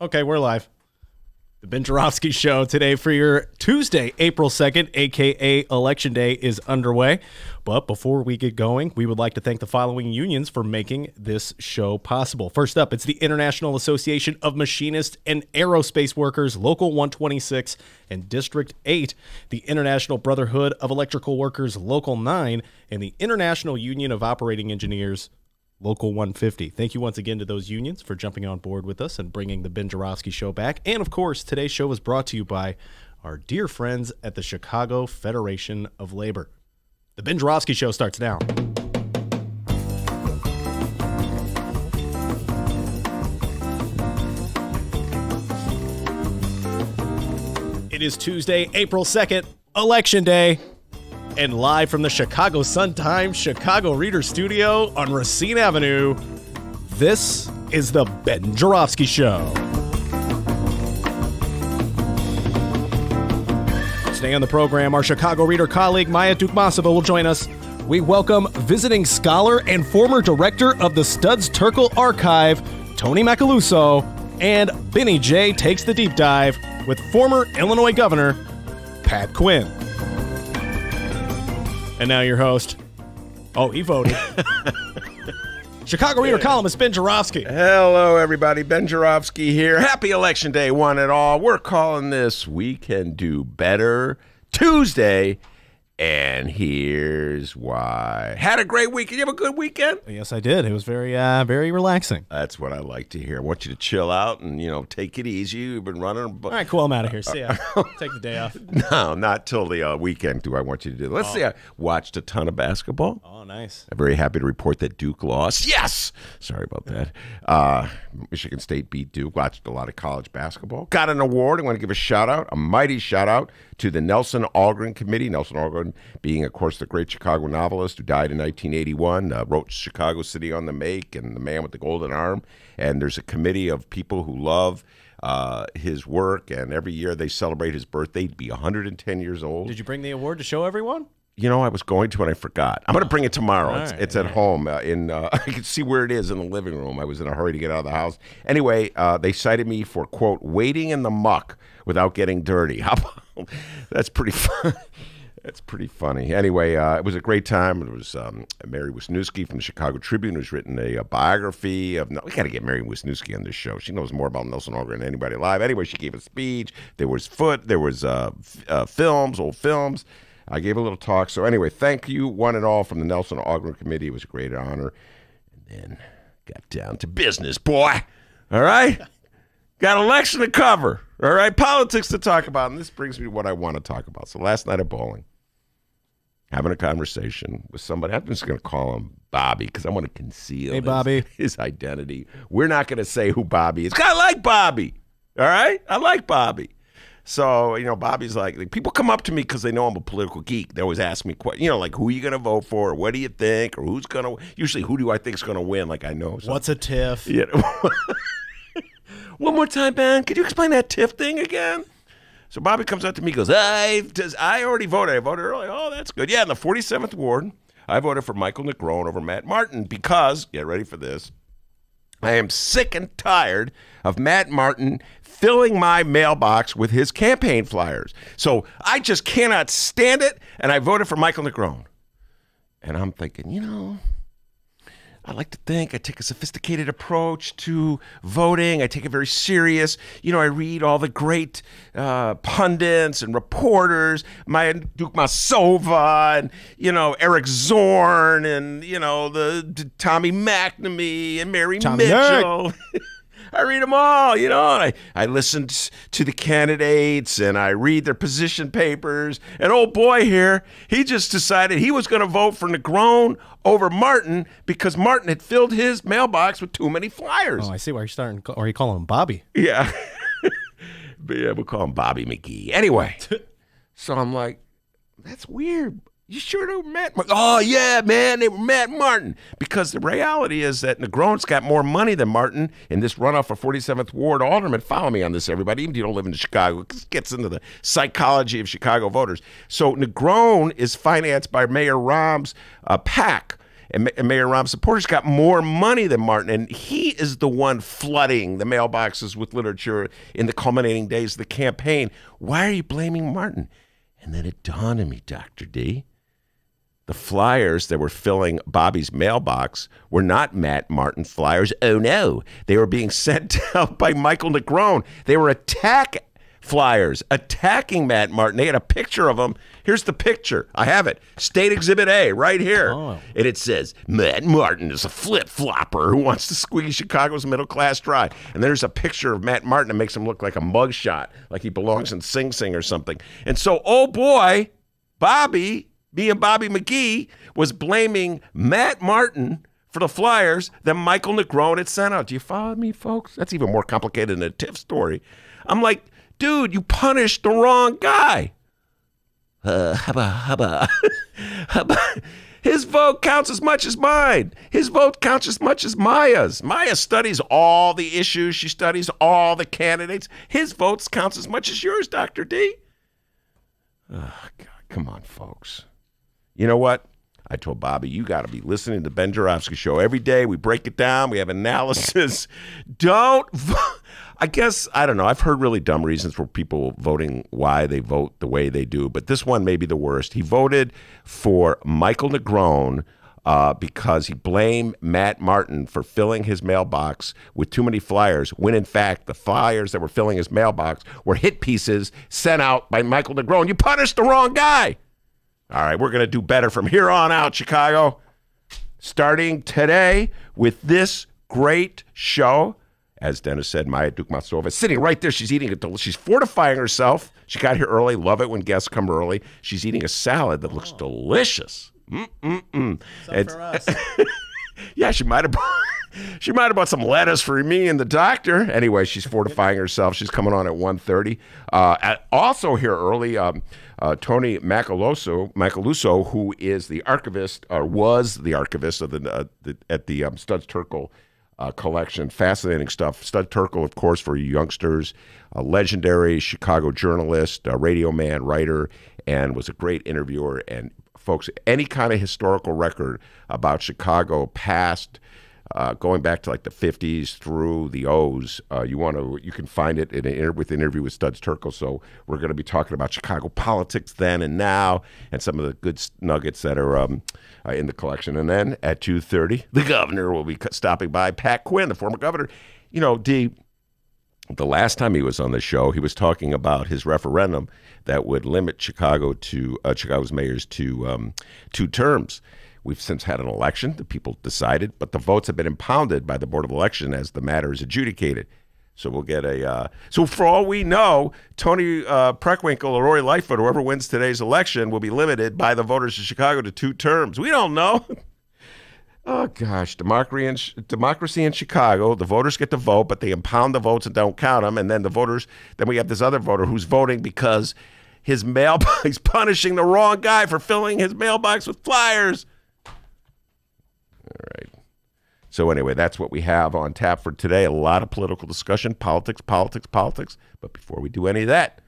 Okay, we're live. The Ben Joravsky Show today for your Tuesday, April 2nd, a.k.a. Election Day, is underway. But before we get going, we would like to thank the following unions for making this show possible. First up, it's the International Association of Machinists and Aerospace Workers, Local 126 and District 8, the International Brotherhood of Electrical Workers, Local 9, and the International Union of Operating Engineers, Local 150. Thank you once again to those unions for jumping on board with us and bringing the Ben Joravsky Show back. And, of course, today's show is brought to you by our dear friends at the Chicago Federation of Labor. The Ben Joravsky Show starts now. It is Tuesday, April 2nd, Election Day, and live from the Chicago Sun-Times Chicago Reader Studio on Racine Avenue, this is the Ben Joravsky Show. Today on the program, our Chicago Reader colleague Maya Dukmasova will join us. We welcome visiting scholar and former director of the Studs Terkel Archive, Toni Macaluso, and Benny J takes the deep dive with former Illinois Governor Pat Quinn. And now your host. Oh, he voted. Chicago Reader columnist Ben Joravsky. Hello, everybody. Ben Joravsky here. Happy Election Day, one and all. We're calling this We Can Do Better Tuesday, and here's why. Had a great weekend. You have a good weekend? Yes, I did. It was very relaxing. That's what I like to hear. I want you to chill out and, take it easy. You've been running. All right, cool. I'm out of here. See ya. Take the day off. No, not till the weekend do I want you to do that. Let's see. I watched a ton of basketball. Oh, nice. I'm very happy to report that Duke lost. Yes! Sorry about that. Michigan State beat Duke. Watched a lot of college basketball. Got an award. I want to give a shout-out, a mighty shout-out, to the Nelson Algren Committee. Nelson Algren being, of course, the great Chicago novelist who died in 1981, wrote Chicago City on the Make and The Man with the Golden Arm. And there's a committee of people who love his work, and every year they celebrate his birthday. He'd be 110 years old. Did you bring the award to show everyone? I was going to and I forgot. I'm going to bring it tomorrow. Right, it's at home. I can see where it is in the living room. I was in a hurry to get out of the house. Anyway, they cited me for, quote, wading in the muck without getting dirty. How about, that's pretty fun. That's pretty funny. Anyway, it was a great time. It was Mary Wisniewski from the Chicago Tribune who's written a biography of. We got to get Mary Wisniewski on this show. She knows more about Nelson Algren than anybody alive. Anyway, she gave a speech. There was films, old films. I gave a little talk. So anyway, thank you one and all from the Nelson Algren Committee. It was a great honor. And then got down to business, boy. All right? Got election to cover. All right? Politics to talk about. And this brings me to what I want to talk about. So last night at bowling, having a conversation with somebody. I'm just going to call him Bobby because I want to conceal his identity. We're not going to say who Bobby is. I like Bobby. All right? I like Bobby. So, Bobby's like, people come up to me because they know I'm a political geek. They always ask me, like, who are you going to vote for? Or what do you think? Or who's going to, usually, who do I think is going to win? Like, I know something. What's a TIF? Yeah. One more time, Ben. Could you explain that TIF thing again? So Bobby comes up to me and goes, I already voted. I voted early. Oh, that's good. Yeah, in the 47th Ward, I voted for Michael Negron over Matt Martin because, get ready for this, I am sick and tired of Matt Martin filling my mailbox with his campaign flyers. So I just cannot stand it, and I voted for Michael Negron. And I'm thinking, I like to think I take a sophisticated approach to voting. I take it very serious. I read all the great pundits and reporters, Maya Dukmasova and, Eric Zorn and, the Tommy McNamee and Mary Mitchell. I read them all, and I listen to the candidates and I read their position papers. And old boy here, he just decided he was going to vote for Negron over Martin because Martin had filled his mailbox with too many flyers. Oh, I see why you're calling him Bobby. Yeah. But yeah, we'll call him Bobby McGee. Anyway, so I'm like, that's weird. You sure they were Matt Martin? Oh, yeah, man, they were Matt Martin. Because the reality is that Negron's got more money than Martin in this runoff for 47th Ward alderman. Follow me on this, everybody, even if you don't live in Chicago. It gets into the psychology of Chicago voters. So Negron is financed by Mayor Rahm's PAC. And Mayor Rahm's supporters got more money than Martin. And he is the one flooding the mailboxes with literature in the culminating days of the campaign. Why are you blaming Martin? And then it dawned on me, Dr. D. The flyers that were filling Bobby's mailbox were not Matt Martin flyers. Oh, no. They were being sent out by Michael Negron. They were attack flyers attacking Matt Martin. They had a picture of him. Here's the picture. I have it. State Exhibit A right here. Oh. And it says, Matt Martin is a flip-flopper who wants to squeeze Chicago's middle class dry. And there's a picture of Matt Martin that makes him look like a mugshot, like he belongs in Sing Sing or something. And so, oh boy, Bobby me and Bobby McGee, was blaming Matt Martin for the flyers that Michael Negron had sent out. Do you follow me, folks? That's even more complicated than a TIFF story. I'm like, dude, you punished the wrong guy. Hubba. His vote counts as much as mine. His vote counts as much as Maya's. Maya studies all the issues. She studies all the candidates. His votes counts as much as yours, Dr. D. Oh, God, come on, folks. You know what? I told Bobby, you got to be listening to the Ben Joravsky show every day. We break it down. We have analysis. Don't vote. I guess, I don't know. I've heard really dumb reasons for people voting why they vote the way they do, but this one may be the worst. He voted for Michael Negron because he blamed Matt Martin for filling his mailbox with too many flyers, when in fact the flyers that were filling his mailbox were hit pieces sent out by Michael Negron. You punished the wrong guy. All right, we're going to do better from here on out, Chicago. Starting today with this great show. As Dennis said, Maya Dukmasova is sitting right there. She's eating she's fortifying herself. She got here early. Love it when guests come early. She's eating a salad that looks delicious. For us. Yeah, she might have bought some lettuce for me and the doctor. Anyway, she's fortifying herself. She's coming on at 1:30. Also here early, Toni Macaluso, who is the archivist, or was the archivist of at the Studs Terkel collection. Fascinating stuff. Studs Terkel, of course, for you youngsters, a legendary Chicago journalist, a radio man, writer, and was a great interviewer. And folks, any kind of historical record about Chicago past, going back to like the 50s through the O's, you can find it with an interview with Studs Terkel. So we're going to be talking about Chicago politics then and now, and some of the good nuggets that are in the collection. And then at 2:30, the governor will be stopping by. Pat Quinn, the former governor. You know, the last time he was on the show, he was talking about his referendum that would limit Chicago's mayors to 2 terms. We've since had an election. The people decided, but the votes have been impounded by the Board of Election as the matter is adjudicated. So we'll get so for all we know, Tony Preckwinkle or Rory Lightfoot, whoever wins today's election, will be limited by the voters of Chicago to 2 terms. We don't know. Oh, gosh. Democracy in Chicago. The voters get to vote, but they impound the votes and don't count them. And then then we have this other voter who's voting because he's punishing the wrong guy for filling his mailbox with flyers. All right. So anyway, that's what we have on tap for today. A lot of political discussion, politics. But before we do any of that,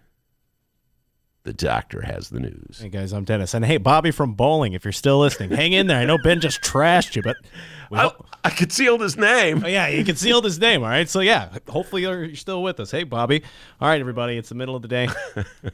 the doctor has the news. Hey, guys, I'm Dennis. And hey, Bobby from Bowling, if you're still listening, hang in there. I know Ben just trashed you, but I concealed his name. Oh, yeah, he concealed his name, all right? So, yeah, hopefully you're still with us. Hey, Bobby. All right, everybody, it's the middle of the day.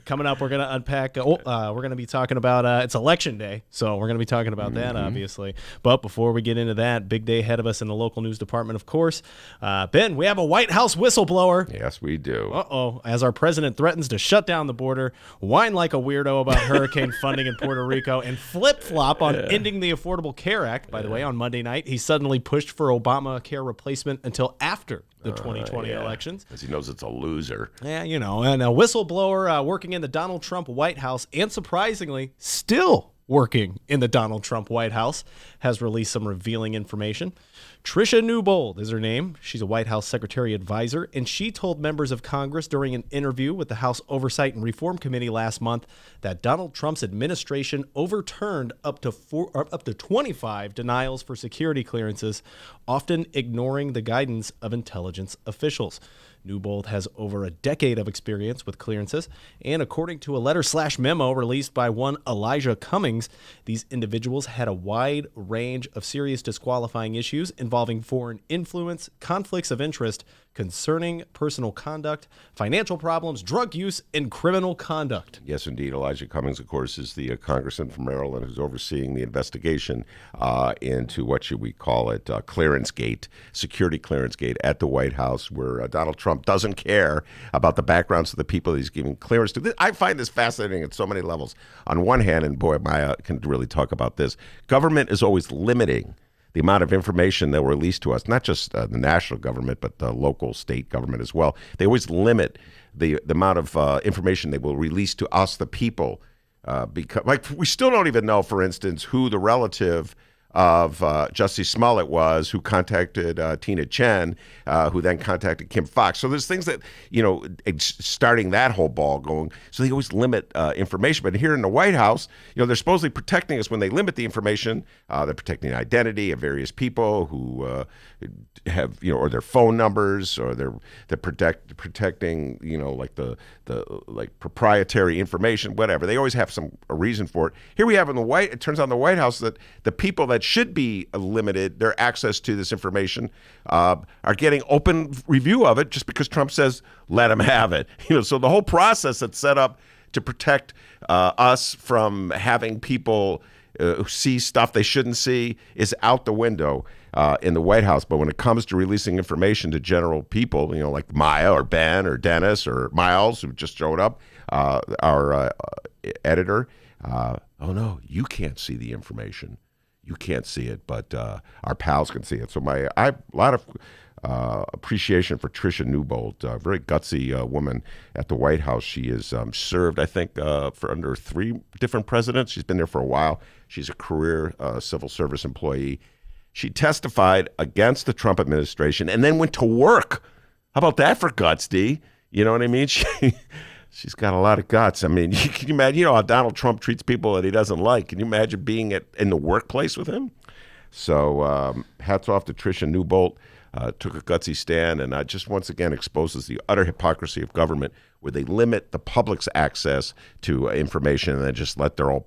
Coming up, we're going to unpack. We're going to be talking about it's Election Day, so we're going to be talking about that, obviously. But before we get into that, big day ahead of us in the local news department, of course. Ben, we have a White House whistleblower. Yes, we do. Uh-oh. As our president threatens to shut down the border, whine like a weirdo about hurricane funding in Puerto Rico, and flip-flop on ending the Affordable Care Act. By the way, on Monday night, he suddenly pushed for Obamacare replacement until after the 2020 elections. Because he knows it's a loser. Yeah, you know, and a whistleblower working in the Donald Trump White House, and surprisingly, still working in the Donald Trump White House, has released some revealing information. Tricia Newbold is her name. She's a White House Secretary Advisor, and she told members of Congress during an interview with the House Oversight and Reform Committee last month that Donald Trump's administration overturned up to 25 denials for security clearances, often ignoring the guidance of intelligence officials. Newbold has over a decade of experience with clearances, and according to a letter/memo released by one Elijah Cummings, these individuals had a wide range of serious disqualifying issues involving foreign influence, conflicts of interest, concerning personal conduct, financial problems, drug use, and criminal conduct. Yes, indeed. Elijah Cummings, of course, is the congressman from Maryland who's overseeing the investigation into, what should we call it, clearance gate, security clearance gate at the White House, where Donald Trump doesn't care about the backgrounds of the people he's giving clearance to. I find this fascinating at so many levels. On one hand, and boy, Maya can really talk about this, government is always limiting the amount of information they'll release to us, not just the national government, but the local, state government as well. They always limit the amount of information they will release to us, the people, because, like, we still don't even know, for instance, who the relative of Jussie Smollett was, who contacted Tina Chen, who then contacted Kim Foxx. So there's things that, you know, starting that whole ball going. So they always limit information. But here in the White House, you know, they're supposedly protecting us when they limit the information. They're protecting the identity of various people who have, you know, or their phone numbers, or they're protecting, you know, like the like proprietary information, whatever. They always have a reason for it. Here we have it turns out in the White House that the people that should be limited their access to this information are getting open review of it just because Trump says let them have it. You know, so the whole process that's set up to protect us from having people who see stuff they shouldn't see is out the window in the White House. But when it comes to releasing information to general people, you know, like Maya or Ben or Dennis or Miles, who just showed up, our editor, oh no, you can't see the information. You can't see it, but our pals can see it. So I have a lot of appreciation for Tricia Newbold, a very gutsy woman at the White House. She has served, I think, for under 3 different presidents. She's been there for a while. She's a career civil service employee. She testified against the Trump administration and then went to work. How about that for guts, D? You know what I mean? She's got a lot of guts. I mean, can you imagine, you know, how Donald Trump treats people that he doesn't like? Can you imagine being in the workplace with him? So hats off to Tricia Newbold. Took a gutsy stand, and just once again exposes the utter hypocrisy of government, where they limit the public's access to information and then just let their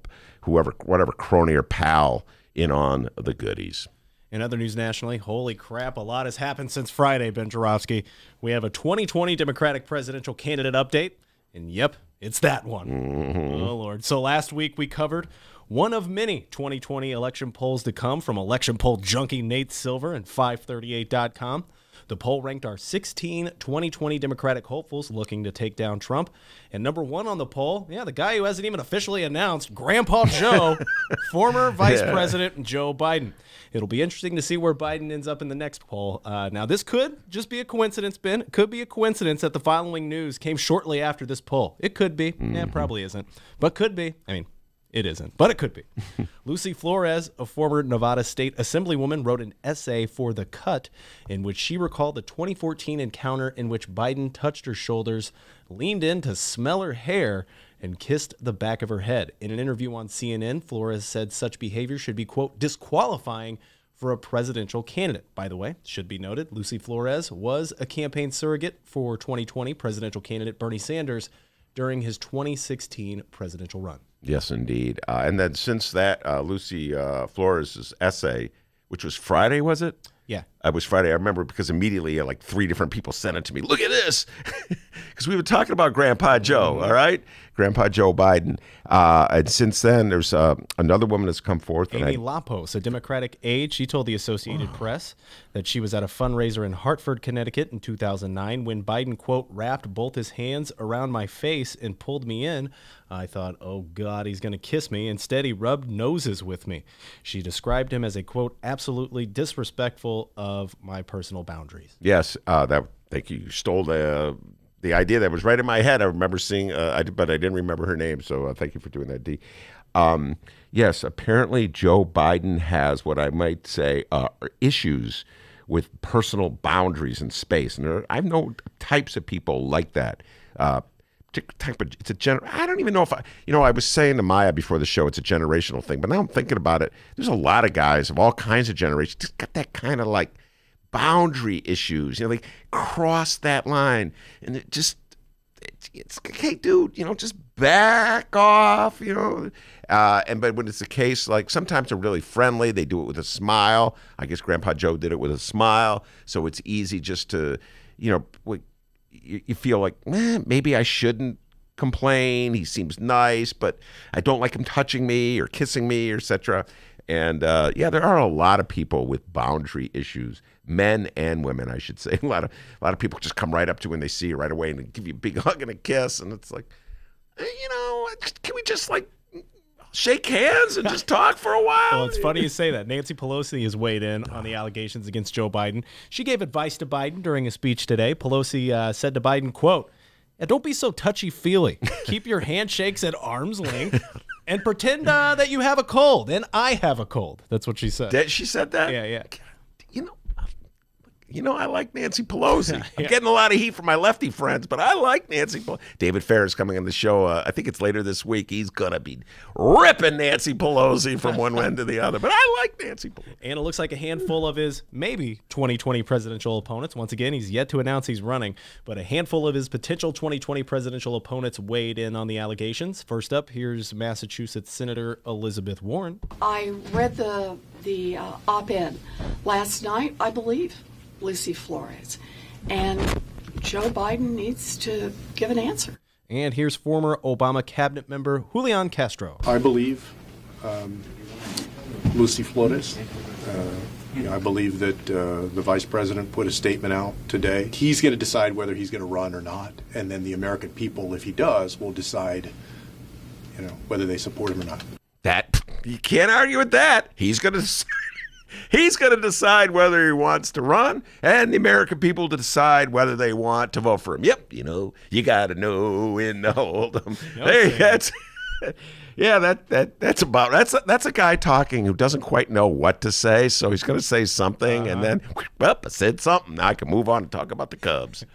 whatever crony or pal in on the goodies. In other news nationally, holy crap, a lot has happened since Friday, Ben Joravsky. We have a 2020 Democratic presidential candidate update. And yep, it's that one. Mm-hmm. Oh, Lord. So last week we covered one of many 2020 election polls to come from election poll junkie Nate Silver and 538.com. The poll ranked our 16 2020 Democratic hopefuls looking to take down Trump. And number 1 on the poll, yeah, the guy who hasn't even officially announced, Grandpa Joe, former Vice President Joe Biden. It'll be interesting to see where Biden ends up in the next poll. Now, this could just be a coincidence, Ben. It could be a coincidence that the following news came shortly after this poll. It could be. Mm-hmm. Yeah, probably isn't. But could be. I mean, it isn't, but it could be. Lucy Flores, a former Nevada state assemblywoman, wrote an essay for The Cut in which she recalled the 2014 encounter in which Biden touched her shoulders, leaned in to smell her hair, and kissed the back of her head. In an interview on CNN, Flores said such behavior should be, quote, disqualifying for a presidential candidate. By the way, should be noted, Lucy Flores was a campaign surrogate for 2020 presidential candidate Bernie Sanders during his 2016 presidential run. Yes, indeed. And then since that, Lucy Flores' essay, which was Friday, was it? Yeah. It was Friday. I remember because immediately like 3 different people sent it to me. Look at this. Because we were talking about Grandpa Joe, all right? Grandpa Joe Biden. And since then, there's another woman that's come forth. Amy Lapos, a Democratic aide. She told the Associated Press that she was at a fundraiser in Hartford, Connecticut in 2009 when Biden, quote, wrapped both his hands around my face and pulled me in. I thought, oh, God, he's going to kiss me. Instead, he rubbed noses with me. She described him as a, quote, absolutely disrespectful of my personal boundaries. Yes, thank you. You stole the idea that was right in my head. I remember seeing, but I didn't remember her name, so thank you for doing that, D. Yes, apparently Joe Biden has what I might say issues with personal boundaries and space. And I know types of people like that. It's I don't even know if I was saying to Maya before the show, it's a generational thing, but now I'm thinking about it. There's a lot of guys of all kinds of generations just got that kind of like boundary issues, they cross that line, and it's hey, dude, just back off, but when it's the case, like sometimes they're really friendly, they do it with a smile. I guess Grandpa Joe did it with a smile, so it's easy just to, you feel like maybe I shouldn't complain. He seems nice, but I don't like him touching me or kissing me, etc. And there are a lot of people with boundary issues, men and women, I should say. A lot of people just come right up to you when they see you right away and give you a big hug and a kiss, and it's like, can we just like shake hands and just talk for a while? Well, it's funny you say that. Nancy Pelosi has weighed in on the allegations against Joe Biden. She gave advice to Biden during a speech today. Pelosi said to Biden, quote, don't be so touchy-feely. Keep your handshakes at arm's length. And pretend that you have a cold, and I have a cold. That's what she said. She said that? Yeah. You know, I like Nancy Pelosi. I'm getting a lot of heat from my lefty friends, but I like Nancy Pelosi. David Fair is coming on the show. I think it's later this week. He's going to be ripping Nancy Pelosi from one end to the other. But I like Nancy Pelosi. And it looks like a handful of his maybe 2020 presidential opponents. Once again, he's yet to announce he's running, but a handful of his potential 2020 presidential opponents weighed in on the allegations. First up, here's Massachusetts Senator Elizabeth Warren. I read the op-ed last night, I believe. Lucy Flores, and Joe Biden needs to give an answer. And here's former Obama cabinet member Julian Castro. I believe Lucy Flores. I believe that the vice president put a statement out today. He's going to decide whether he's going to run or not, and then the American people, if he does, will decide, whether they support him or not. That you can't argue with that. He's going to. He's going to decide whether he wants to run, and the American people to decide whether they want to vote for him. Yep, you got to know when to hold them. Hey, that's that's a guy talking who doesn't quite know what to say, so he's going to say something, and then, I said something. Now I can move on and talk about the Cubs.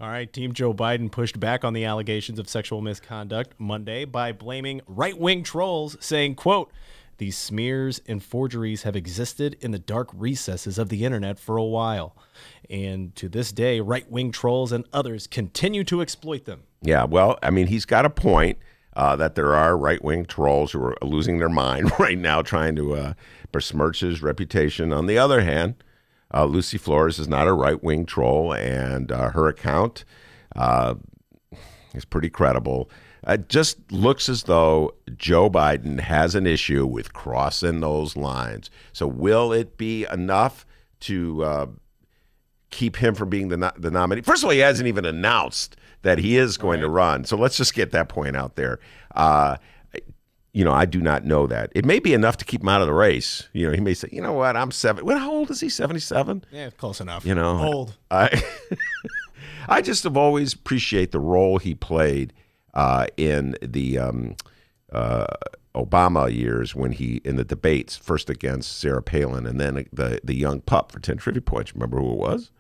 All right, Team Joe Biden pushed back on the allegations of sexual misconduct Monday by blaming right-wing trolls, saying, quote, "These smears and forgeries have existed in the dark recesses of the internet for a while. And to this day, right-wing trolls and others continue to exploit them." Yeah, well, I mean, he's got a point that there are right-wing trolls who are losing their mind right now trying to besmirch his reputation. On the other hand, Lucy Flores is not a right-wing troll, and her account is pretty credible. It just looks as though Joe Biden has an issue with crossing those lines. So will it be enough to keep him from being the nominee? First of all, he hasn't even announced that he is going to run. So let's just get that point out there. I do not know that. It may be enough to keep him out of the race. He may say, you know what, I'm 7. How old is he, 77? Yeah, close enough. Old. I just have always appreciate the role he played in the Obama years when he, in the debates, first against Sarah Palin and then the young pup for 10 trivia points. Remember who it was?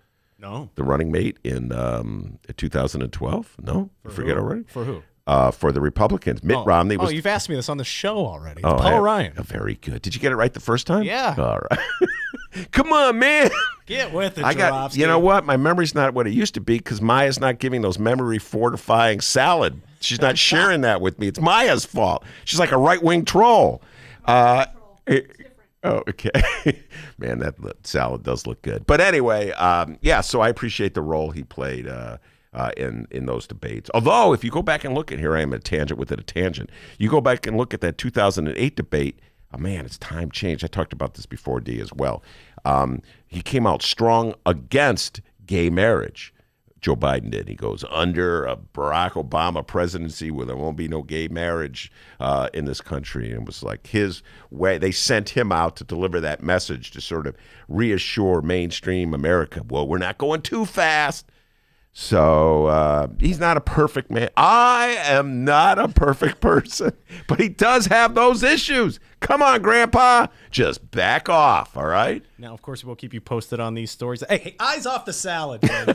No. The running mate in 2012? No? You forget already? For who? For the Republicans. Mitt Romney was... Oh, you've asked me this on the show already. It's Paul Ryan. Very good. Did you get it right the first time? Yeah. All right. Come on, man. Get with it, Joravsky. You know what? My memory's not what it used to be because Maya's not giving those memory fortifying salad. She's not sharing that with me. It's Maya's fault. She's like a right-wing troll. Oh, okay. Man, that salad does look good. But anyway, so I appreciate the role he played in those debates. Although, if you go back and look at, here I am at a tangent within a tangent. You go back and look at that 2008 debate, oh man, it's time changed. I talked about this before, D, as well. He came out strong against gay marriage. Joe Biden did. He goes, under a Barack Obama presidency where there won't be no gay marriage in this country. And it was like his way. They sent him out to deliver that message to sort of reassure mainstream America. Well, we're not going too fast. So he's not a perfect man. I am not a perfect person, but he does have those issues. Come on, Grandpa. Just back off, all right? Now, of course, we'll keep you posted on these stories. Hey, eyes off the salad, man.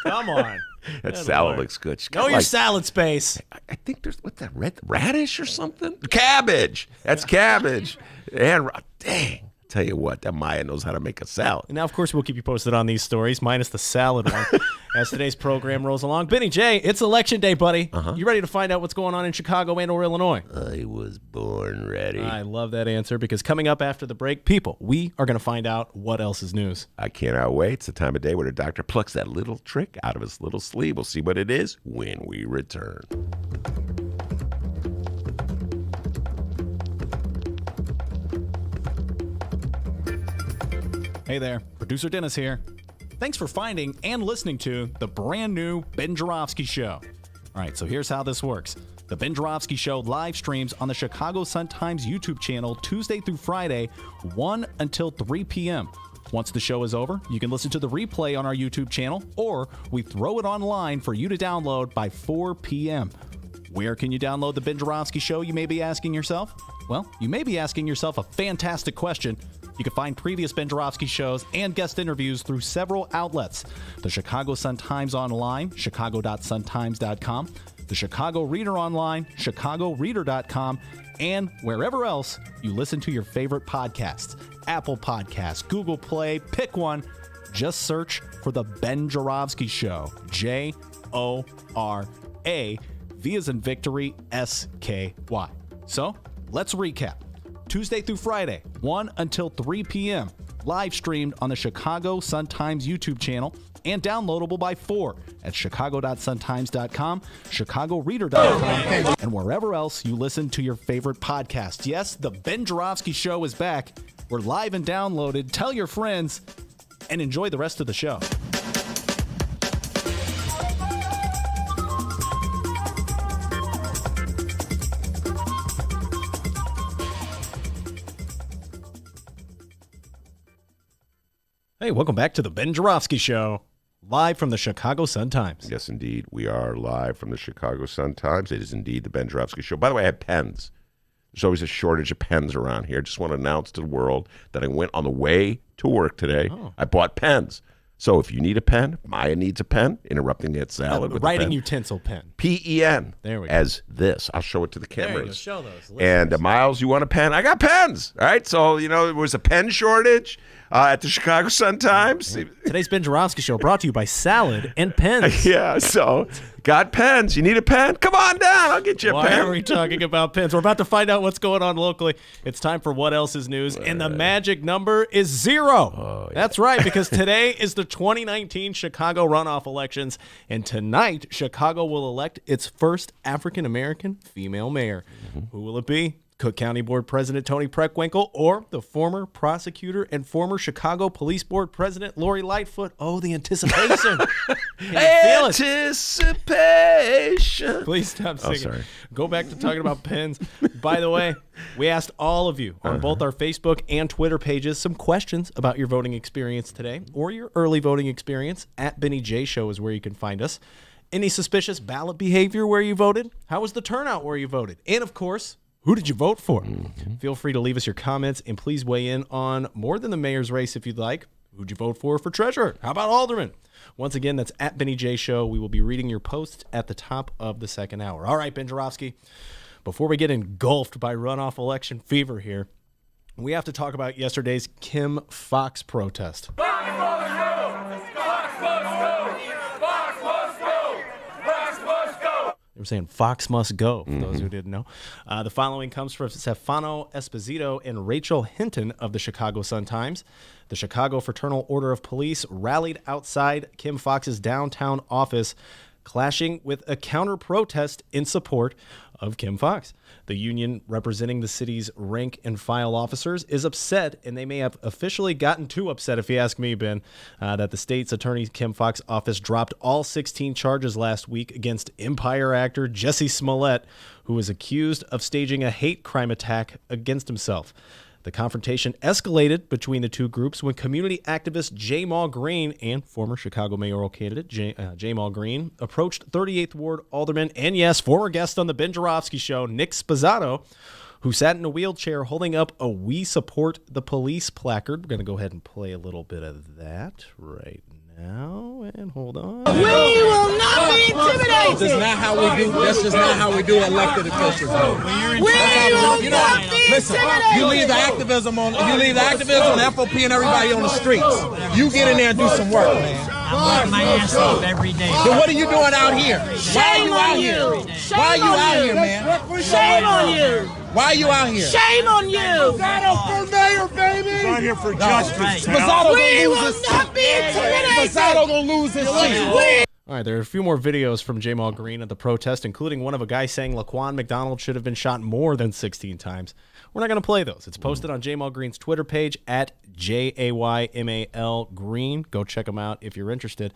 Come on. That salad looks good. Know your salad space. I think there's, what's that, red radish or something? Cabbage. That's cabbage. And dang. Tell you what, that Maya knows how to make a salad. And now, of course, we'll keep you posted on these stories, minus the salad one, as today's program rolls along. Benny J, it's Election Day, buddy. You ready to find out what's going on in Chicago and or Illinois? I was born ready. I love that answer because coming up after the break, people, we are going to find out what else is news. I cannot wait. It's the time of day where the doctor plucks that little trick out of his little sleeve. We'll see what it is when we return. Hey there, producer Dennis here. Thanks for finding and listening to the brand new Ben Joravsky Show. All right, so here's how this works. The Ben Joravsky Show live streams on the Chicago Sun-Times YouTube channel Tuesday through Friday, 1 until 3 p.m. Once the show is over, you can listen to the replay on our YouTube channel, or we throw it online for you to download by 4 p.m. Where can you download the Ben Joravsky Show, you may be asking yourself? Well, you may be asking yourself a fantastic question. You can find previous Ben Joravsky shows and guest interviews through several outlets. The Chicago Sun-Times Online, chicago.suntimes.com, the Chicago Reader Online, chicagoreader.com, and wherever else you listen to your favorite podcasts. Apple Podcasts, Google Play, pick one. Just search for The Ben Joravsky Show. J-O-R-A, V as in victory, S-K-Y. So, let's recap. Tuesday through Friday, 1 until 3 p.m. Live streamed on the Chicago Sun-Times YouTube channel and downloadable by 4 at chicago.suntimes.com, chicagoreader.com, and wherever else you listen to your favorite podcast. Yes, The Ben Joravsky Show is back. We're live and downloaded. Tell your friends and enjoy the rest of the show. Hey, welcome back to the Ben Joravsky Show, live from the Chicago Sun-Times. Yes, indeed. We are live from the Chicago Sun-Times. It is indeed the Ben Joravsky Show. By the way, I have pens. There's always a shortage of pens around here. Just want to announce to the world that I went on the way to work today. I bought pens. So if you need a pen, Maya needs a pen, interrupting that salad with writing a pen. utensil pen. P-E-N. There we go. As this. I'll show it to the cameras. There you go. Show those. And Miles, you want a pen? I got pens. All right. So, you know, there was a pen shortage at the Chicago Sun-Times. Today's Ben Joravsky Show brought to you by Salad and Pens. Yeah. So, got pens. You need a pen? Come on down. I'll get you a Why pen. are we talking about pens? We're about to find out what's going on locally. It's time for What Else is News, and the magic number is 0. Oh, yeah. That's right, because today is the 2019 Chicago runoff elections, and tonight Chicago will elect its first African-American female mayor. Who will it be? Cook County Board President Toni Preckwinkle or the former prosecutor and former Chicago Police Board President Lori Lightfoot? Oh, the anticipation. Can you feel it? Anticipation. Please stop singing. sorry. Go back to talking about pens. By the way, we asked all of you on both our Facebook and Twitter pages some questions about your voting experience today or your early voting experience. At Benny J Show is where you can find us. Any suspicious ballot behavior where you voted? How was the turnout where you voted? And, of course, who did you vote for? Feel free to leave us your comments, and please weigh in on more than the mayor's race if you'd like. Who'd you vote for treasurer? How about alderman? Once again, that's at Benny J Show. We will be reading your posts at the top of the second hour. All right, Ben Joravsky, before we get engulfed by runoff election fever here, we have to talk about yesterday's Kim Foxx protest. They were saying Fox must go, for those who didn't know. The following comes from Stefano Esposito and Rachel Hinton of the Chicago Sun-Times. The Chicago Fraternal Order of Police rallied outside Kim Foxx's downtown office, clashing with a counter-protest in support of Kim Foxx. The union representing the city's rank-and-file officers is upset, and they may have officially gotten too upset, if you ask me, Ben, that the state's attorney Kim Foxx office dropped all 16 charges last week against Empire actor Jussie Smollett, who was accused of staging a hate crime attack against himself. The confrontation escalated between the two groups when community activist Jamal Green and former Chicago mayoral candidate Jamal Green approached 38th Ward Alderman and, yes, former guest on the Ben Joravsky Show, Nick Spazzato, who sat in a wheelchair holding up a "We Support the Police" placard. We're going to go ahead and play a little bit of that right now, and hold on. We will not be intimidated. That's not how we do. That's just not how we do elected officials. We will not be Listen, intimidated. you leave the activism on. You leave the activism, the FOP, and everybody on the streets. You get in there and do some work, man. I work my ass off every day. Then what are you doing out here? Shame on you. Why are you out here, man? Shame on you. Why are you out here? Shame on you. Spazzato for mayor, baby. He's out here for justice. right. Spazzato We gonna will lose his not be intimidated. Spazzato gonna lose his seat. All right, there are a few more videos from Jamal Green at the protest, including one of a guy saying Laquan McDonald should have been shot more than 16 times. We're not going to play those. It's posted on Jamal Green's Twitter page at JAYMAL Green. Go check him out if you're interested.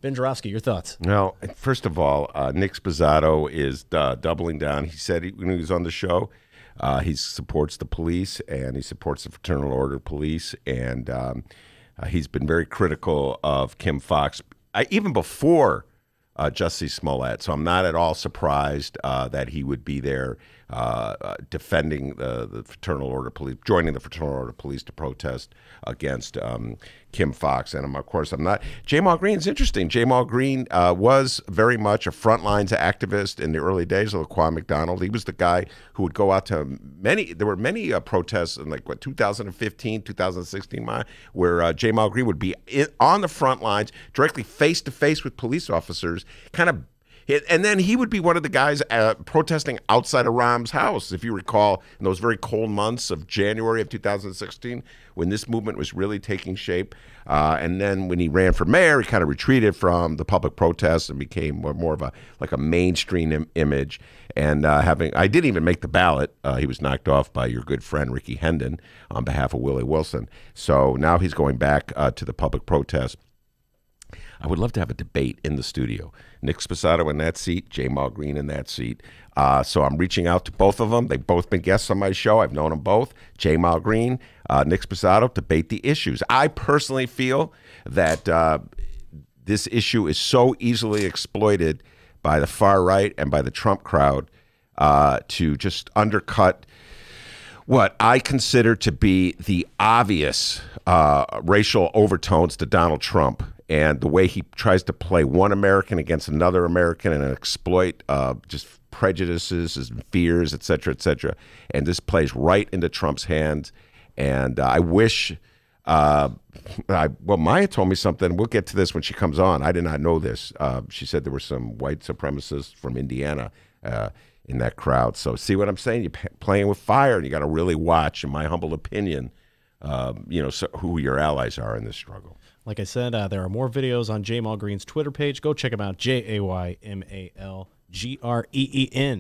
Ben Joravsky, your thoughts? Well, first of all, Nick Spazzato is doubling down. He said when he was on the show, he supports the police and he supports the Fraternal Order of Police, and he's been very critical of Kim Foxx. Even before Jussie Smollett. So I'm not at all surprised that he would be there defending the Fraternal Order Police, joining the Fraternal Order Police to protest against Kim Foxx. And of course, I'm not. Jamal Green's interesting. Jamal Green was very much a frontlines activist in the early days of Laquan McDonald. He was the guy who would go out to there were many protests in 2015, 2016, where Jamal Green would be on the front lines, directly face to face with police officers, and then he would be one of the guys protesting outside of Rahm's house, if you recall, in those very cold months of January of 2016, when this movement was really taking shape. And then when he ran for mayor, he kind of retreated from the public protests and became more of a mainstream image. And I didn't even make the ballot. He was knocked off by your good friend Ricky Hendon on behalf of Willie Wilson. So now he's going back to the public protest. I would love to have a debate in the studio. Nick Sposato in that seat, Jamal Green in that seat. So I'm reaching out to both of them. They've both been guests on my show. I've known them both. Jamal Green, Nick Sposato, debate the issues. I personally feel that this issue is so easily exploited by the far right and by the Trump crowd to just undercut what I consider to be the obvious racial overtones to Donald Trump, and the way he tries to play one American against another American and exploit just prejudices and fears, et cetera, et cetera. And this plays right into Trump's hands. And I wish, well, Maya told me something. We'll get to this when she comes on. I did not know this. She said there were some white supremacists from Indiana in that crowd. So see what I'm saying? You're playing with fire, and you got to really watch, in my humble opinion, who your allies are in this struggle. Like I said, there are more videos on Jamal Green's Twitter page. Go check him out, Jaymalgreen.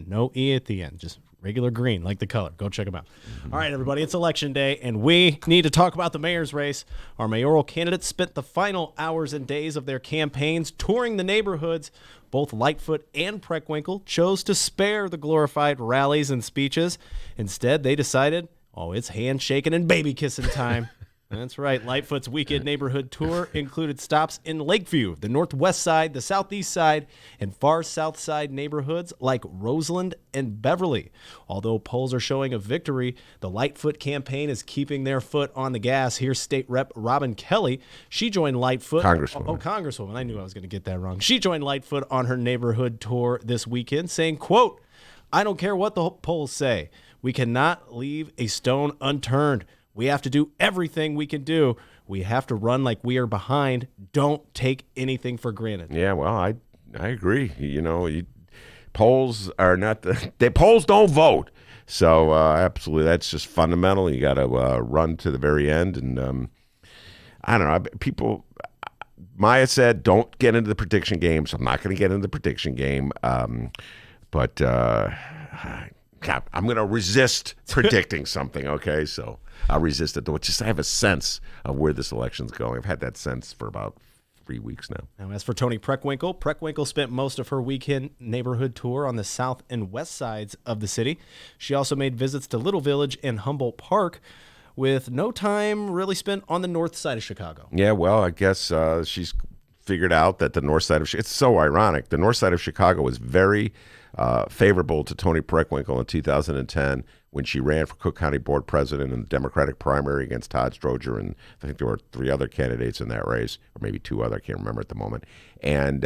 No E at the end, just regular green, like the color. Go check him out. All right, everybody, it's Election Day, and we need to talk about the mayor's race. Our mayoral candidates spent the final hours and days of their campaigns touring the neighborhoods. Both Lightfoot and Preckwinkle chose to spare the glorified rallies and speeches. Instead, they decided, it's handshaking and baby kissing time. That's right. Lightfoot's weekend neighborhood tour included stops in Lakeview, the northwest side, the southeast side, and far south side neighborhoods like Roseland and Beverly. Although polls are showing a victory, the Lightfoot campaign is keeping their foot on the gas. Here's State Rep Robin Kelly. She joined Lightfoot. Congresswoman. Congresswoman. I knew I was going to get that wrong. She joined Lightfoot on her neighborhood tour this weekend, saying, quote, "I don't care what the polls say. We cannot leave a stone unturned. We have to do everything we can do. We have to run like we are behind. Don't take anything for granted." Yeah, well, I agree. Polls are not the polls don't vote. So absolutely, that's just fundamental. You got to run to the very end. And I don't know. People, Maya said, don't get into the prediction game. So I'm not going to get into the prediction game. But I'm going to resist predicting something. Okay, so I'll resist it. Just I have a sense of where this election's going. I've had that sense for about 3 weeks now. Now, as for Toni Preckwinkle spent most of her weekend neighborhood tour on the south and west sides of the city. She also made visits to Little Village and Humboldt Park, with no time really spent on the north side of Chicago. Yeah, well, I guess she's figured out that the north side of it's so ironic. The north side of Chicago was very favorable to Toni Preckwinkle in 2010 when she ran for Cook County Board President in the Democratic primary against Todd Stroger, and I think there were 3 other candidates in that race, or maybe 2 other, I can't remember at the moment. And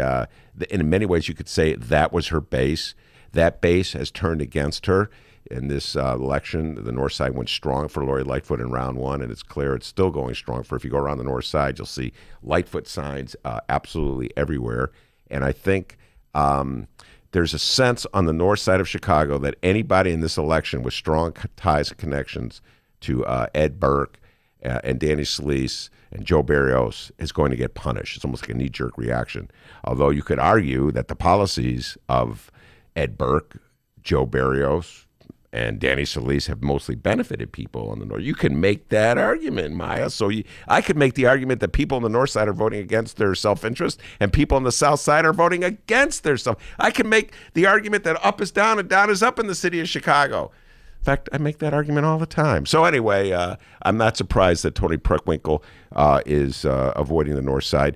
in many ways, you could say that was her base. That base has turned against her in this election. The north side went strong for Lori Lightfoot in round 1, and it's clear it's still going strong for, if you go around the north side, you'll see Lightfoot signs absolutely everywhere. And I think there's a sense on the north side of Chicago that anybody in this election with strong ties and connections to Ed Burke and Danny Scalise and Joe Barrios is going to get punished. It's almost like a knee-jerk reaction. Although you could argue that the policies of Ed Burke, Joe Barrios, and Danny Scalise have mostly benefited people on the north. You can make that argument, Maya. So I could make the argument that people on the north side are voting against their self-interest and people on the south side are voting against their self. I can make the argument that up is down and down is up in the city of Chicago. In fact, I make that argument all the time. So anyway, I'm not surprised that Toni Preckwinkle is avoiding the north side.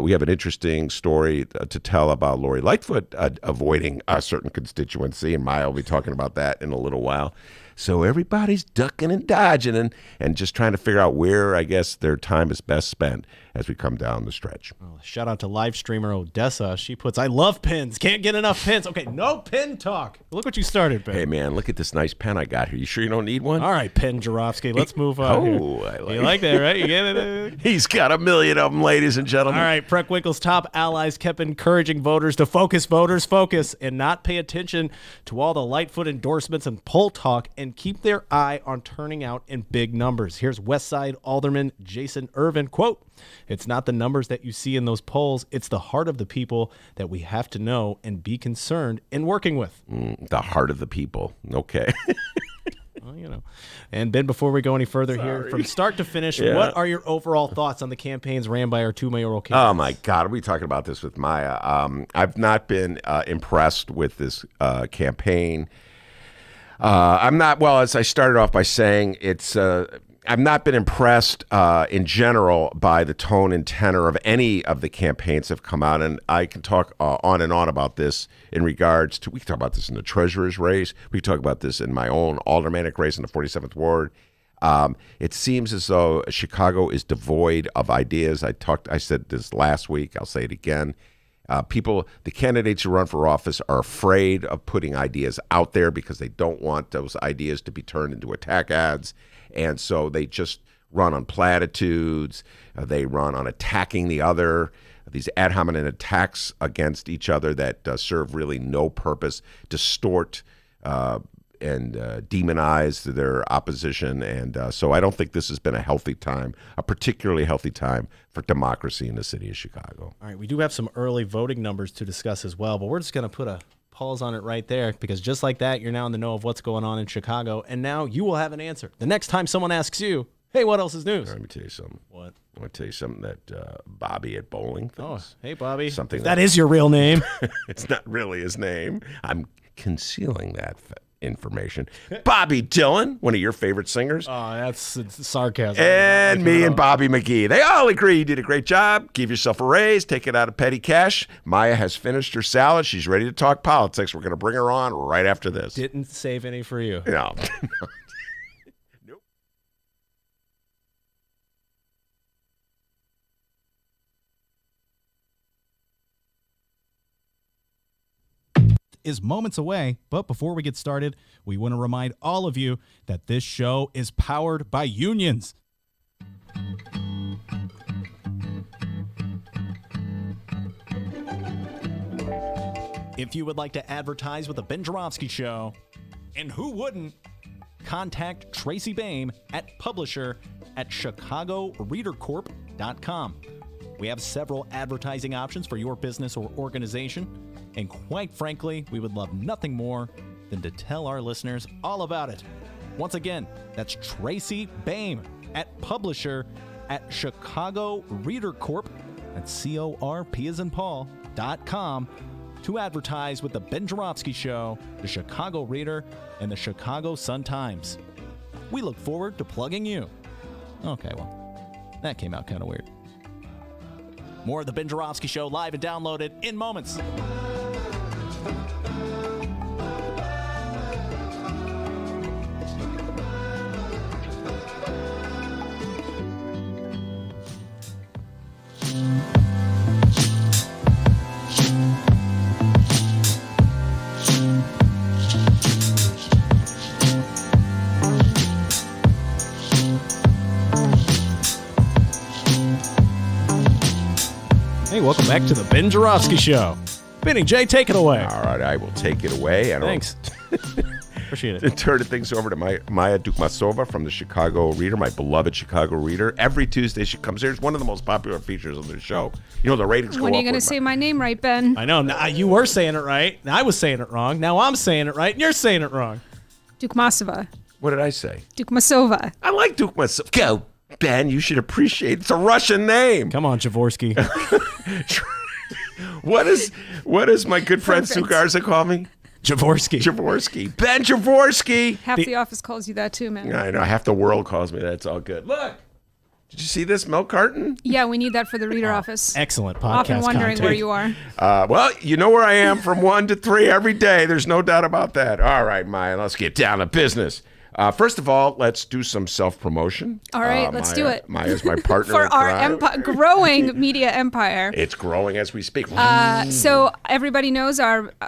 We have an interesting story to tell about Lori Lightfoot avoiding a certain constituency, and Maya will be talking about that in a little while. So everybody's ducking and dodging and just trying to figure out where, I guess, their time is best spent as we come down the stretch. Well, shout out to live streamer Odessa. She puts, I love pins. Can't get enough pins. Okay, no pin talk. Look what you started, Ben. Hey, man, look at this nice pen I got here. You sure you don't need one? All right, Pen Joravsky. Let's move on. Oh, here. You like that, right? You get it? He's got 1 million of them, ladies and gentlemen. All right, Preckwinkle's top allies kept encouraging voters to focus, and not pay attention to all the Lightfoot endorsements and poll talk and keep their eye on turning out in big numbers. Here's Westside Alderman Jason Irvin, quote, "It's not the numbers that you see in those polls. It's the heart of the people that we have to know and be concerned in working with." The heart of the people. Okay. Well, you know. And Ben, before we go any further here, from start to finish, what are your overall thoughts on the campaigns ran by our two mayoral candidates? Oh, my God. Are we talking about this with Maya? I've not been impressed with this campaign. I'm not, well, as I started off by saying, I've not been impressed in general by the tone and tenor of any of the campaigns that have come out. And I can talk on and on about this in regards to, we can talk about this in the treasurer's race. We can talk about this in my own aldermanic race in the 47th Ward. It seems as though Chicago is devoid of ideas. I said this last week. I'll say it again. The candidates who run for office are afraid of putting ideas out there because they don't want those ideas to be turned into attack ads. And so they just run on platitudes. They run on attacking the other, these ad hominem attacks against each other that serve really no purpose, distort and demonize their opposition. And so I don't think this has been a healthy time, a particularly healthy time for democracy in the city of Chicago. All right, we do have some early voting numbers to discuss as well, but we're just going to put a pause on it right there, because just like that, you're now in the know of what's going on in Chicago, and now you will have an answer. The next time someone asks you, hey, what else is news? Let me tell you something. What? I want to tell you something that Bobby at bowling thinks. Oh, hey, Bobby. Something that is your real name. It's not really his name. I'm concealing that information. Bobby Dillon, one of your favorite singers. Oh, that's sarcasm. And me and Bobby McGee. They all agree you did a great job. Give yourself a raise. Take it out of petty cash. Maya has finished her salad. She's ready to talk politics. We're going to bring her on right after this. Didn't save any for you. No. Nope. Is moments away, but before we get started, we want to remind all of you that this show is powered by unions. If you would like to advertise with the Ben Joravsky Show, and who wouldn't, contact Tracy Boehm at publisher@chicagoreadercorp.com. We have several advertising options for your business or organization, and quite frankly, we would love nothing more than to tell our listeners all about it. Once again, that's Tracy Boehm at publisher@chicagoreadercorp, that's CORP as in Paul.com, to advertise with the Ben Joravsky Show, the Chicago Reader, and the Chicago Sun-Times. We look forward to plugging you. Okay, well, that came out kind of weird. More of the Ben Joravsky Show live and downloaded in moments. Hey, welcome back to the Ben Joravsky Show. Benny J, take it away. All right, I will take it away. Thanks. Appreciate it. And turn things over to Maya Dukmasova from the Chicago Reader, my beloved Chicago Reader. Every Tuesday she comes here. It's one of the most popular features on the show. You know, the ratings go up. When are you going to say my name right, Ben? I know. Now, you were saying it right. I was saying it wrong. Now I'm saying it right, and you're saying it wrong. Dukmasova. What did I say? Dukmasova. I like Dukmasova. Go, Ben. You should appreciate it. It's a Russian name. Come on, Javorsky. What is my good friend Sue Garza call me? Javorsky. Javorsky. Ben Javorsky. Half the office calls you that too, man. I know. Half the world calls me that. It's all good. Look. Did you see this milk carton? Yeah, we need that for the reader office. Excellent podcast Often wondering content. where you are. Well, you know where I am from 1 to 3 every day. There's no doubt about that. All right, Maya, let's get down to business. First of all, let's do some self-promotion. All right, let's do it. Maya's my partner For in our crime. growing media empire. It's growing as we speak. So everybody knows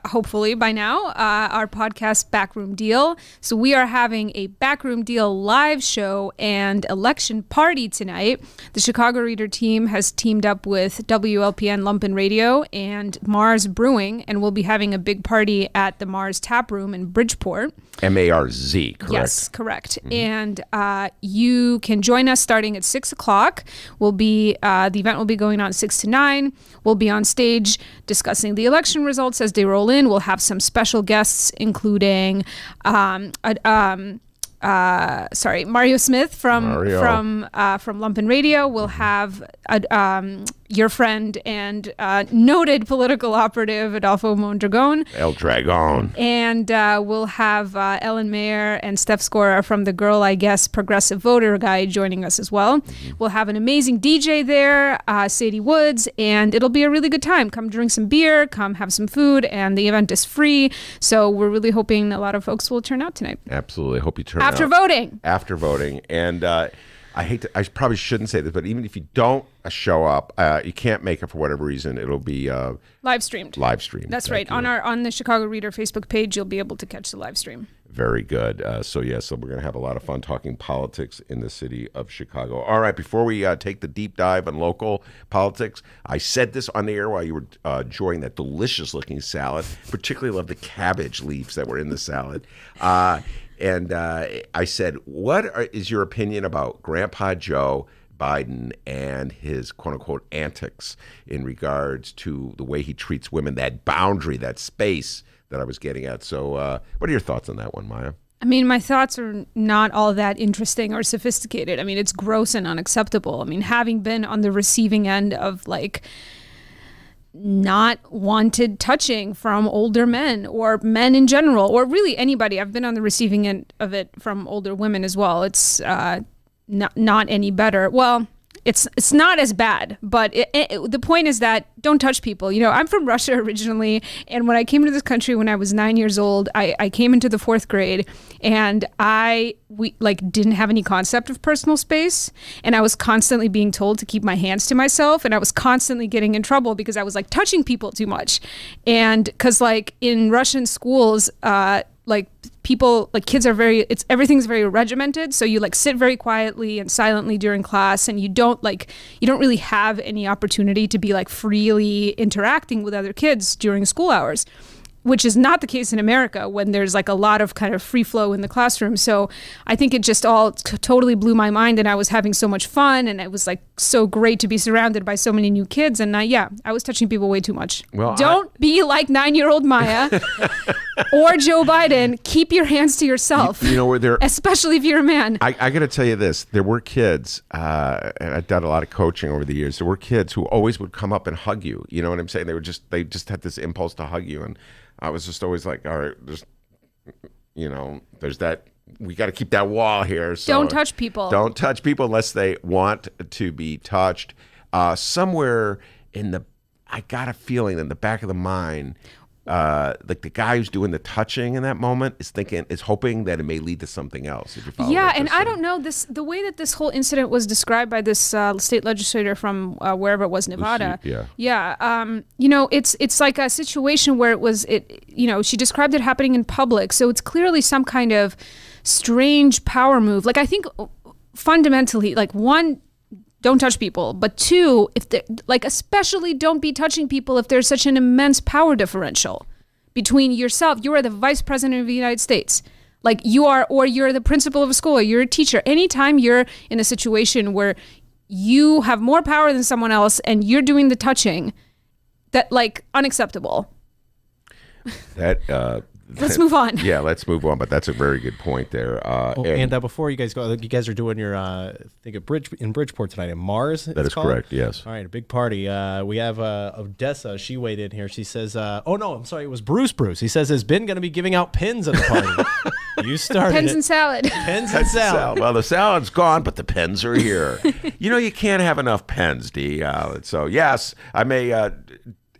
hopefully by now, our podcast Backroom Deal. So we are having a Backroom Deal live show and election party tonight. The Chicago Reader team has teamed up with WLPN Lumpen Radio and Mars Brewing, and we'll be having a big party at the Mars Tap Room in Bridgeport. MARZ, correct? Yes, correct. And you can join us starting at 6 o'clock. The event will be going on 6 to 9. We'll be on stage discussing the election results as they roll in. We'll have some special guests, including Mario Smith from Lumpen Radio. We'll have your friend and noted political operative Adolfo Mondragon. El Dragon. And we'll have Ellen Mayer and Steph Scora from the Girl, I Guess Progressive Voter Guide joining us as well. We'll have an amazing DJ there, Sadie Woods, and it'll be a really good time. Come drink some beer, come have some food, and the event is free. So we're really hoping a lot of folks will turn out tonight. Absolutely. Hope you turn out. After voting. After voting. And I probably shouldn't say this, but even if you don't show up, you can't make it for whatever reason, it'll be live streamed. That's right. On the Chicago Reader Facebook page, you'll be able to catch the live stream. Very good. So we're going to have a lot of fun talking politics in the city of Chicago. All right, before we take the deep dive on local politics, I said this on the air while you were enjoying that delicious-looking salad. Particularly love the cabbage leaves that were in the salad. And I said, is your opinion about Grandpa Joe Biden and his quote-unquote antics in regards to the way he treats women, that boundary, that space that I was getting at? So what are your thoughts on that one, Maya? I mean, my thoughts are not all that interesting or sophisticated. I mean, it's gross and unacceptable. I mean, having been on the receiving end of not wanted touching from older men or men in general, or really anybody. I've been on the receiving end of it from older women as well. It's not any better. Well, it's not as bad, but the point is that don't touch people. You know, I'm from Russia originally, and when I came to this country when I was 9 years old, I came into the 4th grade, and we didn't have any concept of personal space, and I was constantly being told to keep my hands to myself, and I was constantly getting in trouble because I was touching people too much, and because in Russian schools, kids are everything's very regimented, so you sit very quietly and silently during class, and you don't really have any opportunity to be freely interacting with other kids during school hours, which is not the case in America when there's a lot of kind of free flow in the classroom. So I think it just all totally blew my mind, and I was having so much fun, and it was so great to be surrounded by so many new kids. And I was touching people way too much. Well, don't be like 9-year-old Maya or Joe Biden. Keep your hands to yourself. You know where they're, especially if you're a man. I got to tell you this: there were kids, and I've done a lot of coaching over the years. There were kids who always would come up and hug you. You know what I'm saying? They just had this impulse to hug you, and I was just always all right, there's that. We got to keep that wall here. So don't touch people. Don't touch people unless they want to be touched. Somewhere I got a feeling in the back of the mind, the guy who's doing the touching in that moment is hoping that it may lead to something else. If you follow and I don't know the way that this whole incident was described by this state legislator from wherever it was, Nevada. It's like a situation where she described it happening in public, so it's clearly some kind of strange power move. I think fundamentally, one, don't touch people, but two, if especially don't be touching people if there's such an immense power differential between yourself. You are the vice president of the United States. You're the principal of a school, or you're a teacher. Anytime you're in a situation where you have more power than someone else and you're doing the touching, that unacceptable. Let's move on. Yeah, let's move on. But that's a very good point there. And before you guys go, you guys are doing your thing at Bridgeport tonight at Mars. That is correct. Yes. All right, a big party. We have Odessa. She weighed in here. She says, "Oh no, I'm sorry. It was Bruce. He says, has Ben going to be giving out pins at the party?" You started Pens it. and salad. Pens and salad. Well, the salad's gone, but the pens are here. You can't have enough pens, D. So, yes, I may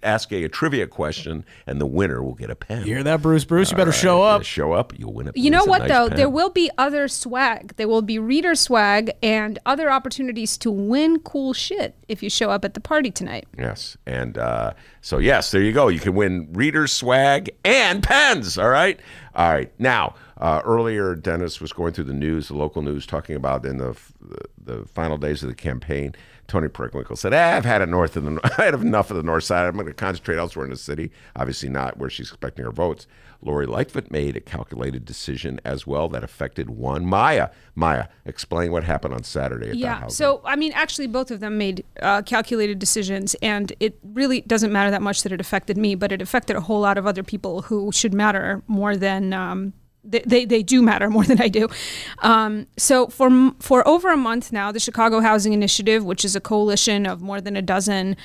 ask a trivia question, and the winner will get a pen. You hear that, Bruce? Bruce, you better show up. Show up, you'll win a pen. You know It's a what, nice though? pen. There will be other swag. There will be reader swag and other opportunities to win cool shit if you show up at the party tonight. Yes. And so, yes, there you go. You can win readers, swag, and pens. All right. All right. Now, earlier, Dennis was going through the news, the local news, talking about in the final days of the campaign, Toni Preckwinkle said, I've had I had enough of the north side. I'm going to concentrate elsewhere in the city. Obviously not where she's expecting her votes. Lori Lightfoot made a calculated decision as well that affected one Maya. Maya, explain what happened on Saturday at that house. So, I mean, actually, both of them made calculated decisions, and it really doesn't matter that much that it affected me, but it affected a whole lot of other people who should matter more than they do matter more than I do. So for over a month now, the Chicago Housing Initiative, which is a coalition of more than a dozen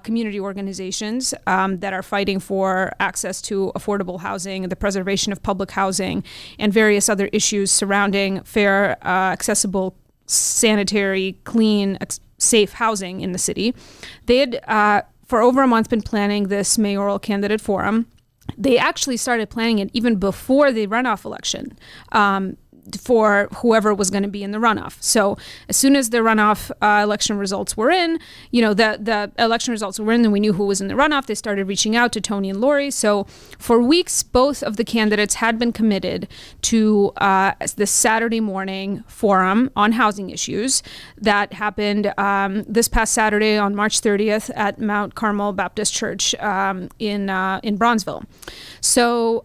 community organizations that are fighting for access to affordable housing, the preservation of public housing, and various other issues surrounding fair, accessible, sanitary, clean, safe housing in the city. They had, for over a month, been planning this mayoral candidate forum. They actually started planning it even before the runoff election for whoever was going to be in the runoff. So as soon as the runoff election results were in, the election results were in, and we knew who was in the runoff, they started reaching out to Toni and Lori. So for weeks, both of the candidates had been committed to the Saturday morning forum on housing issues that happened this past Saturday on March 30th at Mount Carmel Baptist Church in Bronzeville. So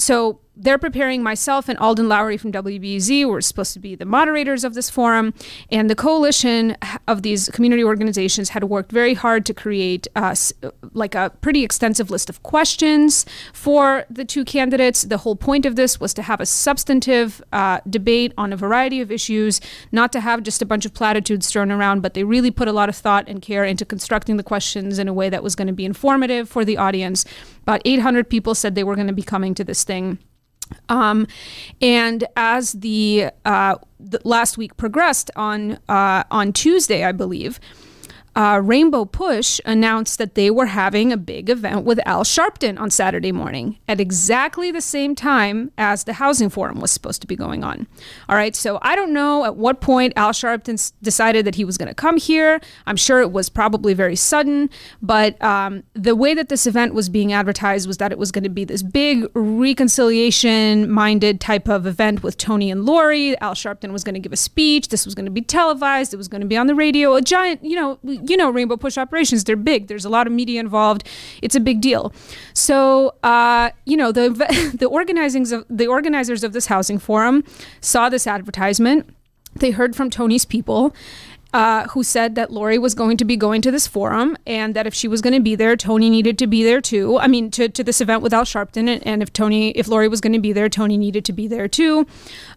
So they're preparing myself and Alden Lowry from WBZ. We're supposed to be the moderators of this forum. And the coalition of these community organizations had worked very hard to create like a pretty extensive list of questions for the two candidates. The whole point of this was to have a substantive debate on a variety of issues, not to have just a bunch of platitudes thrown around, but they really put a lot of thought and care into constructing the questions in a way that was going to be informative for the audience. About 800 people said they were going to be coming to this thing. And as the last week progressed on Tuesday, I believe, Rainbow Push announced that they were having a big event with Al Sharpton on Saturday morning at exactly the same time as the housing forum was supposed to be going on. All right, so I don't know at what point Al Sharpton decided that he was going to come here. I'm sure it was probably very sudden, but the way that this event was being advertised was that it was going to be this big reconciliation-minded type of event with Toni and Lori. Al Sharpton was going to give a speech. This was going to be televised. It was going to be on the radio. A giant, Rainbow Push operations, they're big. There's a lot of media involved. It's a big deal. So, the organizers of this housing forum saw this advertisement. They heard from Toni's people, who said that Lori was going to be going to this forum, and that if she was going to be there, Toni needed to be there too. I mean, to this event with Al Sharpton, and if Lori was going to be there, Toni needed to be there too.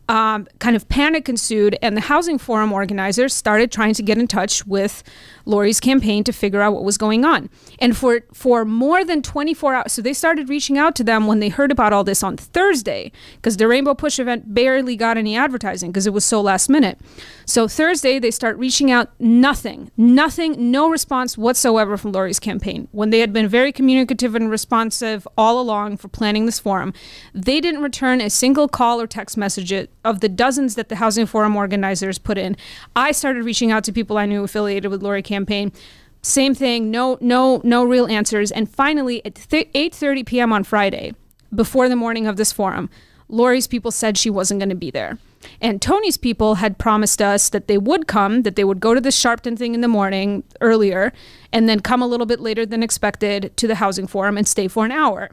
Kind of panic ensued, and the housing forum organizers started trying to get in touch with Lori's campaign to figure out what was going on. And for more than 24 hours, so they started reaching out to them when they heard about all this on Thursday, because the Rainbow Push event barely got any advertising because it was so last minute. So Thursday, they start reaching out, nothing, no response whatsoever from Lori's campaign. When they had been very communicative and responsive all along for planning this forum, they didn't return a single call or text message of the dozens that the housing forum organizers put in. I started reaching out to people I knew affiliated with Lori campaign. Same thing, no real answers. And finally, at 8:30 p.m. on Friday, before the morning of this forum, Lori's people said she wasn't going to be there. And Toni's people had promised us that they would come, that they would go to the Sharpton thing in the morning earlier, and then come a little bit later than expected to the housing forum and stay for an hour.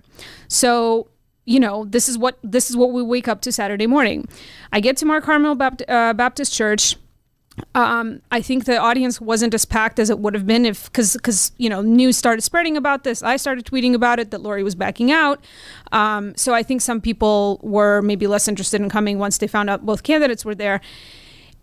So, this is what we wake up to Saturday morning. I get to Mount Carmel Baptist Church. I think the audience wasn't as packed as it would have been because news started spreading about this. I started tweeting about it, that Lori was backing out. So I think some people were maybe less interested in coming once they found out both candidates were there.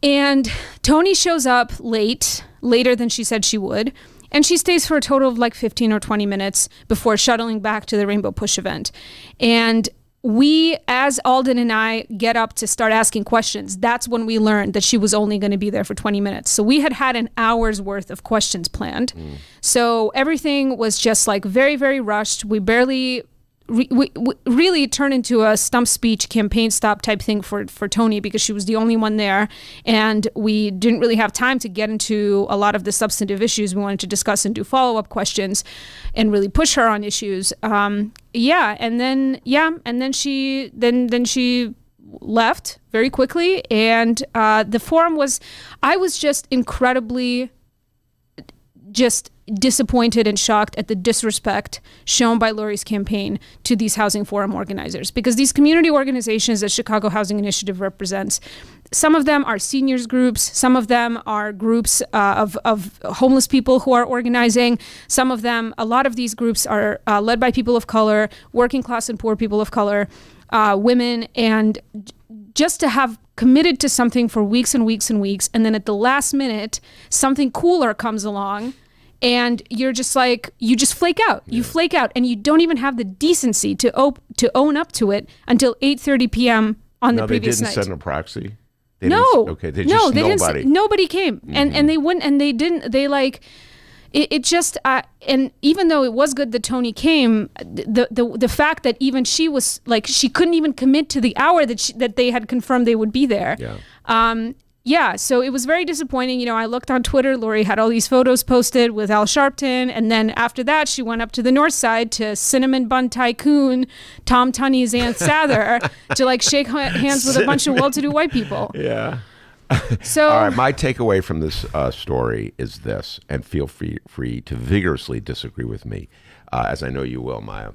And Toni shows up later than she said she would. And she stays for a total of like 15 or 20 minutes before shuttling back to the Rainbow Push event. And as Alden and I get up to start asking questions, that's when we learned that she was only going to be there for 20 minutes. So we had an hour's worth of questions planned. So everything was just like very, very rushed. We barely we really turned into a stump speech campaign stop type thing for Toni, because she was the only one there, and we didn't really have time to get into a lot of the substantive issues we wanted to discuss and do follow-up questions and really push her on issues. And then she left very quickly, and the forum I was just incredibly disappointed and shocked at the disrespect shown by Lori's campaign to these housing forum organizers, because these community organizations that Chicago Housing Initiative represents, some of them are seniors groups, some of them are groups of homeless people who are organizing, some of them, a lot of these groups are led by people of color, working class and poor people of color, women, and just to have committed to something for weeks and weeks and weeks, and then at the last minute something cooler comes along, and you're just like, you just flake out. You flake out, and you don't even have the decency to own up to it until 8:30 p.m. on the previous night. They didn't send a proxy? Nobody came. And they wouldn't, and they didn't, they like, it just, and even though it was good that Toni came, the fact that even she was like, she couldn't even commit to the hour that they had confirmed they would be there. So it was very disappointing. You know, I looked on Twitter, Lori had all these photos posted with Al Sharpton, and then after that she went up to the north side to Cinnamon Bun Tycoon Tom Tunney's Aunt Sather to like shake hands with a bunch of well-to-do white people. So, all right, my takeaway from this story is this, and feel free to vigorously disagree with me, as I know you will, Maya.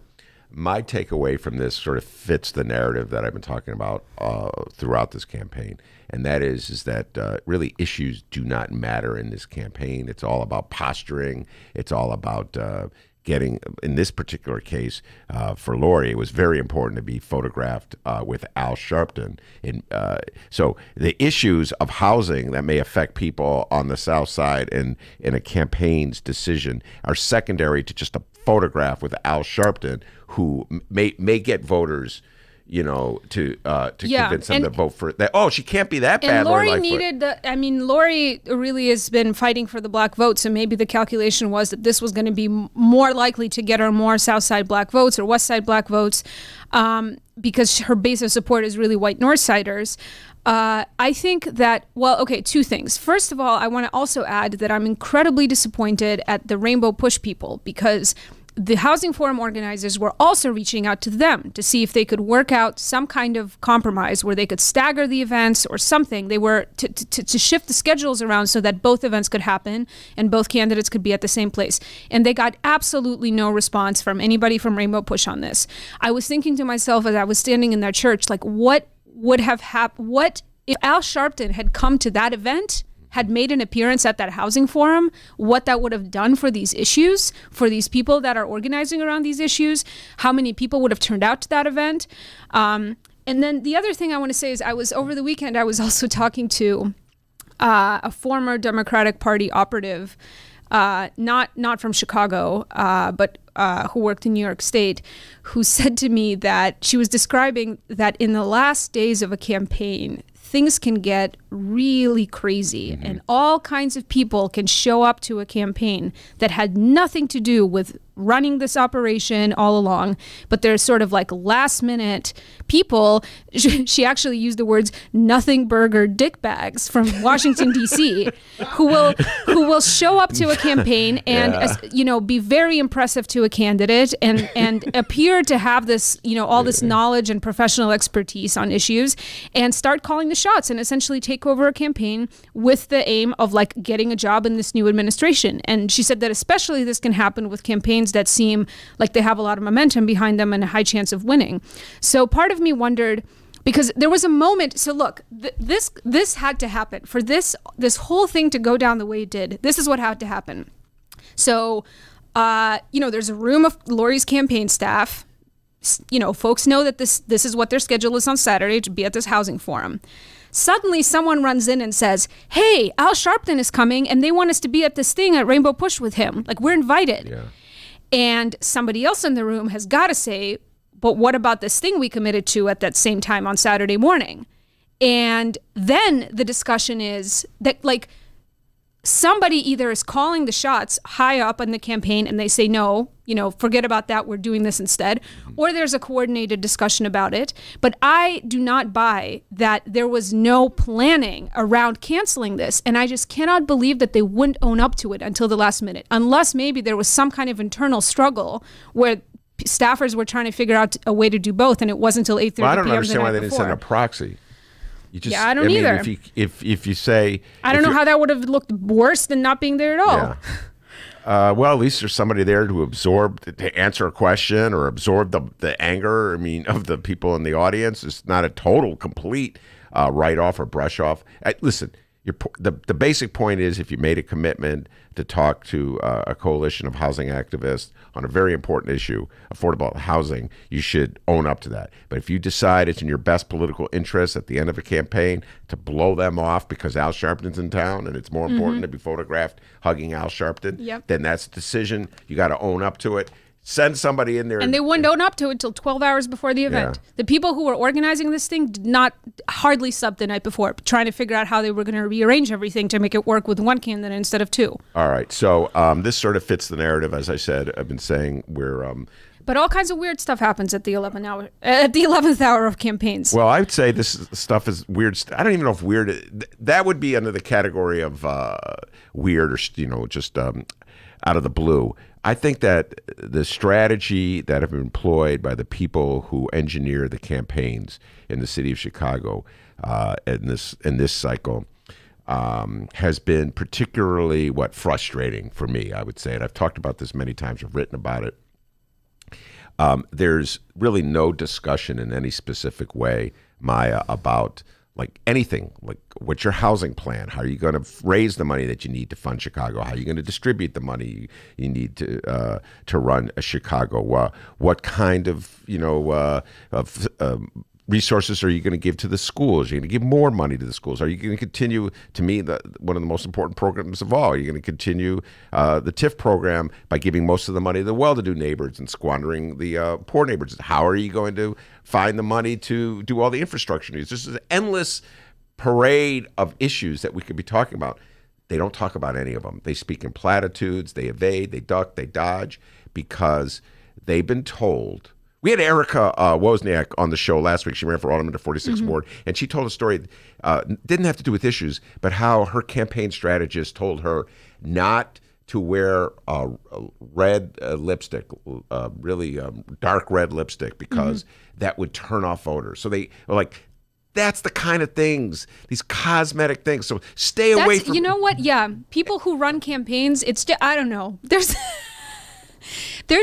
My takeaway from this sort of fits the narrative that I've been talking about throughout this campaign, and that is that really issues do not matter in this campaign. It's all about posturing. It's all about getting, in this particular case, for Lori, it was very important to be photographed with Al Sharpton. So the issues of housing that may affect people on the South Side in a campaign's decision are secondary to just a photograph with Al Sharpton, who may get voters, you know, to convince them to vote for that. Oh, she can't be that bad. And Lori Lori really has been fighting for the black vote, so maybe the calculation was that this was going to be more likely to get her more South Side black votes or West Side black votes, because her base of support is really white North Siders. I think that, well, okay, two things. First of all, I want to also add that I'm incredibly disappointed at the Rainbow Push people, because the housing forum organizers were also reaching out to them to see if they could work out some kind of compromise where they could stagger the events or something. They were to shift the schedules around so that both events could happen and both candidates could be at the same place. And they got absolutely no response from anybody from Rainbow Push on this. I was thinking to myself as I was standing in that church, like, what would have happened? What if Al Sharpton had come to that event, had made an appearance at that housing forum, what that would have done for these issues, for these people that are organizing around these issues, how many people would have turned out to that event. And then the other thing I want to say is over the weekend, I was also talking to a former Democratic Party operative, not from Chicago, but who worked in New York State, who said to me that she was describing that in the last days of a campaign, things can get really crazy, and all kinds of people can show up to a campaign that had nothing to do with running this operation all along, but they're sort of like last minute people. She actually used the words nothing burger dickbags from Washington D.C. who will show up to a campaign and be very impressive to a candidate and appear to have this all this knowledge and professional expertise on issues, and start calling the shots and essentially take over a campaign with the aim of like getting a job in this new administration. And she said that especially this can happen with campaigns that seem like they have a lot of momentum behind them and a high chance of winning. So part of me wondered, because there was a moment, so look, this had to happen. For this whole thing to go down the way it did, this is what had to happen. So, there's a room of Lori's campaign staff. Folks know that this is what their schedule is on Saturday, to be at this housing forum. Suddenly someone runs in and says, hey, Al Sharpton is coming and they want us to be at this thing at Rainbow Push with him. Like, we're invited. Yeah. And somebody else in the room has got to say, but what about this thing we committed to at that same time on Saturday morning? And then the discussion is that, like, somebody either is calling the shots high up in the campaign and they say, no, forget about that, we're doing this instead, or there's a coordinated discussion about it. But I do not buy that there was no planning around canceling this, and I just cannot believe that they wouldn't own up to it until the last minute, unless maybe there was some kind of internal struggle where staffers were trying to figure out a way to do both, and it wasn't until 8:30 p.m. I don't understand why they didn't send a proxy. I don't either. If you say, I don't know how that would have looked worse than not being there at all. Yeah. Well, at least there's somebody there to answer a question or absorb the anger. Of the people in the audience. It's not a total, complete write off or brush off. Listen, the basic point is, if you made a commitment to talk to a coalition of housing activists on a very important issue, affordable housing, you should own up to that. But if you decide it's in your best political interest at the end of a campaign to blow them off because Al Sharpton's in town and it's more important to be photographed hugging Al Sharpton, then that's a decision. You got to own up to it. Send somebody in there. And they wouldn't own up to it until 12 hours before the event. Yeah. The people who were organizing this thing did not hardly slept the night before, trying to figure out how they were going to rearrange everything to make it work with one candidate instead of two. All right. So this sort of fits the narrative. As I said, I've been saying but all kinds of weird stuff happens at the 11th hour of campaigns. Well, I'd say this stuff is weird. I don't even know if weird, that would be under the category of weird or, just out of the blue. I think that the strategy that have been employed by the people who engineer the campaigns in the city of Chicago in this cycle has been particularly frustrating for me, I would say. And I've talked about this many times. I've written about it. There's really no discussion in any specific way, Maya, about anything, what's your housing plan? How are you going to raise the money that you need to fund Chicago? How are you going to distribute the money you need to run Chicago? What kind of resources are you going to give to the schools? Are you going to give more money to the schools? Are you going to continue, to me, one of the most important programs of all? Are you going to continue the TIF program by giving most of the money to the well-to-do neighbors and squandering the poor neighbors? How are you going to find the money to do all the infrastructure needs? This is an endless parade of issues that we could be talking about. They don't talk about any of them. They speak in platitudes. They evade, they duck, they dodge, because they've been told. We had Erica Wozniak on the show last week. She ran for alderman to 46th Ward, and she told a story, didn't have to do with issues, but how her campaign strategist told her not to wear red lipstick, really dark red lipstick, because that would turn off voters. So they were like, that's the kind of things, these cosmetic things. So stay away from. You know what? Yeah, people who run campaigns, I don't know. There's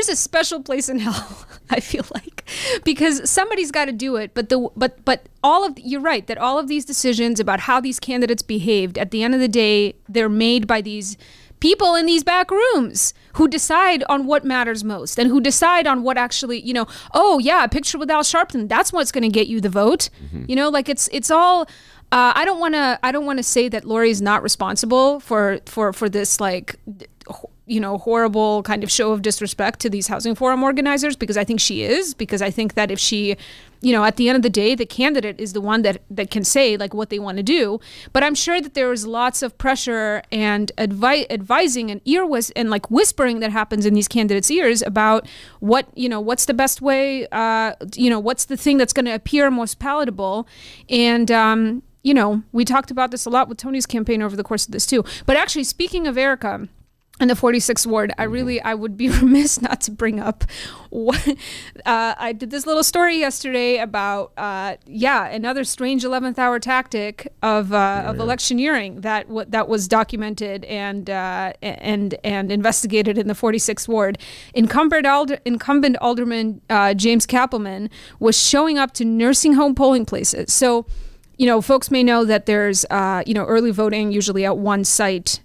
a special place in hell, I feel like, because somebody's got to do it. But you're right that all of these decisions about how these candidates behaved, at the end of the day, they're made by these people in these back rooms who decide on what matters most and who decide on what actually, oh yeah, a picture with Al Sharpton, that's what's going to get you the vote. It's all. I don't want to say that Lori is not responsible for this horrible kind of show of disrespect to these housing forum organizers, because I think she is, because I think that if she, at the end of the day, the candidate is the one that can say what they want to do. But I'm sure that there was lots of pressure and advising and whispering that happens in these candidates' ears about what's the best way, what's the thing that's going to appear most palatable. And, we talked about this a lot with Tony's campaign over the course of this too. But actually, speaking of Erica in the 46th Ward, I would be remiss not to bring up what I did this little story yesterday about another strange 11th hour tactic of electioneering that was documented and investigated in the 46th Ward. Incumbent Alderman James Kappelman was showing up to nursing home polling places. So, folks may know that there's early voting usually at one site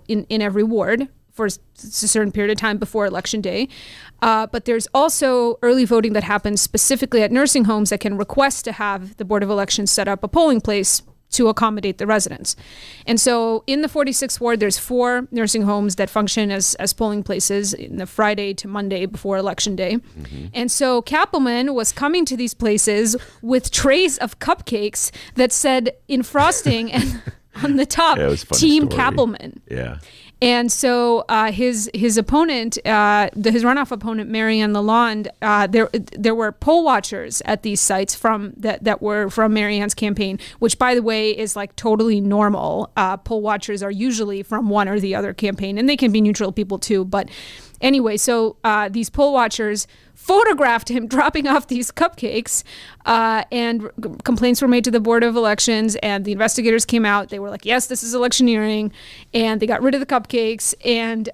in every ward for a certain period of time before Election Day. But there's also early voting that happens specifically at nursing homes that can request to have the Board of Elections set up a polling place to accommodate the residents. And so in the 46th ward, there's 4 nursing homes that function as polling places in the Friday to Monday before Election Day. And so Kappelman was coming to these places with trays of cupcakes that said in frosting and on the top, Team Kappelman. Yeah. And so his opponent, his runoff opponent, Marianne Lalonde, there were poll watchers at these sites that were from Marianne's campaign, which, by the way, is like totally normal. Poll watchers are usually from one or the other campaign, and they can be neutral people too. But anyway, so these poll watchers photographed him dropping off these cupcakes, and complaints were made to the Board of Elections, and the investigators came out. They were like, yes, this is electioneering, and they got rid of the cupcakes, and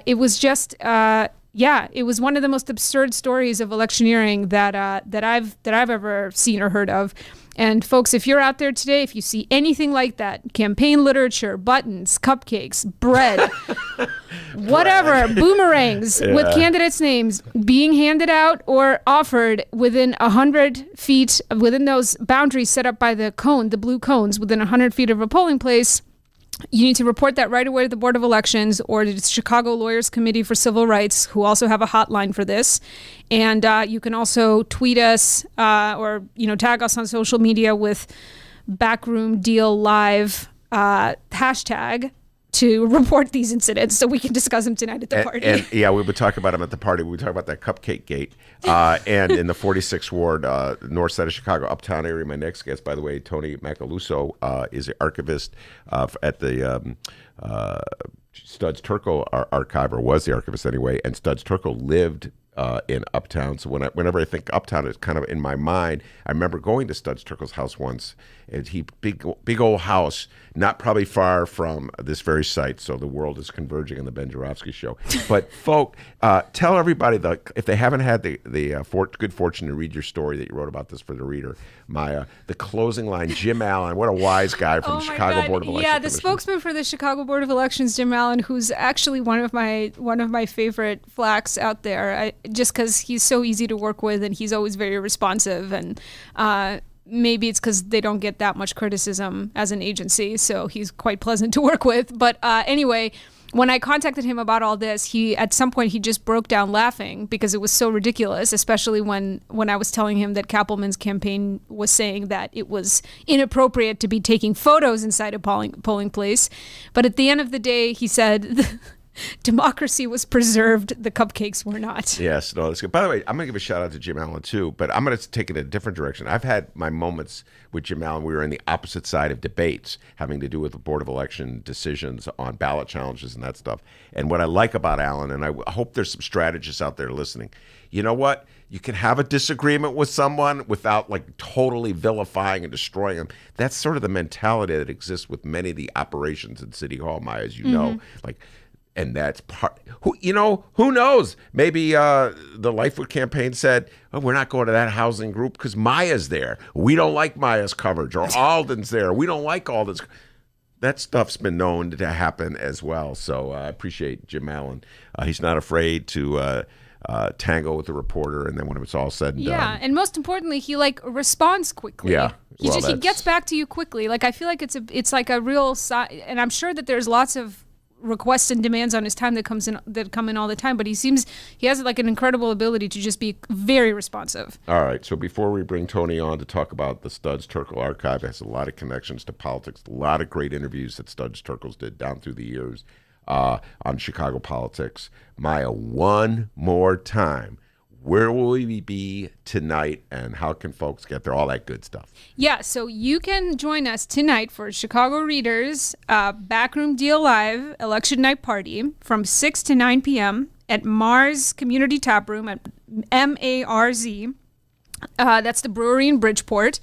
it was just, it was one of the most absurd stories of electioneering that I've ever seen or heard of. And folks, if you're out there today, if you see anything like that, campaign literature, buttons, cupcakes, bread, whatever, boomerangs with candidates' names being handed out or offered within 100 feet, within those boundaries set up by the cone, the blue cones, within 100 feet of a polling place, you need to report that right away to the Board of Elections or to the Chicago Lawyers Committee for Civil Rights, who also have a hotline for this. And you can also tweet us or tag us on social media with Backroom Deal Live hashtag to report these incidents so we can discuss them tonight at the party. And yeah, we would talk about them at the party. We would talk about that cupcake gate. And in the 46th ward, north side of Chicago, uptown area, my next guest, by the way, Toni Macaluso, is an archivist at the Studs Terkel Archive, or was the archivist anyway, and Studs Terkel lived in Uptown. So whenever I think Uptown, it's kind of in my mind. I remember going to Studs Terkel's house once, and big old house, not probably far from this very site. So the world is converging on the Ben Joravsky Show. But folk, tell everybody if they haven't had the good fortune to read your story that you wrote about this for the reader, Maya, the closing line, Jim Allen, what a wise guy from the Chicago Board of Elections. Yeah, the spokesman for the Chicago Board of Elections, Jim Allen, who's actually one of my favorite flacks out there. Just because he's so easy to work with and he's always very responsive, and maybe it's because they don't get that much criticism as an agency, so he's quite pleasant to work with. But anyway, when I contacted him about all this, at some point he just broke down laughing because it was so ridiculous, especially when I was telling him that Kappelman's campaign was saying that it was inappropriate to be taking photos inside a polling place. But at the end of the day, he said democracy was preserved, the cupcakes were not. Yes, no, that's good. By the way, I'm going to give a shout out to Jim Allen too, but I'm going to take it a different direction. I've had my moments with Jim Allen. We were on the opposite side of debates having to do with the Board of Election decisions on ballot challenges and that stuff. And what I like about Allen, and I hope there's some strategists out there listening, you know what? You can have a disagreement with someone without like totally vilifying and destroying them. That's sort of the mentality that exists with many of the operations in City Hall, Maya, as you know. Like, and that's part, who knows? Maybe the Lightfoot campaign said, oh, we're not going to that housing group because Maya's there. We don't like Maya's coverage. Or Alden's there. We don't like Alden's. That stuff's been known to happen as well. So I appreciate Jim Allen. He's not afraid to tangle with the reporter, and then when it's all said and done. Yeah, and most importantly, he responds quickly. Yeah. He gets back to you quickly. Like, I feel like it's like a real, and I'm sure that there's lots of requests and demands on his time that come in all the time, but he has like an incredible ability to just be very responsive. All right, so before we bring Toni on to talk about the Studs Terkel Archive, it has a lot of connections to politics, a lot of great interviews that Studs Terkel's did down through the years on Chicago politics. Maya, one more time, where will we be tonight, and how can folks get there? All that good stuff. Yeah, so you can join us tonight for Chicago Readers Backroom Deal Live Election Night Party from 6 to 9 p.m. at Mars Community Tap Room at MARZ. That's the brewery in Bridgeport.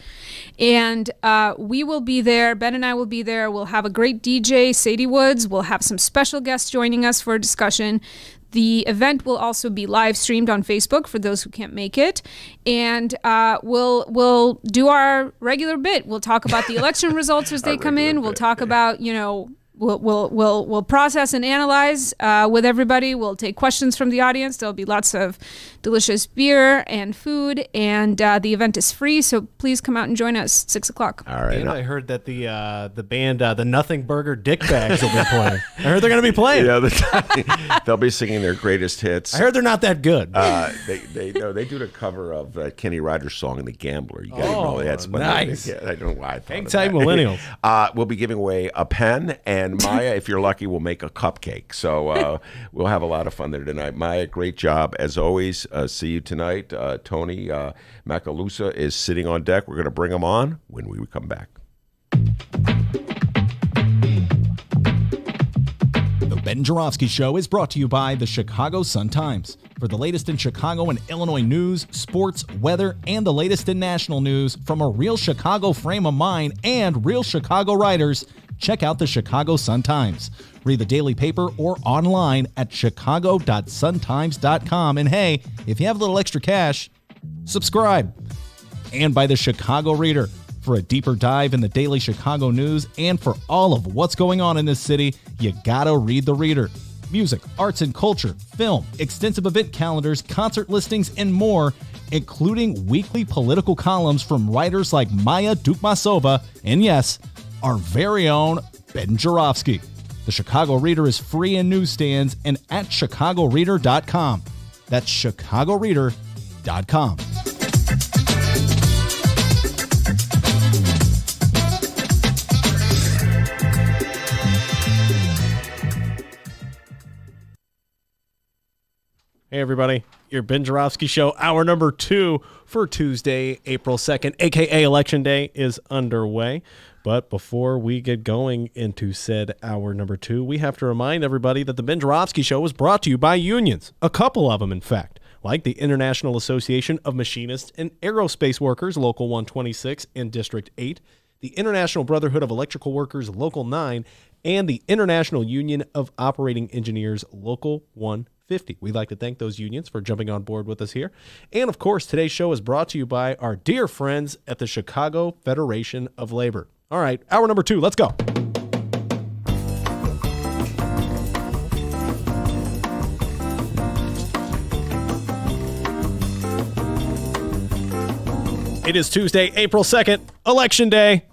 And we will be there. Ben and I will be there. We'll have a great DJ, Sadie Woods. We'll have some special guests joining us for a discussion. The event will also be live streamed on Facebook for those who can't make it, and we'll do our regular bit. We'll talk about the election results as they come in. We'll talk about we'll process and analyze with everybody. We'll take questions from the audience. There'll be lots of delicious beer and food, and the event is free, so please come out and join us, 6 o'clock. All right. And I heard that the band, the Nothing Burger Dickbags will be playing. I heard they're going to be playing. Yeah, they'll be singing their greatest hits. I heard they're not that good. They do the cover of Kenny Rogers' song "The Gambler." You got to know that's nice. I don't know why I thought Hang of tight, that. millennials. We'll be giving away a pen, and Maya, if you're lucky, will make a cupcake. So we'll have a lot of fun there tonight. Maya, great job as always. See you tonight. Toni Macaluso is sitting on deck. We're going to bring him on when we come back. The Ben Joravsky Show is brought to you by the Chicago Sun-Times. For the latest in Chicago and Illinois news, sports, weather, and the latest in national news from a real Chicago frame of mind and real Chicago writers, check out the Chicago Sun-Times. Read the daily paper or online at chicago.suntimes.com. And hey, if you have a little extra cash, subscribe. And by the Chicago Reader. For a deeper dive in the daily Chicago news and for all of what's going on in this city, you gotta read the Reader. Music, arts and culture, film, extensive event calendars, concert listings, and more, including weekly political columns from writers like Maya Dukmasova and, yes, our very own Ben Joravsky. The Chicago Reader is free in newsstands and at chicagoreader.com. That's chicagoreader.com. Hey, everybody. Your Ben Joravsky Show, hour number 2 for Tuesday, April 2nd, a.k.a. Election Day, is underway. But before we get going into said hour number 2, we have to remind everybody that the Ben Joravsky Show was brought to you by unions. A couple of them, in fact, like the International Association of Machinists and Aerospace Workers, Local 126 and District 8, the International Brotherhood of Electrical Workers, Local 9, and the International Union of Operating Engineers, Local 150. We'd like to thank those unions for jumping on board with us here. And, of course, today's show is brought to you by our dear friends at the Chicago Federation of Labor. All right, hour number 2, let's go. It is Tuesday, April 2nd, Election Day.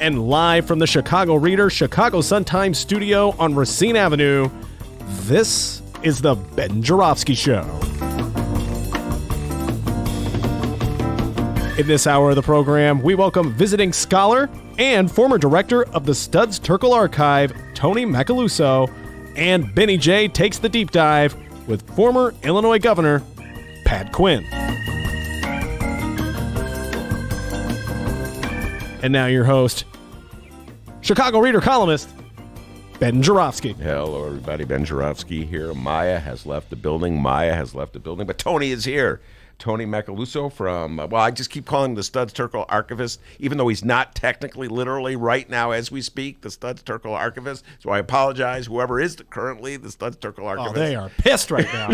And live from the Chicago Reader, Chicago Sun-Times studio on Racine Avenue, this is the Ben Joravsky Show. In this hour of the program, we welcome visiting scholar and former director of the Studs Terkel Archive, Toni Macaluso, and Benny J takes the deep dive with former Illinois Governor Pat Quinn. And now your host, Chicago Reader columnist, Ben Joravsky. Hello, everybody. Ben Joravsky here. Maya has left the building. But Toni is here. Toni Macaluso from, well, I just keep calling him the Studs Terkel Archivist, even though he's not technically, literally, right now as we speak, the Studs Terkel Archivist. So I apologize, whoever is currently the Studs Terkel Archivist. Oh, they are pissed right now.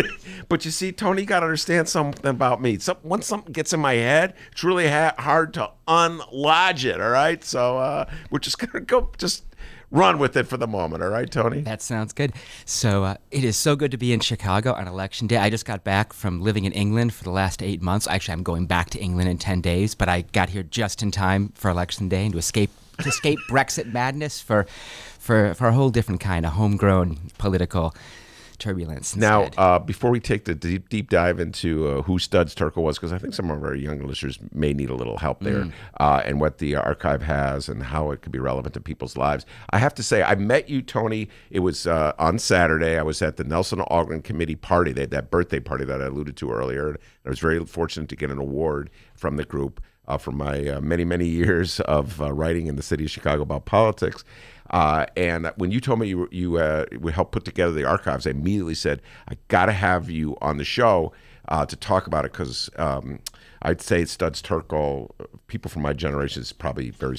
But you see, Toni, you got to understand something about me. Once something gets in my head, it's really hard to unlodge it, all right? So we're just going to go, just run with it for the moment, all right, Toni? That sounds good. So it is so good to be in Chicago on Election Day. I just got back from living in England for the last 8 months. Actually, I'm going back to England in 10 days, but I got here just in time for Election Day and to escape Brexit madness for a whole different kind of homegrown political turbulence instead. Now, before we take the deep dive into who Studs Terkel was, because I think some of our younger listeners may need a little help there, and what the archive has and how it could be relevant to people's lives, I have to say, I met you, Toni. It was on Saturday. I was at the Nelson Algren Committee party. They had that birthday party that I alluded to earlier. I was very fortunate to get an award from the group for my many, many years of writing in the city of Chicago about politics. And when you told me you would help put together the archives, I immediately said, I got to have you on the show to talk about it, because I'd say Studs Terkel, people from my generation, is probably very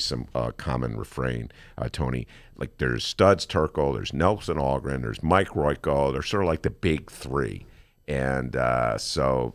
common refrain, Toni. Like, there's Studs Terkel, there's Nelson Algren, there's Mike Royko, they're sort of like the big three. And so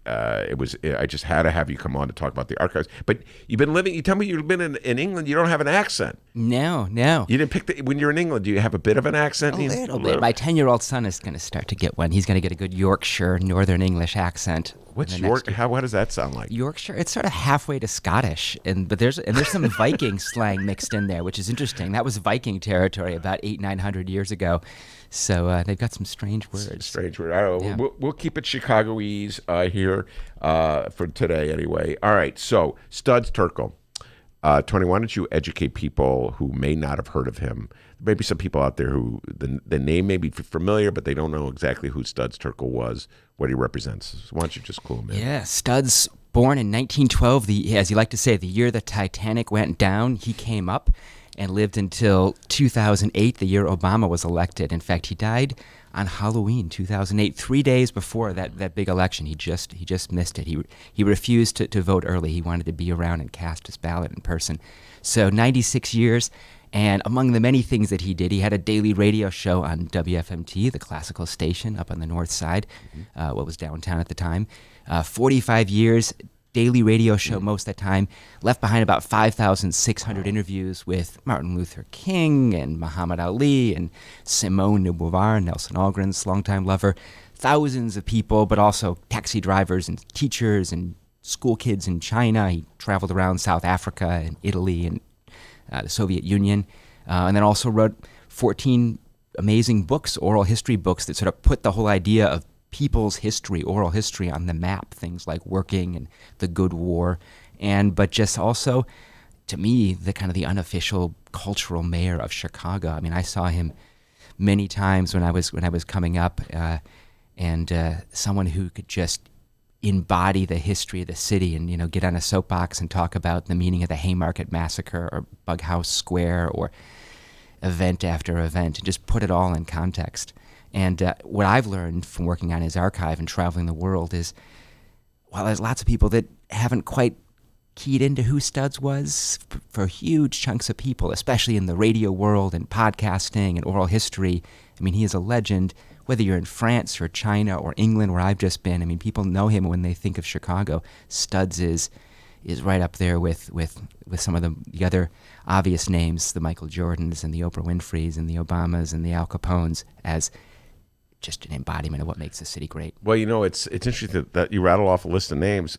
I just had to have you come on to talk about the archives. But you've been living. You tell me you've been in England. You don't have an accent. No. You didn't pick when you're in England. Do you have a bit of an accent? A little bit. My 10-year-old son is going to start to get one. He's going to get a good Yorkshire Northern English accent. What's York? What does that sound like? Yorkshire. It's sort of halfway to Scottish, but there's some Viking slang mixed in there, which is interesting. That was Viking territory about 800-900 years ago. So they've got some strange words. Strange words. I don't know. Yeah. We'll keep it Chicagoese here for today anyway. All right. So Studs Terkel. Toni, why don't you educate people who may not have heard of him? Maybe some people out there who the name may be familiar, but they don't know exactly who Studs Terkel was, what he represents. So why don't you just clue them in? Yeah, Studs, born in 1912, as you like to say, the year the Titanic went down, he came up and lived until 2008, the year Obama was elected. In fact, he died on Halloween 2008, 3 days before that big election. He just missed it. He refused to vote early. He wanted to be around and cast his ballot in person. So 96 years, and among the many things that he did, he had a daily radio show on WFMT, the classical station up on the north side, what was downtown at the time. 45 years, daily radio show most of the time, left behind about 5,600 interviews with Martin Luther King and Muhammad Ali and Simone de Beauvoir, Nelson Algren's longtime lover, thousands of people, but also taxi drivers and teachers and school kids in China. He traveled around South Africa and Italy and the Soviet Union, and then also wrote 14 amazing books, oral history books that sort of put the whole idea of people's history, oral history, on the map. Things like Working and The Good War, but just also, to me, the kind of the unofficial cultural mayor of Chicago. I mean, I saw him many times when I was coming up, and someone who could just embody the history of the city and get on a soapbox and talk about the meaning of the Haymarket Massacre or Bughouse Square or event after event and just put it all in context. And what I've learned from working on his archive and traveling the world is, while there's lots of people that haven't quite keyed into who Studs was, for huge chunks of people, especially in the radio world and podcasting and oral history, I mean, he is a legend. Whether you're in France or China or England, where I've just been, I mean, people know him when they think of Chicago. Studs is right up there with some of the other obvious names, the Michael Jordans and the Oprah Winfreys and the Obamas and the Al Capones, as just an embodiment of what makes the city great. Well, it's interesting that you rattle off a list of names.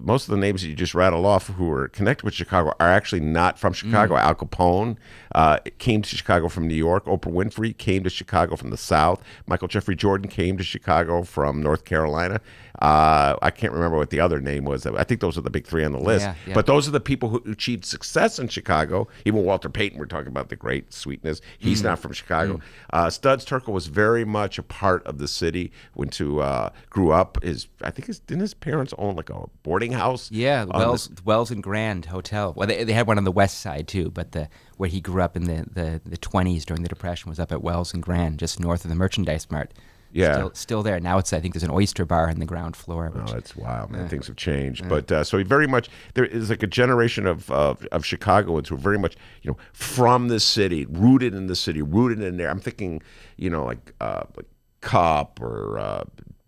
Most of the names that you just rattled off who are connected with Chicago are actually not from Chicago. Al Capone came to Chicago from New York. Oprah Winfrey came to Chicago from the South. Michael Jeffrey Jordan came to Chicago from North Carolina. I can't remember what the other name was. I think those are the big three on the list. Yeah. But those are the people who achieved success in Chicago. Even Walter Payton, we're talking about the great sweetness. He's not from Chicago. Studs Terkel was very much a part of the city. Grew up. Didn't his parents own like a boarding house? Yeah, Wells and Grand Hotel. Well, they had one on the west side too, but where he grew up in the 20s during the Depression was up at Wells and Grand, just north of the Merchandise Mart. Yeah, still there. Now I think there's an oyster bar on the ground floor. Oh, that's wild, man. Things have changed. But so he very much, there is like a generation of Chicagoans who are very much, from the city, rooted in the city, rooted in there. I'm thinking, like Cup or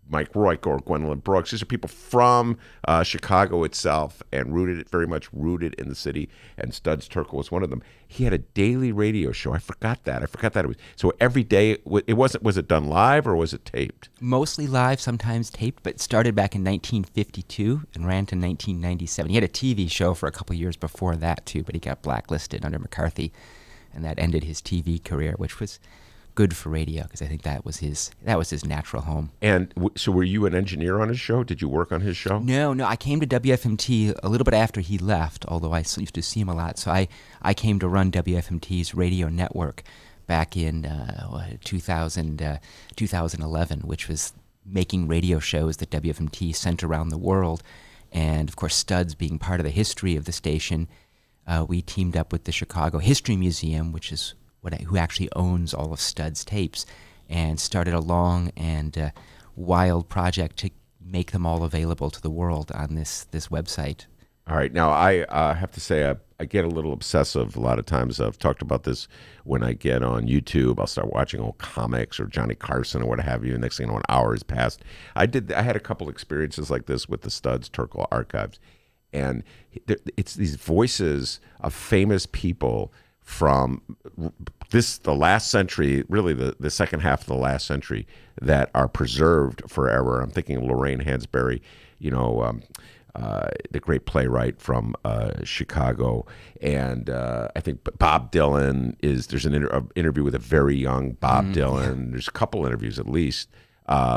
Mike Royko or Gwendolyn Brooks. These are people from Chicago itself and very much rooted in the city. And Studs Terkel was one of them. He had a daily radio show. I forgot that. It was so every day. Was it done live or was it taped? Mostly live, sometimes taped. But it started back in 1952 and ran to 1997. He had a TV show for a couple years before that too, but he got blacklisted under McCarthy, and that ended his TV career, which was good for radio because I think that was his natural home. And so were you an engineer on his show? Did you work on his show? No. I came to WFMT a little bit after he left, although I used to see him a lot. So I came to run WFMT's radio network back in 2011, which was making radio shows that WFMT sent around the world. And, of course, Studs being part of the history of the station, we teamed up with the Chicago History Museum, which is who actually owns all of Studs' tapes, and started a long and wild project to make them all available to the world on this website, All right. Now, I have to say I get a little obsessive a lot of times. I've talked about this when I get on YouTube. I'll start watching old comics or Johnny Carson or what have you. Next thing you know, an hour has passed. I had a couple experiences like this with the Studs Terkel Archives. And it's these voices of famous people from the last century, really the second half of the last century, that are preserved forever. I'm thinking of Lorraine Hansberry, the great playwright from Chicago, and I think Bob Dylan there's an interview with a very young Bob Dylan. There's a couple interviews at least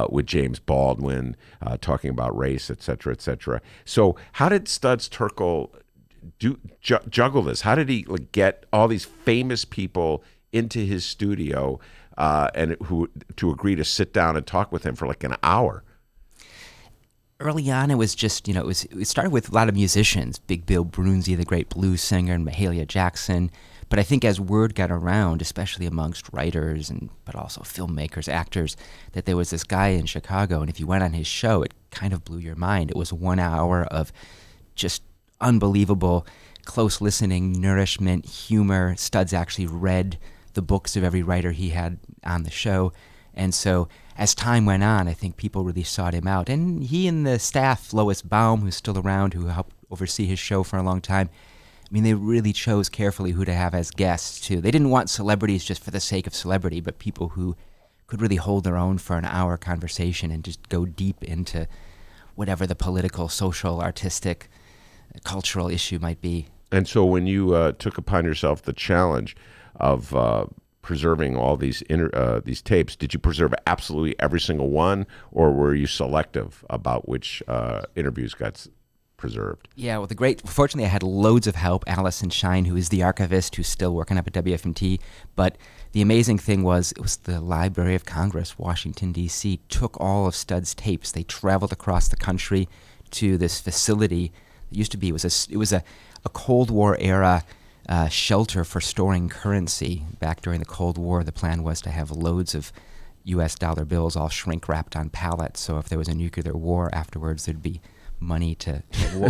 with James Baldwin talking about race, et cetera, et cetera. So how did Studs Terkel juggle this? How did he get all these famous people into his studio and to agree to sit down and talk with him for like an hour? Early on, it was just, it started with a lot of musicians, Big Bill Broonzy, the great blues singer, and Mahalia Jackson. But I think as word got around, especially amongst writers but also filmmakers, actors, that there was this guy in Chicago, and if you went on his show, it kind of blew your mind. It was 1 hour of just unbelievable, close listening, nourishment, humor. Studs actually read the books of every writer he had on the show. And so as time went on, I think people really sought him out. And he and the staff, Lois Baum, who's still around, who helped oversee his show for a long time, I mean, they really chose carefully who to have as guests, too. They didn't want celebrities just for the sake of celebrity, but people who could really hold their own for an hour conversation and just go deep into whatever the political, social, artistic, cultural issue might be. And so when you took upon yourself the challenge of preserving all these tapes, did you preserve absolutely every single one, or were you selective about which interviews got preserved? Yeah, well, fortunately I had loads of help. Allison Shine, who is the archivist, who's still working up at WFMT. But the amazing thing was, it was the Library of Congress, Washington, D.C., took all of Studs' tapes. They traveled across the country to this facility. It used to be, it was a Cold War era shelter for storing currency. Back during the Cold War, the plan was to have loads of U.S. dollar bills all shrink-wrapped on pallets, so if there was a nuclear war afterwards, there'd be money to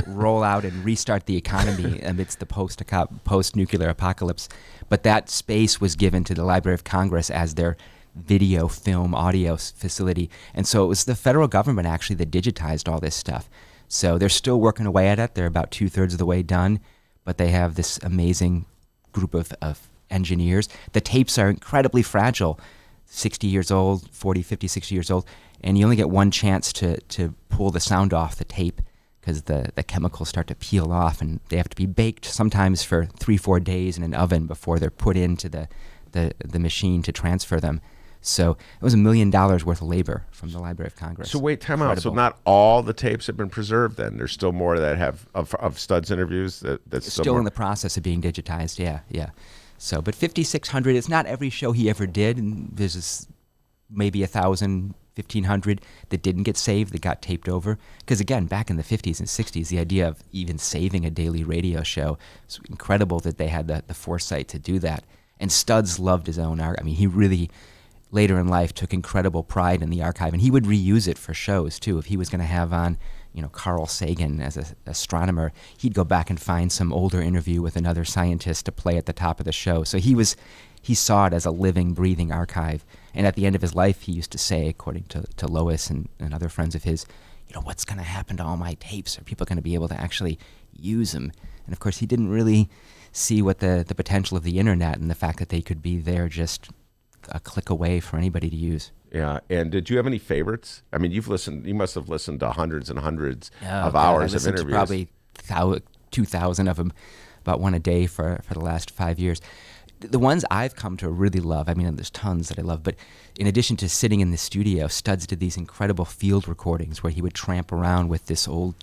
roll out and restart the economy amidst the post-nuclear apocalypse. But that space was given to the Library of Congress as their video, film, audio facility. And so it was the federal government actually that digitized all this stuff. So they're still working away at it. They're about 2/3 of the way done, but they have this amazing group of engineers. The tapes are incredibly fragile, 60 years old, 40, 50, 60 years old, and you only get one chance to pull the sound off the tape because the chemicals start to peel off, and they have to be baked sometimes for 3-4 days in an oven before they're put into the machine to transfer them. So it was $1 million worth of labor from the Library of Congress. So wait, time out. So not all the tapes have been preserved then? There's still more that have of Studs interviews that's still in the process of being digitized, yeah. So, but 5,600, it's not every show he ever did, and there's maybe 1,000, 1,500 that didn't get saved, that got taped over. Because again, back in the 50s and 60s, the idea of even saving a daily radio show, it's incredible that they had the foresight to do that. And Studs loved his own art. I mean, he really, later in life, took incredible pride in the archive, and he would reuse it for shows too. If he was going to have on, Carl Sagan as an astronomer, he'd go back and find some older interview with another scientist to play at the top of the show. So he saw it as a living, breathing archive. And at the end of his life, he used to say, according to Lois and other friends of his, what's going to happen to all my tapes? Are people going to be able to actually use them? And of course, he didn't really see what the potential of the internet and the fact that they could be there just a click away for anybody to use. Yeah, and did you have any favorites? I mean, you must have listened to hundreds and hundreds of hours of interviews. To probably 2,000 of them, about one a day for the last 5 years. The ones I've come to really love, I mean, there's tons that I love, but in addition to sitting in the studio, Studs did these incredible field recordings where he would tramp around with this old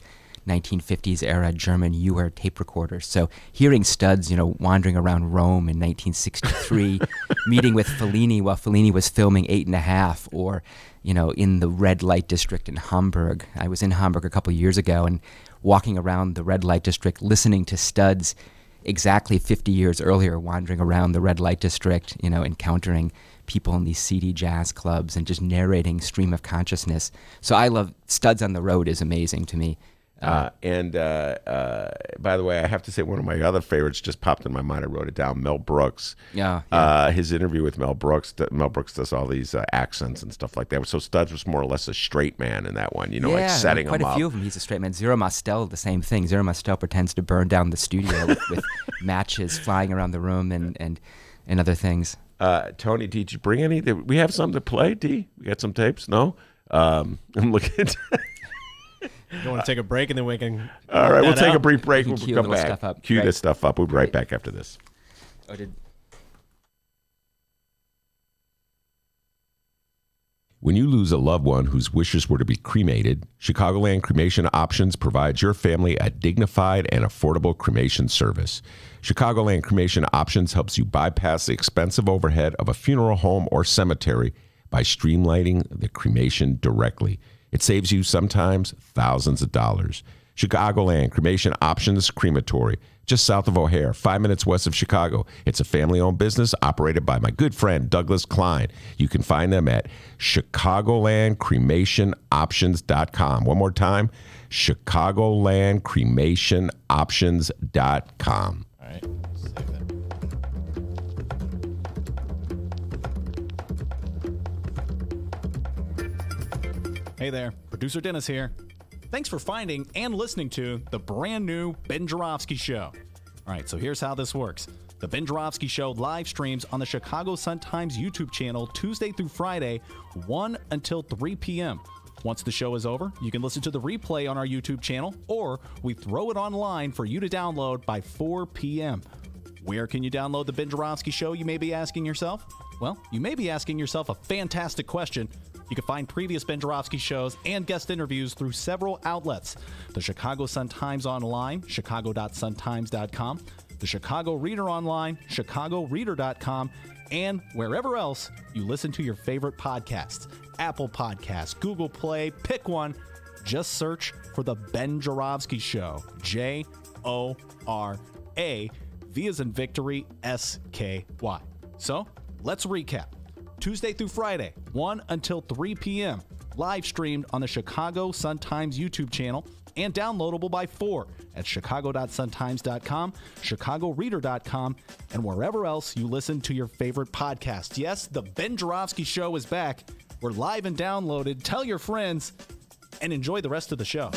1950s era German Uher tape recorders. So hearing Studs, wandering around Rome in 1963, meeting with Fellini while Fellini was filming 8½, or, in the red light district in Hamburg. I was in Hamburg a couple years ago and walking around the red light district, listening to Studs exactly 50 years earlier, wandering around the red light district, encountering people in these seedy jazz clubs and just narrating stream of consciousness. So I love Studs on the road is amazing to me. And by the way, I have to say one of my other favorites just popped in my mind. I wrote it down. Mel Brooks. Yeah. His interview with Mel Brooks. Mel Brooks does all these accents and stuff like that. So Studs was more or less a straight man in that one. You know, like setting him up. Quite a few of them. He's a straight man. Zero Mostel, the same thing. Zero Mostel pretends to burn down the studio with matches flying around the room and other things. Tony, did you bring any? We have some to play, D? We got some tapes? No? I'm looking at... You want to take a break and then we can... All right, we'll take a brief break. We'll cue come back. stuff up. Cue this stuff up. We'll be right back after this. When you lose a loved one whose wishes were to be cremated, Chicagoland Cremation Options provides your family a dignified and affordable cremation service. Chicagoland Cremation Options helps you bypass the expensive overhead of a funeral home or cemetery by streamlining the cremation directly. It saves you sometimes thousands of dollars. Chicagoland Cremation Options Crematory, just south of O'Hare, 5 minutes west of Chicago. It's a family-owned business operated by my good friend Douglas Klein. You can find them at ChicagolandCremationOptions.com. One more time, ChicagolandCremationOptions.com. All right, save that. Hey there, producer Dennis here. Thanks for finding and listening to the brand new Ben Joravsky Show. All right, so here's how this works. The Ben Joravsky Show live streams on the Chicago Sun-Times YouTube channel Tuesday through Friday, 1 until 3 p.m. Once the show is over, you can listen to the replay on our YouTube channel, or we throw it online for you to download by 4 p.m. Where can you download the Ben Joravsky Show, you may be asking yourself? Well, you may be asking yourself a fantastic question. You can find previous Ben Joravsky shows and guest interviews through several outlets. The Chicago Sun-Times Online, chicago.suntimes.com, the Chicago Reader Online, chicagoreader.com, and wherever else you listen to your favorite podcasts. Apple Podcasts, Google Play, pick one. Just search for The Ben Joravsky Show. J-O-R-A, V as in victory, S-K-Y. So, let's recap. Tuesday through Friday, 1 until 3 p.m. Live streamed on the Chicago Sun-Times YouTube channel and downloadable by 4 at chicago.suntimes.com, chicagoreader.com, and wherever else you listen to your favorite podcast. Yes, the Ben Joravsky Show is back. We're live and downloaded. Tell your friends and enjoy the rest of the show.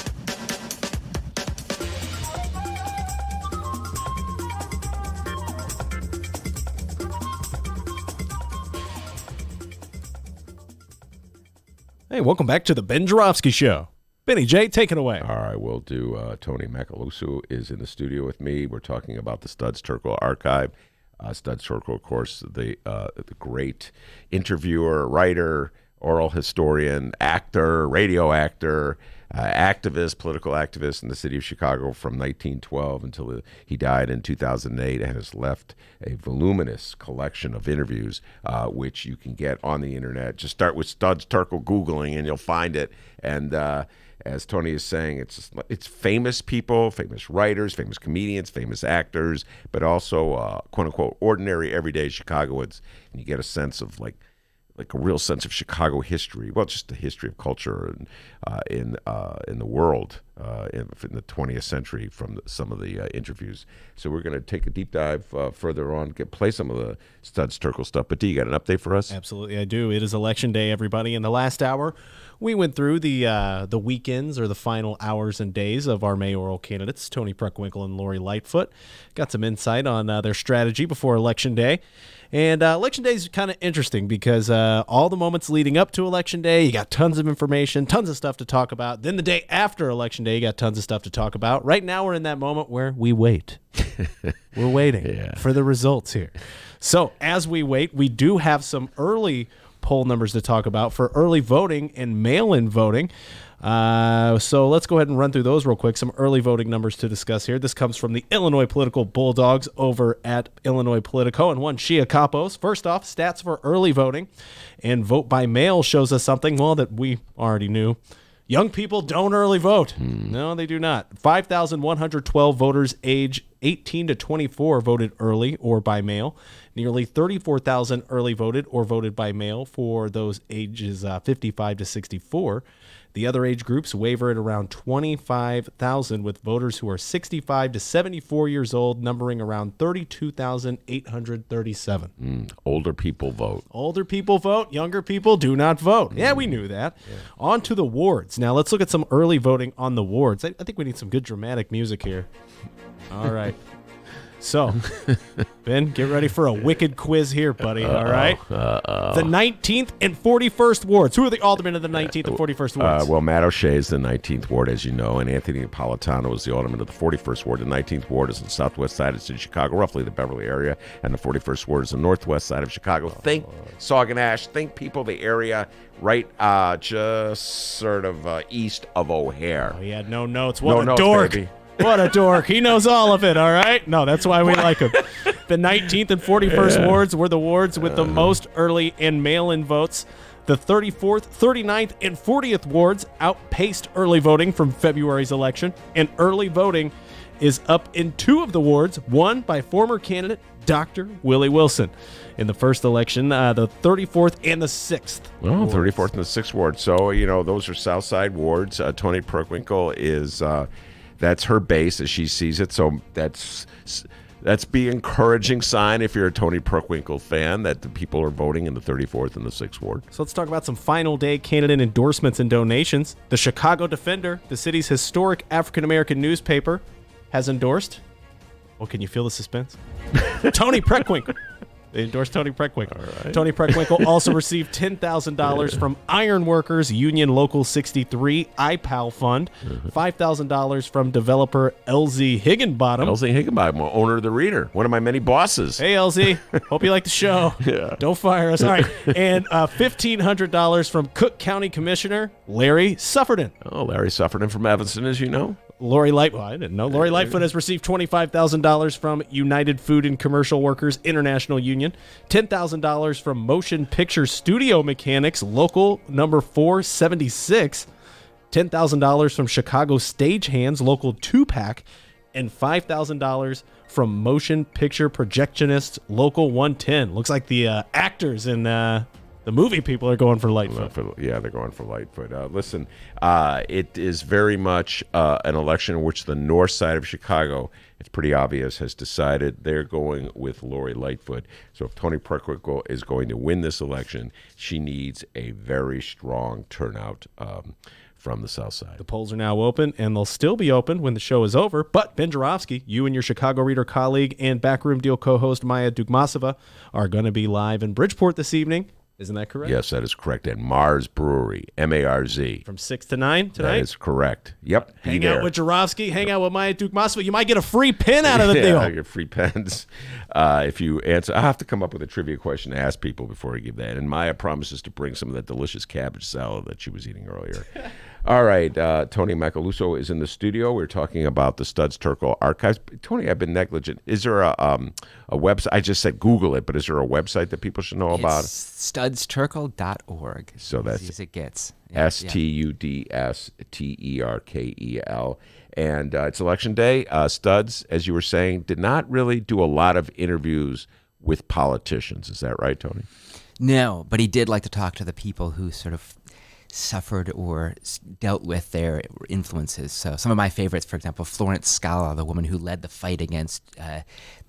Hey, welcome back to the Ben Joravsky Show. Benny J, take it away. All right, we'll do. Tony Macaluso is in the studio with me. We're talking about the Studs Terkel Archive. Studs Terkel, of course, the great interviewer, writer, oral historian, actor, radio actor, activist, political activist in the city of Chicago from 1912 until he died in 2008, and has left a voluminous collection of interviews, which you can get on the internet. Just start with Studs Terkel Googling, and you'll find it. And as Tony is saying, it's famous people, famous writers, famous comedians, famous actors, but also quote-unquote ordinary, everyday Chicagoans. And you get a sense of like a real sense of Chicago history. Well, just the history of culture in the world in the 20th century from some of the interviews. So we're going to take a deep dive further on, play some of the Studs Terkel stuff. But D, you got an update for us? Absolutely, I do. It is Election Day, everybody. In the last hour, we went through the weekends or the final hours and days of our mayoral candidates, Tony Preckwinkle and Lori Lightfoot. Got some insight on their strategy before Election Day. And Election Day is kind of interesting because all the moments leading up to Election Day, you got tons of information, tons of stuff to talk about. Then the day after Election Day, you got tons of stuff to talk about. Right now, we're in that moment where we wait. We're waiting for the results here. So as we wait, we do have some early poll numbers to talk about for early voting and mail-in voting. So let's go ahead and run through those real quick. Some early voting numbers to discuss here. This comes from the Illinois Political Bulldogs over at Illinois Politico and one Shia Kapos. First off, stats for early voting and vote by mail shows us something, well, that we already knew. Young people don't early vote. No, they do not. 5,112 voters age 18 to 24 voted early or by mail. Nearly 34,000 early voted or voted by mail for those ages 55 to 64. The other age groups waver at around 25,000, with voters who are 65 to 74 years old numbering around 32,837. Older people vote. Older people vote. Younger people do not vote. Yeah, we knew that. Yeah. On to the wards. Now, let's look at some early voting on the wards. I think we need some good dramatic music here. All right. So, Ben, get ready for a wicked quiz here, buddy. All right? The 19th and 41st wards. Who are the aldermen of the 19th and 41st wards? Well, Matt O'Shea is the 19th ward, as you know, and Anthony Napolitano is the alderman of the 41st ward. The 19th ward is on the southwest side of the city of Chicago, roughly the Beverly area, and the 41st ward is the northwest side of Chicago. Think Sauganash. Think people, the area right just sort of east of O'Hare. Oh, he had no notes. What a dork. Baby. What a dork. He knows all of it, all right? No, that's why we like him. The 19th and 41st wards were the wards with the most early and mail-in votes. The 34th, 39th, and 40th wards outpaced early voting from February's election, and early voting is up in 2 of the wards, won by former candidate Dr. Willie Wilson. In the first election, the 34th and the 6th. Well, 34th and the 6th ward. So, you know, those are South Side wards. Toni Preckwinkle is... that's her base as she sees it. So that's the encouraging sign if you're a Toni Preckwinkle fan that the people are voting in the 34th and the 6th ward. So let's talk about some final day candidate endorsements and donations. The Chicago Defender, the city's historic African-American newspaper, has endorsed. Well, can you feel the suspense? Toni Preckwinkle. They endorsed Toni Preckwinkle. Right. Toni Preckwinkle also received $10,000 from Ironworkers Union Local 63 IPAL Fund, $5,000 from developer LZ Higginbottom. LZ Higginbottom, owner of The Reader, one of my many bosses. Hey, LZ. Hope you like the show. Yeah. Don't fire us. All right. And $1,500 from Cook County Commissioner Larry Sufferton. Oh, Larry Sufferton from Evanston, as you know. Lori Lightfoot, I didn't know. Lori Lightfoot has received $25,000 from United Food and Commercial Workers International Union, $10,000 from Motion Picture Studio Mechanics Local Number 476, $10,000 from Chicago Stagehands Local 2-Pack, and $5,000 from Motion Picture Projectionists Local 110. Looks like the actors in the movie people are going for Lightfoot. Yeah, they're going for Lightfoot. Listen, it is very much an election in which the north side of Chicago, it's pretty obvious, has decided they're going with Lori Lightfoot. So if Toni Preckwinkle is going to win this election, she needs a very strong turnout from the south side. The polls are now open, and they'll still be open when the show is over. But Ben Joravsky, you and your Chicago Reader colleague and Backroom Deal co-host Maya Dukmasova are going to be live in Bridgeport this evening. Isn't that correct? Yes, that is correct. At Mars Brewery, M-A-R-Z. From 6 to 9 tonight? That is correct. Yep. Hang out with Joravsky. Hang out with Maya Dukmasova. You might get a free pin out of the deal. I get free pens. If you answer, I have to come up with a trivia question to ask people before I give that. And Maya promises to bring some of that delicious cabbage salad that she was eating earlier. All right. Toni Macaluso is in the studio. We're talking about the Studs Terkel Archives. Toni, I've been negligent. Is there a website? I just said Google it, but is there a website that people should know about? StudsTerkel.org. So that's as it gets. STUDSTERKEL. And it's election day. Studs, as you were saying, did not really do a lot of interviews with politicians. Is that right, Toni? No, but he did like to talk to the people who sort of suffered or dealt with their influences. So some of my favorites, for example, Florence Scala, the woman who led the fight against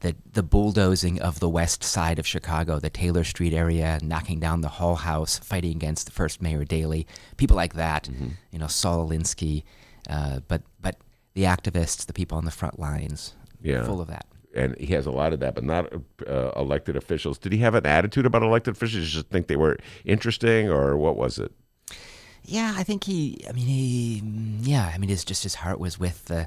the bulldozing of the west side of Chicago, the Taylor Street area, knocking down the Hall House, fighting against the first Mayor Daley, people like that, you know, Saul Alinsky, but the activists, the people on the front lines, full of that. And he has a lot of that, but not elected officials. Did he have an attitude about elected officials? You just think they were interesting, or what was it? Yeah, I think his heart was with the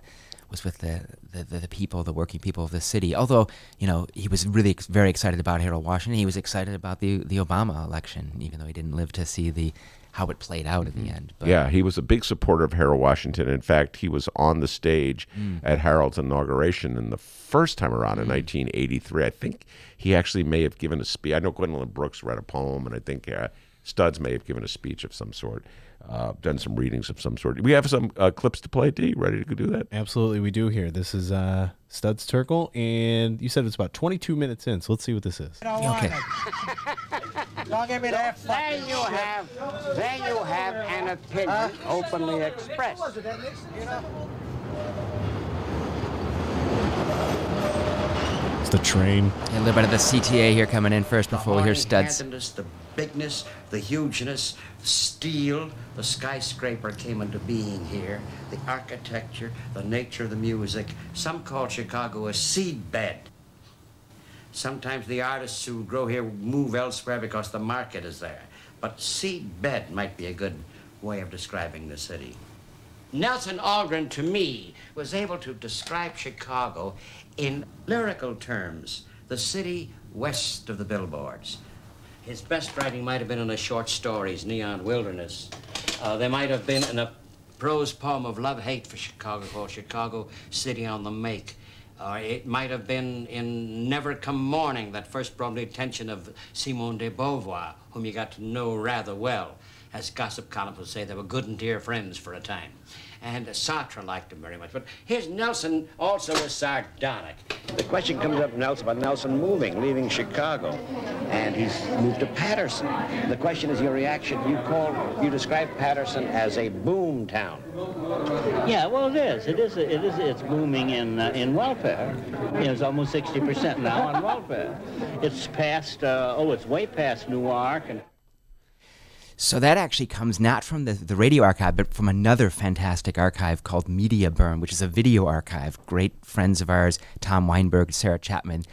people, the working people of the city. Although, you know, he was really very excited about Harold Washington. He was excited about the Obama election, even though he didn't live to see how it played out in the end. But, yeah, he was a big supporter of Harold Washington. In fact, he was on the stage at Harold's inauguration in the first time around in 1983. I think he actually may have given a speech. I know Gwendolyn Brooks read a poem, and I think Studs may have given a speech of some sort, done some readings of some sort. We have some clips to play, D. Ready to do that? Absolutely, we do here. This is Studs Terkel, and you said it's about 22 minutes in, so let's see what this is. Okay. Don't give me that. There you have an opinion openly expressed. It's the train. A little bit of the CTA here coming in first before we hear Studs. The bigness, the hugeness, steel, the skyscraper came into being here, the architecture, the nature of the music. Some call Chicago a seedbed. Sometimes the artists who grow here move elsewhere because the market is there. But seedbed might be a good way of describing the city. Nelson Algren, to me, was able to describe Chicago in lyrical terms, the city west of the billboards. His best writing might have been in the short stories, Neon Wilderness. There might have been in a prose poem of love-hate for Chicago called Chicago City on the Make. It might have been in Never Come Morning that first brought the attention of Simone de Beauvoir, whom you got to know rather well. As gossip columns would say, they were good and dear friends for a time. And Sartre liked him very much. But here's Nelson also was sardonic. The question comes up, Nelson, about Nelson moving, leaving Chicago. And he's moved to Patterson. The question is your reaction. You describe Patterson as a boom town. Yeah, well, it is. It's booming in welfare. It's almost 60% now on welfare. It's past, it's way past Newark. And So that actually comes not from the radio archive, but from another fantastic archive called Media Burn, which is a video archive. Great friends of ours, Tom Weinberg, Sarah Chapman,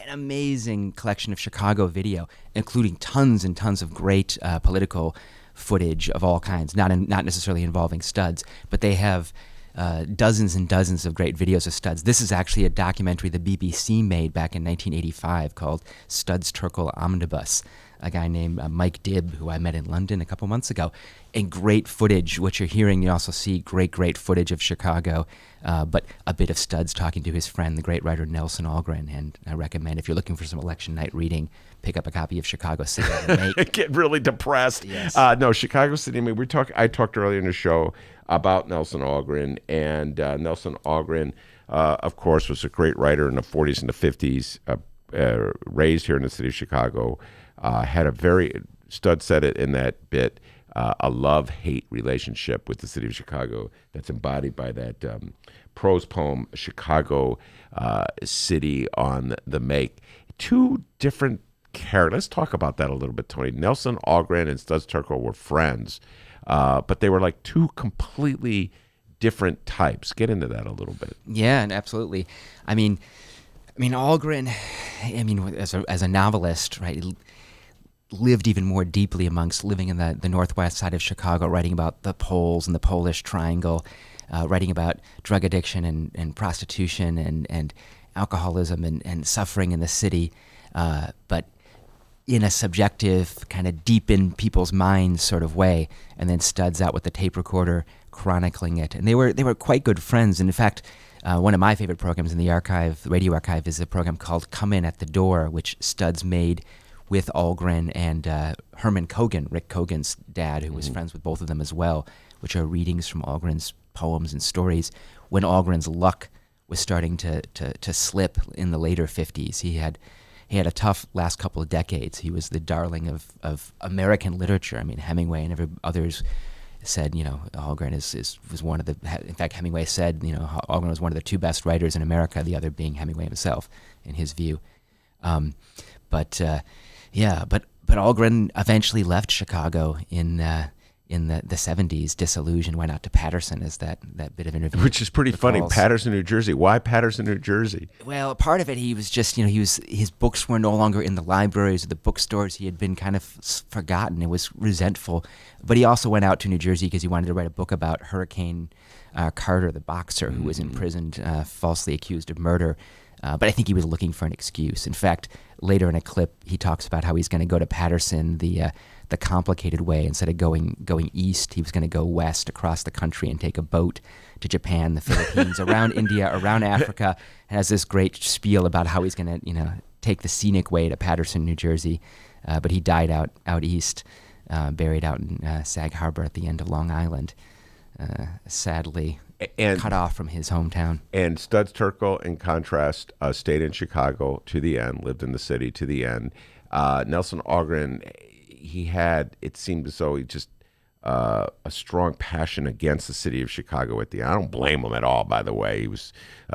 an amazing collection of Chicago video, including tons and tons of great political footage of all kinds, not necessarily involving Studs, but they have dozens and dozens of great videos of Studs. This is actually a documentary the BBC made back in 1985 called Studs Terkel Omnibus. A guy named Mike Dibb, who I met in London a couple months ago, and great footage. What you're hearing, you also see great footage of Chicago, but a bit of Studs talking to his friend, the great writer Nelson Algren. And I recommend, if you're looking for some election night reading, pick up a copy of Chicago City. Get really depressed. Yes. No, Chicago City. I mean, I talked earlier in the show about Nelson Algren, and Nelson Algren, of course, was a great writer in the 40s and the 50s, raised here in the city of Chicago. Had a very, Studs said it in that bit, a love-hate relationship with the city of Chicago that's embodied by that prose poem, Chicago City on the Make. Two different characters. Let's talk about that a little bit, Tony. Nelson Algren and Studs Terkel were friends, but they were like two completely different types. Get into that a little bit. Yeah, and absolutely. I mean, Algren, as a novelist, right, lived even more deeply amongst living in the northwest side of Chicago, writing about the Poles and the Polish Triangle, writing about drug addiction and prostitution and alcoholism and suffering in the city, but in a subjective, kind of deep in people's minds sort of way. And then Studs out with the tape recorder chronicling it. And they were quite good friends. And in fact, one of my favorite programs in the archive, the radio archive, is a program called Come In at the Door, which Studs made with Algren and Herman Kogan, Rick Kogan's dad, who was friends with both of them as well, which are readings from Algren's poems and stories when Algren's luck was starting to slip in the later 50s. He had a tough last couple of decades. He was the darling of American literature. I mean, Hemingway and others said, Algren was one of the, in fact, Hemingway said, Algren was one of the two best writers in America, the other being Hemingway himself, in his view. But Algren eventually left Chicago in the 70s, disillusioned, went out to Patterson, as that bit of interview. Which is pretty funny. Paterson, New Jersey. Why Paterson, New Jersey? Well, part of it, he was just, his books were no longer in the libraries or the bookstores. He had been kind of forgotten. It was resentful. But he also went out to New Jersey because he wanted to write a book about Hurricane Carter, the boxer, who was imprisoned, falsely accused of murder. But I think he was looking for an excuse. In fact, later in a clip, he talks about how he's going to go to Patterson the complicated way. Instead of going east, he was going to go west across the country and take a boat to Japan, the Philippines, around India, around Africa, and has this great spiel about how he's going to take the scenic way to Patterson, New Jersey. But he died out east. buried out in Sag Harbor at the end of Long Island, sadly cut off from his hometown. And Studs Terkel, in contrast, stayed in Chicago to the end, lived in the city to the end. Nelson Algren, he had, it seemed as though he just a strong passion against the city of Chicago at the end. I don't blame him at all, by the way. He was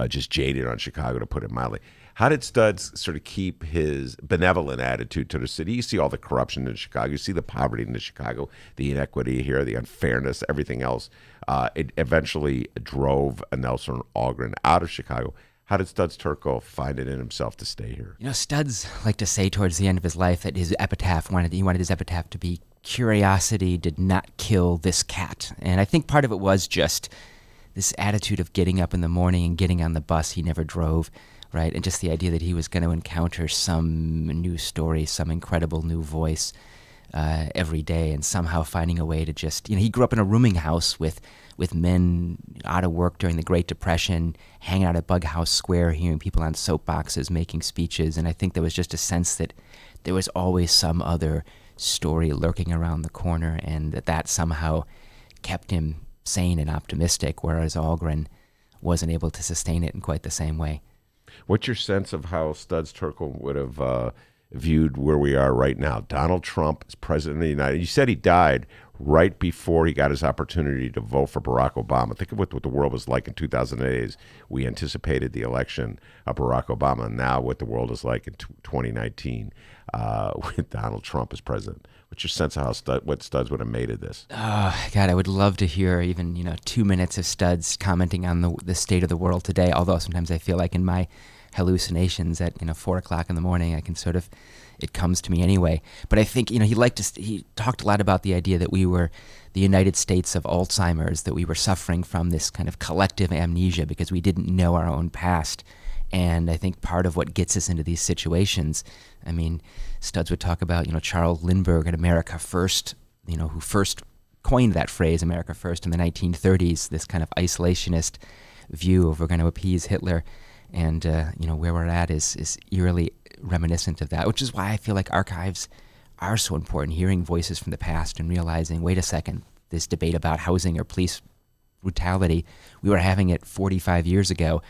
just jaded on Chicago, to put it mildly. How did Studs sort of keep his benevolent attitude to the city? You see all the corruption in Chicago. You see the poverty in Chicago, the inequity here, the unfairness, everything else. It eventually drove Nelson Algren out of Chicago. How did Studs Terkel find it in himself to stay here? You know, Studs liked to say towards the end of his life that his epitaph he wanted his epitaph to be, "Curiosity did not kill this cat." And I think part of it was just this attitude of getting up in the morning and getting on the bus he never drove, right? And just the idea that he was going to encounter some new story, some incredible new voice every day, and somehow finding a way to just, he grew up in a rooming house with men out of work during the Great Depression, hanging out at Bughouse Square, hearing people on soapboxes making speeches. And I think there was just a sense that there was always some other story lurking around the corner, and that somehow kept him sane and optimistic, whereas Algren wasn't able to sustain it in quite the same way. What's your sense of how Studs Terkel would have viewed where we are right now? Donald Trump is president of the United States. You said he died right before he got his opportunity to vote for Barack Obama. Think of what the world was like in 2008 as we anticipated the election of Barack Obama, and now what the world is like in 2019 with Donald Trump as president. What's your sense of how what Studs would have made of this? Oh, God, I would love to hear even 2 minutes of Studs commenting on the state of the world today, although sometimes I feel like in my hallucinations at 4 o'clock in the morning, I can sort of, it comes to me anyway. But I think he talked a lot about the idea that we were the United States of Alzheimer's, that we were suffering from this kind of collective amnesia because we didn't know our own past. And I think part of what gets us into these situations, I mean, Studs would talk about Charles Lindbergh at America First, who first coined that phrase, America First, in the 1930s, this kind of isolationist view of we're going to appease Hitler. And, where we're at is eerily reminiscent of that, which is why I feel like archives are so important, hearing voices from the past and realizing, wait a second, this debate about housing or police brutality, we were having it 45 years ago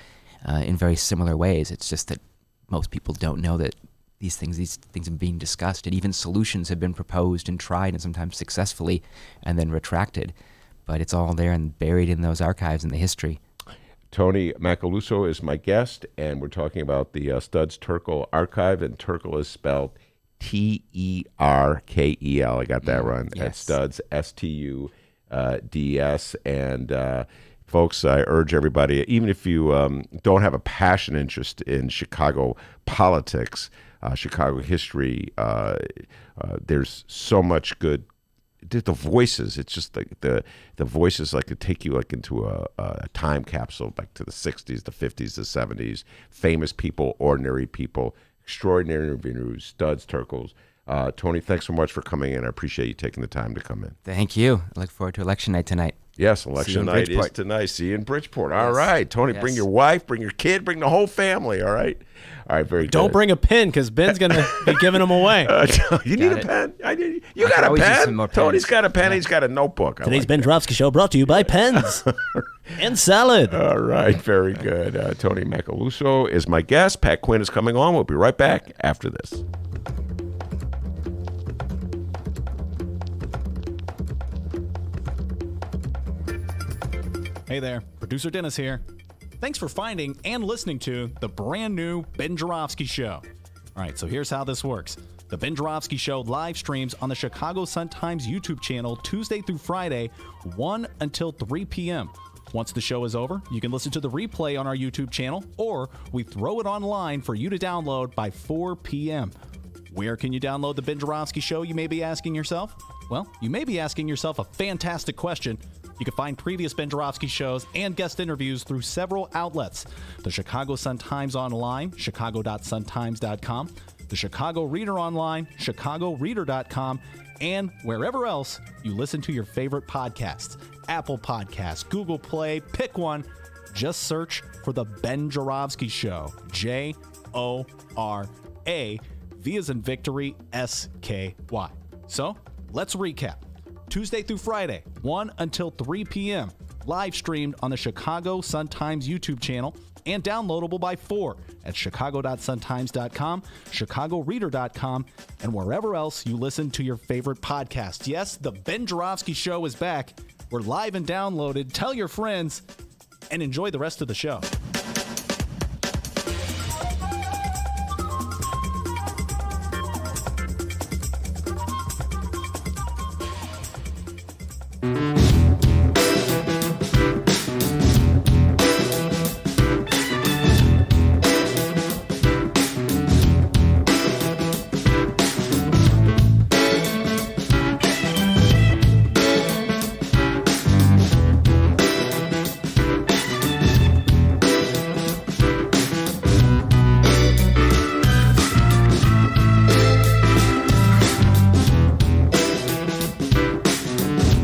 in very similar ways. It's just that most people don't know that these things are being discussed, and even solutions have been proposed and tried, and sometimes successfully, and then retracted. But it's all there and buried in those archives and the history. Toni Macaluso is my guest, and we're talking about the Studs Terkel Archive, and Terkel is spelled Terkel. I got that right. Yes. Studs, Studs. And folks, I urge everybody, even if you don't have a passion interest in Chicago politics, Chicago history, there's so much good. The voices, it's just like the voices like to take you like into a time capsule, like to the 60s, the 50s, the 70s, famous people, ordinary people, extraordinary interviews, Studs, Terkels. Toni, thanks so much for coming in. I appreciate you taking the time to come in. Thank you. I look forward to election night tonight. Yes, election night is tonight. See you in Bridgeport. All right, Toni, bring your wife, bring your kid, bring the whole family, all right? All right, very good. Don't bring a pen because Ben's going to be giving them away. You need a pen? You got a pen? Tony's got a pen. He's got a notebook. Today's Ben Joravsky Show brought to you by pens and salad. All right, very good. Toni Macaluso is my guest. Pat Quinn is coming on. We'll be right back after this. Hey there, producer Dennis here. Thanks for finding and listening to the brand new Ben Joravsky Show. All right, so here's how this works. The Ben Joravsky Show live streams on the Chicago Sun-Times YouTube channel Tuesday through Friday, 1 until 3 p.m. Once the show is over, you can listen to the replay on our YouTube channel, or we throw it online for you to download by 4 p.m. Where can you download the Ben Joravsky Show, you may be asking yourself? Well, you may be asking yourself a fantastic question. You can find previous Ben Joravsky shows and guest interviews through several outlets. The Chicago Sun-Times Online, chicago.suntimes.com, the Chicago Reader Online, chicagoreader.com, and wherever else you listen to your favorite podcasts. Apple Podcasts, Google Play, pick one. Just search for The Ben Joravsky Show. Jora, V as in victory, SKY. So, let's recap. Tuesday through Friday, 1 until 3 p.m., live streamed on the Chicago Sun-Times YouTube channel and downloadable by 4 at chicago.suntimes.com, chicagoreader.com, and wherever else you listen to your favorite podcasts. Yes, the Ben Joravsky Show is back. We're live and downloaded. Tell your friends and enjoy the rest of the show.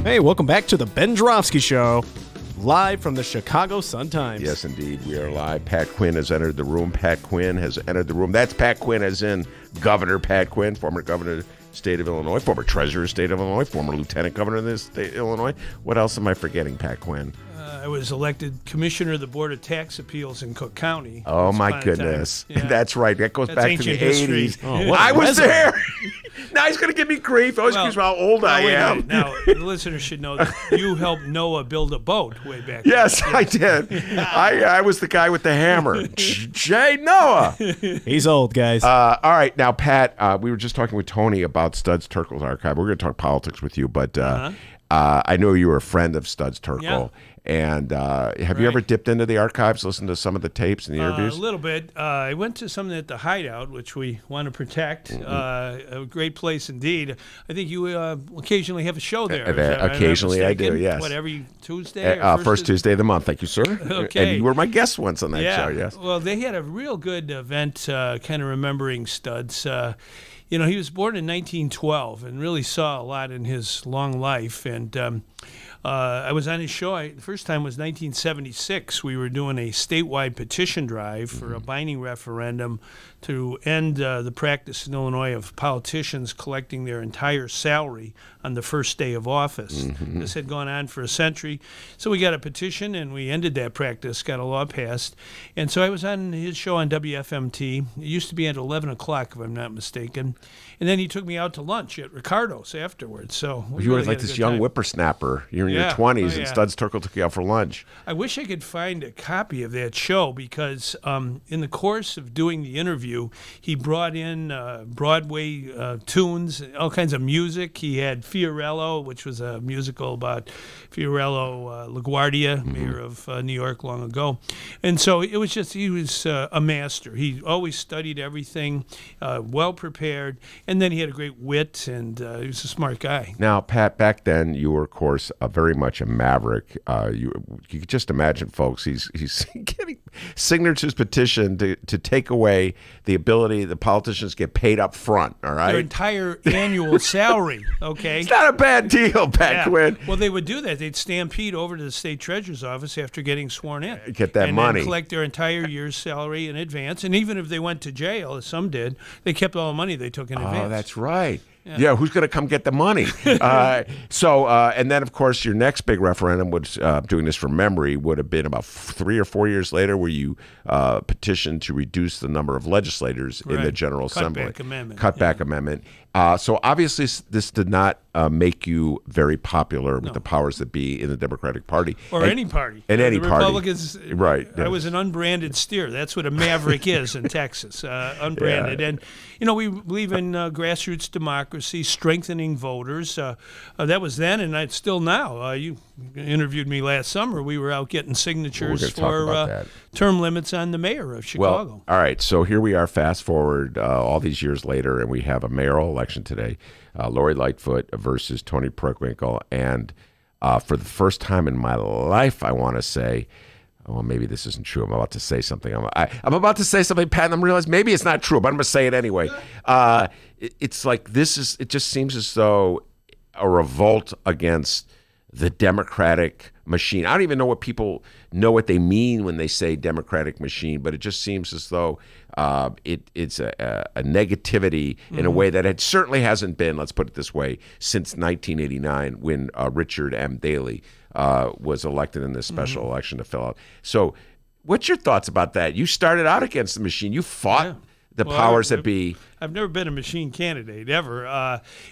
Hey, welcome back to the Ben Joravsky Show, live from the Chicago Sun-Times. Yes, indeed. We are live. Pat Quinn has entered the room. Pat Quinn has entered the room. That's Pat Quinn as in Governor Pat Quinn, former governor of the state of Illinois, former treasurer of the state of Illinois, former lieutenant governor of the state of Illinois. What else am I forgetting, Pat Quinn? I was elected commissioner of the Board of Tax Appeals in Cook County. Oh, my goodness. Yeah. That's right. That goes back to the history. 80s. Oh, I was there. Now he's going to give me grief. Oh, excuse me, how old I am. Now, the listeners should know that you helped Noah build a boat way back Yes, then. I did. I was the guy with the hammer. Jay Noah. He's old, guys. All right. Now, Pat, we were just talking with Toni about Studs Terkel's archive. We're going to talk politics with you, but I know you were a friend of Studs Terkel. Yeah. And have you ever dipped into the archives, listened to some of the tapes and the interviews? A little bit. I went to something at the Hideout, which we want to protect. A great place indeed. I think you occasionally have a show there. Occasionally I do, yes. What, every Tuesday? First Tuesday of the month. Thank you, sir. Okay. And you were my guest once on that show, yes. Well, they had a real good event kind of remembering Studs. You know, he was born in 1912 and really saw a lot in his long life. And I was on his show. The first time was 1976. We were doing a statewide petition drive for a binding referendum to end the practice in Illinois of politicians collecting their entire salary on the first day of office. This had gone on for a century. So we got a petition and we ended that practice, got a law passed. And so I was on his show on WFMT. It used to be at 11 o'clock, if I'm not mistaken. And then he took me out to lunch at Ricardo's afterwards. So you were like this young whippersnapper. You were in your 20s, and Studs Terkel took you out for lunch. I wish I could find a copy of that show because in the course of doing the interview, he brought in Broadway tunes, all kinds of music. He had Fiorello, which was a musical about Fiorello LaGuardia, mayor of New York long ago. And so it was just, he was a master. He always studied everything, well prepared. And then he had a great wit, and he was a smart guy. Now, Pat, back then you were, of course, very much a maverick. You could just imagine, folks, he's getting signatures petition to take away the ability the politicians get paid up front, all right? Their entire annual salary, okay? It's not a bad deal, Pat Quinn. Well, they would do that. They'd stampede over to the state treasurer's office after getting sworn in. Get that money. And collect their entire yeir's salary in advance. And even if they went to jail, as some did, they kept all the money they took in advance. Oh, that's right. Yeah, who's going to come get the money? And then, of course, your next big referendum, which doing this from memory, would have been about 3 or 4 years later, where you petitioned to reduce the number of legislators in the General Assembly. Cutback amendment. So obviously, this did not make you very popular with the powers that be in the Democratic Party. Or any party. In any the party. Republicans, right. I was an unbranded steer. That's what a maverick is in Texas, unbranded. And, you know, we believe in grassroots democracy, strengthening voters. That was then, and it's still now. You interviewed me last summer. We were out getting signatures for term limits on the mayor of Chicago. Well, all right, so here we are, fast forward all these years later, and we have a mayoral election today. Lori Lightfoot versus Toni Preckwinkle. And for the first time in my life, I want to say, well, maybe this isn't true. I'm about to say something. I'm about to say something, Pat, and I'm realizing maybe it's not true, but I'm going to say it anyway. It's like it just seems as though a revolt against the Democratic machine. I don't even know what people know what they mean when they say democratic machine, but it just seems as though it's a negativity in a way that it certainly hasn't been, let's put it this way, since 1989 when Richard M. Daley was elected in this special election to fill out. So what's your thoughts about that? You started out against the machine. You fought the powers that be. I've never been a machine candidate, ever.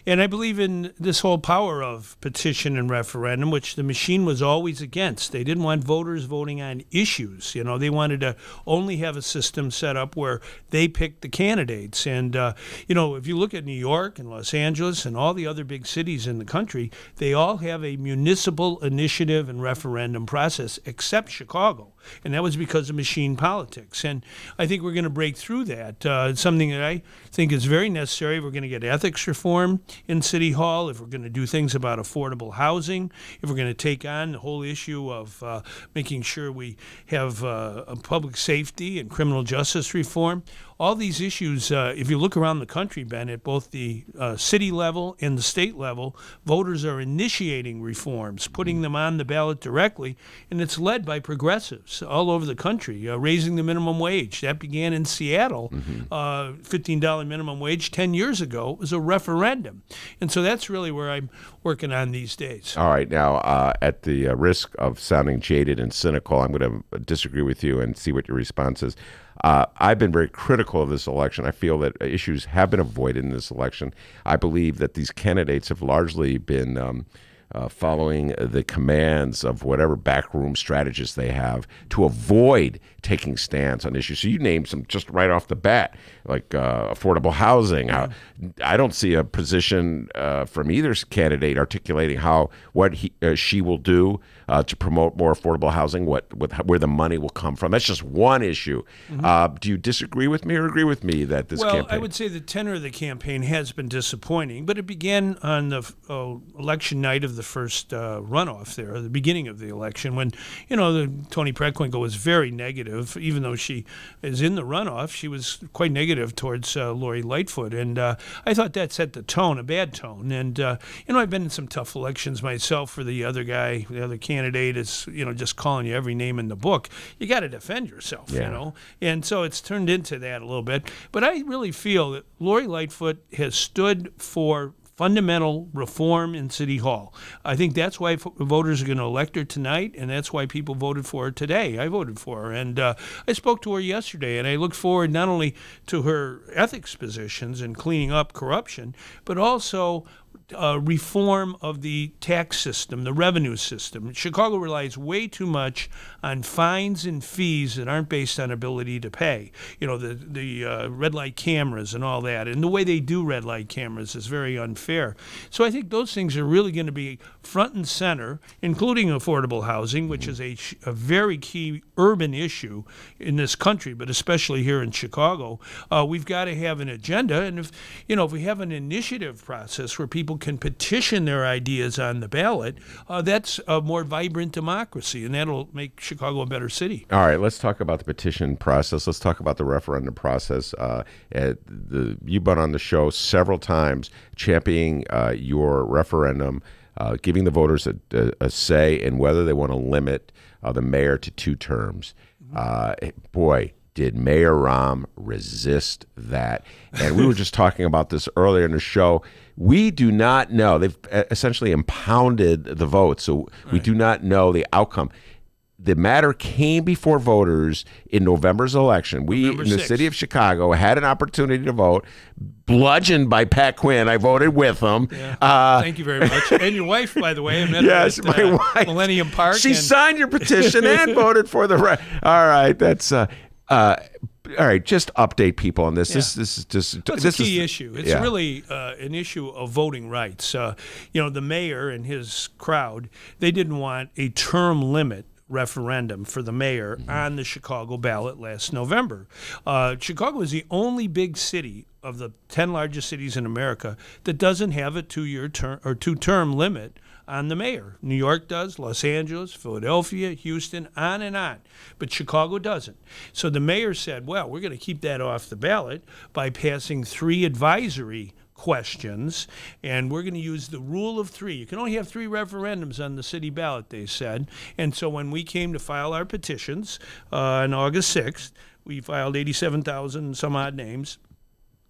And I believe in this whole power of petition and referendum, which the machine was always against. They didn't want voters voting on issues. You know, they wanted to only have a system set up where they picked the candidates. And, you know, if you look at New York and Los Angeles and all the other big cities in the country, they all have a municipal initiative and referendum process, except Chicago. And that was because of machine politics. And I think we're going to break through that. It's something that I think is very necessary. We're going to get ethics reform in City Hall, if we're going to do things about affordable housing, if we're going to take on the whole issue of making sure we have a public safety and criminal justice reform. All these issues, if you look around the country, Ben, at both the city level and the state level, voters are initiating reforms, putting them on the ballot directly, and it's led by progressives all over the country, raising the minimum wage. That began in Seattle. $15 minimum wage 10 years ago was a referendum. And so that's really where I'm working on these days. All right. Now, at the risk of sounding jaded and cynical, I'm going to disagree with you and see what your response is. I've been very critical of this election. I feel that issues have been avoided in this election. I believe that these candidates have largely been following the commands of whatever backroom strategists they have to avoid taking stands on issues. So you named some just right off the bat, like affordable housing. I don't see a position from either candidate articulating what she will do to promote more affordable housing, where the money will come from. That's just one issue. Do you disagree with me or agree with me that this campaign? Well, I would say the tenor of the campaign has been disappointing, but it began on the election night of the first runoff there, the beginning of the election, when, you know, Toni Preckwinkle was very negative. Even though she is in the runoff, she was quite negative towards Lori Lightfoot, and I thought that set the tone, a bad tone. And you know, I've been in some tough elections myself. For the other guy, the other candidate is, you know, just calling you every name in the book. You got to defend yourself, you know. And so it's turned into that a little bit. But I really feel that Lori Lightfoot has stood for fundamental reform in City Hall. I think that's why voters are going to elect her tonight, and that's why people voted for her today. I voted for her, and I spoke to her yesterday, and I look forward not only to her ethics positions and cleaning up corruption, but also reform of the tax system, the revenue system. Chicago relies way too much on fines and fees that aren't based on ability to pay. You know, the red light cameras and all that, and the way they do red light cameras is very unfair. So I think those things are really going to be front and center, including affordable housing, which is a very key urban issue in this country, but especially here in Chicago. We've got to have an agenda, and if we have an initiative process where people can petition their ideas on the ballot, that's a more vibrant democracy, and that'll make Chicago a better city. All right, let's talk about the petition process. Let's talk about the referendum process. You've been on the show several times championing your referendum, giving the voters a say in whether they want to limit the mayor to 2 terms. Boy, did Mayor Rahm resist that. And we were just talking about this earlier in the show. We do not know. They've essentially impounded the vote, so we do not know the outcome. The matter came before voters in November's election. We, in the city of Chicago, had an opportunity to vote, bludgeoned by Pat Quinn. I voted with him. Yeah. Thank you very much. And your wife, by the way. I met her at my wife. Millennium Park. She signed your petition and voted for the right. All right, that's... all right, just update people on this. This is just it's a key issue. It's really an issue of voting rights. The mayor and his crowd, they didn't want a term limit referendum for the mayor on the Chicago ballot last November. Chicago is the only big city of the 10 largest cities in America that doesn't have a 2-year term or 2-term limit on the mayor. New York does, Los Angeles, Philadelphia, Houston, on and on. But Chicago doesn't. So the mayor said, well, we're going to keep that off the ballot by passing 3 advisory questions, and we're going to use the rule of 3. You can only have 3 referendums on the city ballot, they said. And so when we came to file our petitions on August 6th, we filed 87,000 some odd names.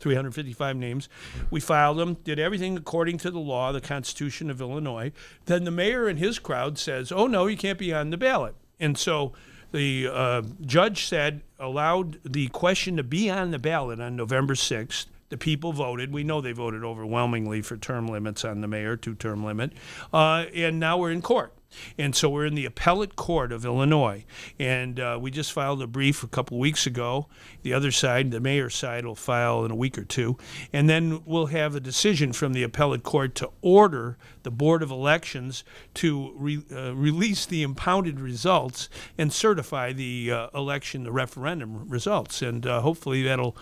355 names. We filed them, did everything according to the law, the Constitution of Illinois. Then the mayor and his crowd says, oh, no, you can't be on the ballot. And so the judge said, allowed the question to be on the ballot on November 6th. The people voted. We know they voted overwhelmingly for term limits on the mayor, 2-term limit. And now we're in court. And so we're in the appellate court of Illinois. And we just filed a brief a couple weeks ago. The other side, the mayor's side, will file in a week or two. And then we'll have a decision from the appellate court to order the Board of Elections to release the impounded results and certify the election, the referendum results. And hopefully that'll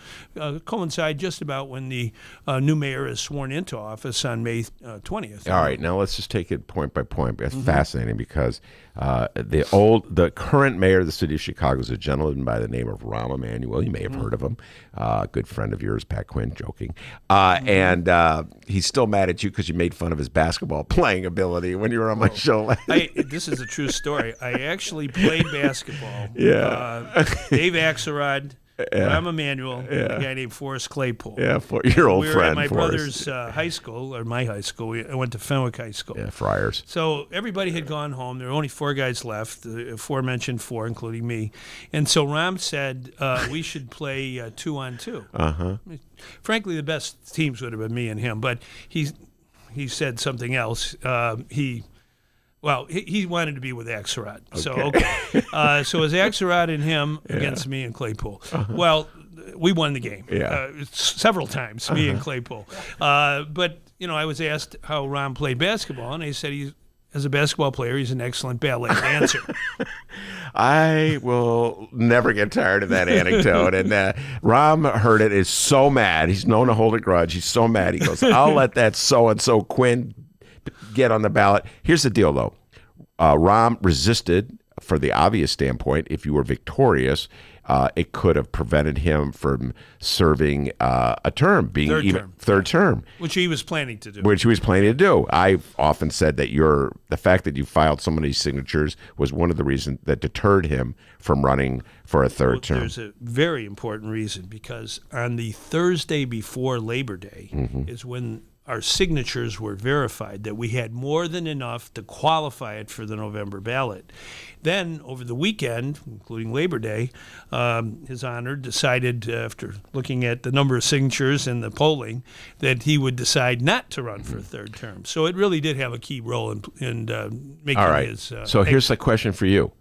coincide just about when the new mayor is sworn into office on May 20th. All right, now let's just take it point by point. That's fascinating because the current mayor of the city of Chicago is a gentleman by the name of Rahm Emanuel. You may have heard of him. Good friend of yours, Pat Quinn, joking. And he's still mad at you because you made fun of his basketball playing ability when you were on my show. This is a true story. I actually played basketball. Yeah. Dave Axelrod, Rahm Emanuel, and a guy named Forrest Claypool. Yeah, your old friend. We were at my Forrest. brother's high school, or my high school. I went to Fenwick High School. Yeah, Friars. So everybody had gone home. There were only 4 guys left, the aforementioned 4, including me. And so Rahm said we should play 2-on-2. Frankly, the best teams would have been me and him, but he said something else. He wanted to be with Axelrod. So it was Axelrod and him against me and Claypool. Well, we won the game several times, me and Claypool. But, I was asked how Rahm played basketball, and they said as a basketball player, he's an excellent ballet dancer. I will never get tired of that anecdote. And Rahm heard it, is so mad. He's known to hold a grudge. He's so mad. He goes, I'll let that so-and-so Quinn get on the ballot. Here's the deal, though. Rahm resisted for the obvious standpoint. If you were victorious, it could have prevented him from serving a term, being third term. Which he was planning to do. Which he was planning to do. I've often said that the fact that you filed so many signatures was one of the reasons that deterred him from running for a third term. There's a very important reason, because on the Thursday before Labor Day is when our signatures were verified, that we had more than enough to qualify it for the November ballot. Then, over the weekend, including Labor Day, His Honor decided, after looking at the number of signatures and the polling, that he would decide not to run for a third term. So it really did have a key role in making his... So here's the question for you.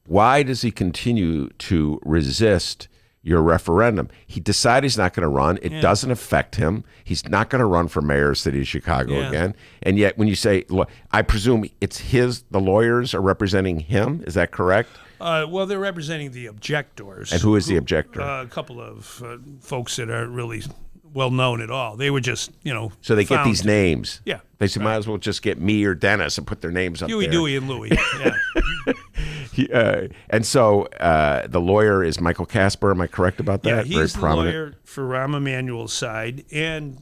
Why does he continue to resist your referendum? He decided he's not going to run. It doesn't affect him. He's not going to run for mayor of the city of Chicago again. And yet when you say, look, I presume it's the lawyers are representing him. Is that correct? Well, they're representing the objectors. And who is the objector? A couple of folks that aren't really well known at all. They were just, So they get these names. Yeah. They say, might as well just get me or Dennis and put their names up Huey, there. Dewey, and Louie. Yeah. And so the lawyer is Michael Casper. Am I correct about that? Yeah, he's the lawyer for Rahm Emanuel's side. And,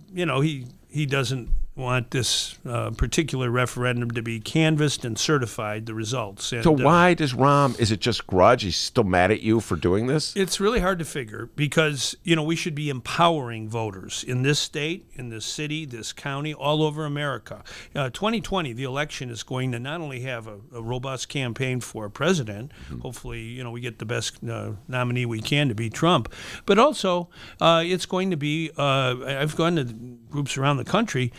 he doesn't want this particular referendum to be canvassed and certified, the results. And, so why does Rahm, is it just grudge? He's still mad at you for doing this? It's really hard to figure because, we should be empowering voters in this state, in this city, this county, all over America. 2020, the election is going to not only have a robust campaign for president, hopefully, we get the best nominee we can to beat Trump, but also it's going to be, I've gone to groups around the country,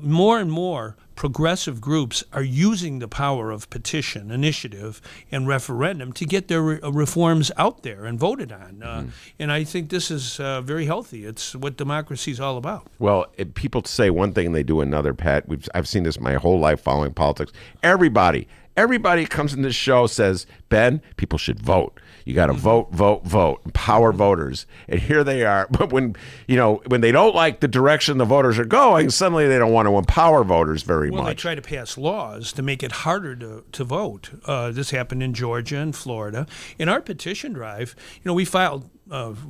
more and more progressive groups are using the power of petition, initiative, and referendum to get their reforms out there and voted on. And I think this is very healthy. It's what democracy is all about. Well, people say one thing and they do another, Pat. I've seen this my whole life following politics. Everybody everybody comes in this show says, Ben, people should vote. You got to vote, vote, vote, empower voters. And here they are. But when they don't like the direction the voters are going, suddenly they don't want to empower voters very much. Well, they try to pass laws to make it harder to vote. This happened in Georgia and Florida. In our petition drive, we filed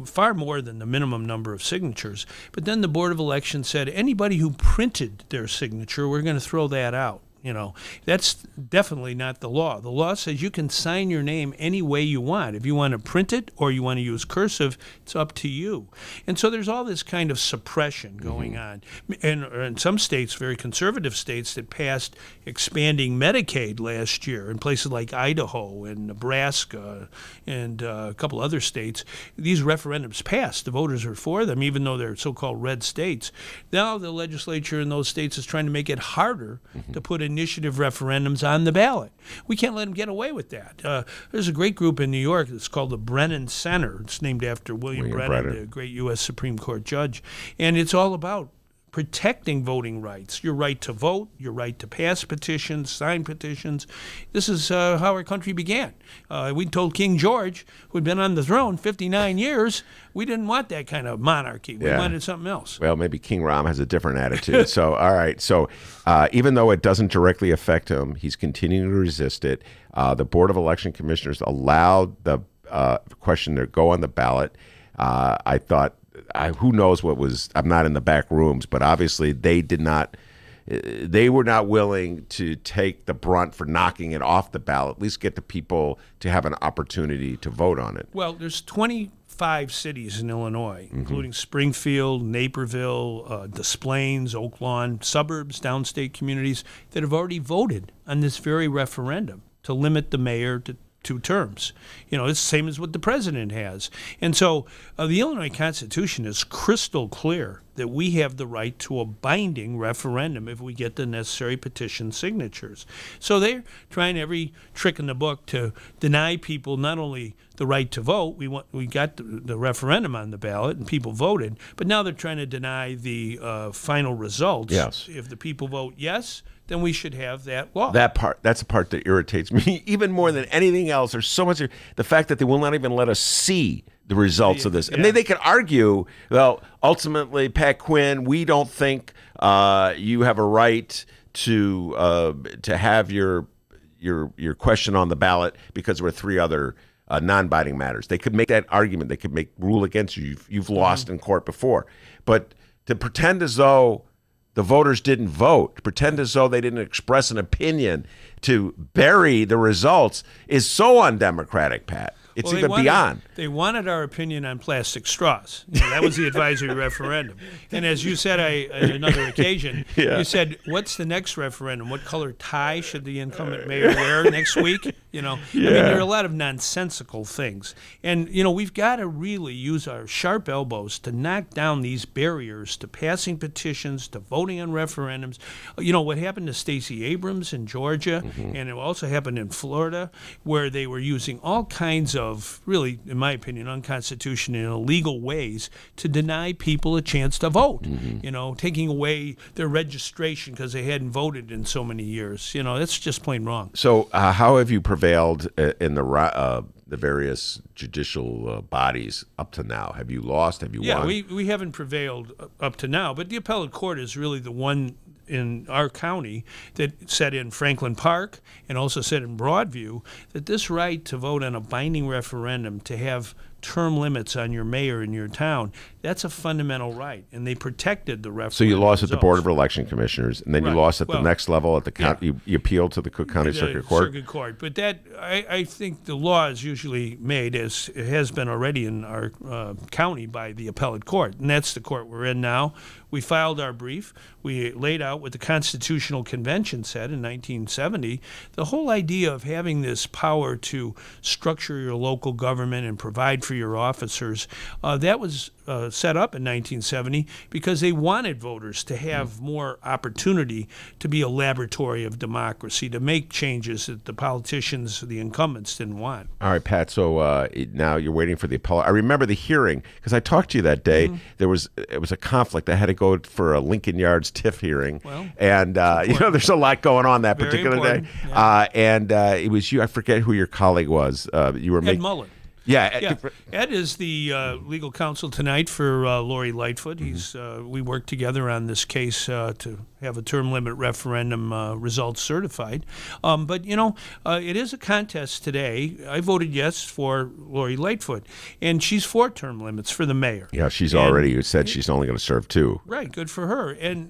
far more than the minimum number of signatures. But then the Board of Elections said anybody who printed their signature, we're going to throw that out. That's definitely not the law. The law says you can sign your name any way you want. If you want to print it or you want to use cursive, it's up to you. And so there's all this kind of suppression going on. And in some states, very conservative states, that passed expanding Medicaid last year in places like Idaho and Nebraska and a couple other states, these referendums passed. The voters are for them, even though they're so-called red states. Now the legislature in those states is trying to make it harder to put initiative referendums on the ballot. We can't let them get away with that. There's a great group in New York that's called the Brennan Center. It's named after William Brennan, the great U.S. Supreme Court judge. And it's all about protecting voting rights, your right to vote, your right to pass petitions, sign petitions. This is how our country began. We told King George, who'd been on the throne 59 years, we didn't want that kind of monarchy. We wanted something else. Well, maybe King Ram has a different attitude. So, all right. So even though it doesn't directly affect him, he's continuing to resist it. The Board of Election Commissioners allowed the question to go on the ballot. I thought, who knows what was, I'm not in the back rooms, but obviously they were not willing to take the brunt for knocking it off the ballot, at least get the people to have an opportunity to vote on it. Well, there's 25 cities in Illinois, including Springfield, Naperville, Des Plaines, Oak Lawn, suburbs, downstate communities that have already voted on this very referendum to limit the mayor to 2 terms. It's the same as what the president has. And so the Illinois Constitution is crystal clear that we have the right to a binding referendum if we get the necessary petition signatures. So they're trying every trick in the book to deny people not only the right to vote, we got the referendum on the ballot and people voted, but now they're trying to deny the final results. Yes. If the people vote yes, then we should have that law. That's the part that irritates me even more than anything else. There's so much, the fact that they will not even let us see the results of this. And they could argue, well, ultimately, Pat Quinn, we don't think you have a right to have your question on the ballot because there were 3 other non-binding matters. They could make that argument. They could rule against you. You've lost in court before. But to pretend as though the voters didn't vote, to pretend as though they didn't express an opinion, to bury the results is so undemocratic, Pat. It's even beyond. They wanted our opinion on plastic straws. That was the advisory referendum. And as you said on another occasion, you said, what's the next referendum? What color tie should the incumbent mayor wear next week? I mean, there are a lot of nonsensical things. And, we've got to really use our sharp elbows to knock down these barriers to passing petitions, to voting on referendums. What happened to Stacey Abrams in Georgia, and it also happened in Florida, where they were using all kinds of really, in my opinion, unconstitutional and illegal ways to deny people a chance to vote. Taking away their registration because they hadn't voted in so many years. That's just plain wrong. So how have you prevailed in the various judicial bodies up to now? Have you lost? Have you won? Yeah, we haven't prevailed up to now, but the appellate court is really the one in our county that said in Franklin Park and also said in Broadview that this right to vote on a binding referendum, to have term limits on your mayor in your town, that's a fundamental right, and they protected the referendum. So you lost at the Board of Election Commissioners, and then you lost at the next level at the county. You appealed to the Cook County Circuit Court. Circuit Court, but that I think the law is usually made, as it has been already in our county, by the appellate court, and that's the court we're in now. We filed our brief. We laid out what the Constitutional Convention said in 1970. The whole idea of having this power to structure your local government and provide for for your officers. That was set up in 1970 because they wanted voters to have more opportunity to be a laboratory of democracy, to make changes that the politicians, the incumbents, didn't want. All right, Pat, so now you're waiting for the appellate. I remember the hearing because I talked to you that day. It was a conflict. I had to go for a Lincoln Yards TIF hearing. Well, and, there's a lot going on that Very particular important. day. Yeah. It was you. I forget who your colleague was. You were Ed Mullen. Yeah. Ed is the legal counsel tonight for Lori Lightfoot. He's we worked together on this case to have a term limit referendum results certified. But it is a contest today. I voted yes for Lori Lightfoot, and she's for term limits for the mayor. Yeah, she's already said she's only going to serve 2. Right, good for her. And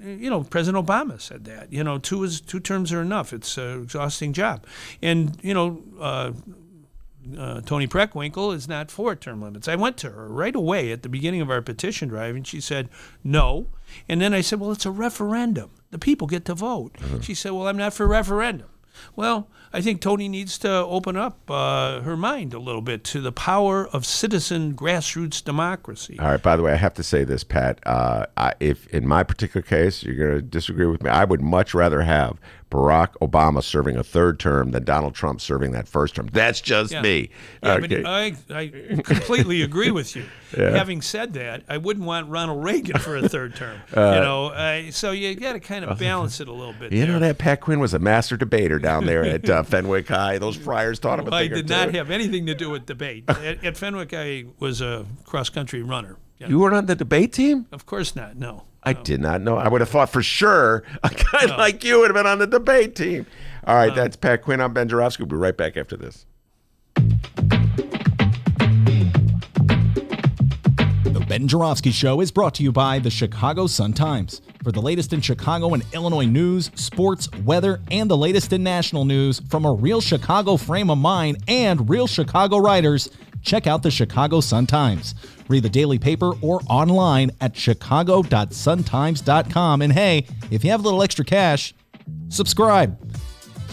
President Obama said that. 2 terms are enough. It's an exhausting job, and Toni Preckwinkle is not for term limits. I went to her right away at the beginning of our petition drive, and she said no. And then I said, well, it's a referendum. The people get to vote. She said, well, I'm not for referendum. Well, I think Toni needs to open up her mind a little bit to the power of citizen grassroots democracy. All right, by the way, I have to say this, Pat. If in my particular case, you're going to disagree with me, I would much rather have Barack Obama serving a 3rd term than Donald Trump serving that 1st term. That's just me. Yeah, okay. but I completely agree with you. Yeah. Having said that, I wouldn't want Ronald Reagan for a 3rd term. So you got to kind of balance it a little bit. You know that Pat Quinn was a master debater down there at Fenwick High. Those friars taught him a thing I or did two. not have anything to do with debate. At Fenwick, I was a cross-country runner. You weren't on the debate team? Of course not, no. I did not know. I would have thought for sure a guy like you would have been on the debate team. All right, that's Pat Quinn. I'm Ben Joravsky. We'll be right back after this. The Ben Joravsky Show is brought to you by the Chicago Sun-Times. For the latest in Chicago and Illinois news, sports, weather, and the latest in national news from a real Chicago frame of mind and real Chicago writers, check out the Chicago Sun-Times. Read the daily paper or online at chicago.suntimes.com. And hey, if you have a little extra cash, subscribe.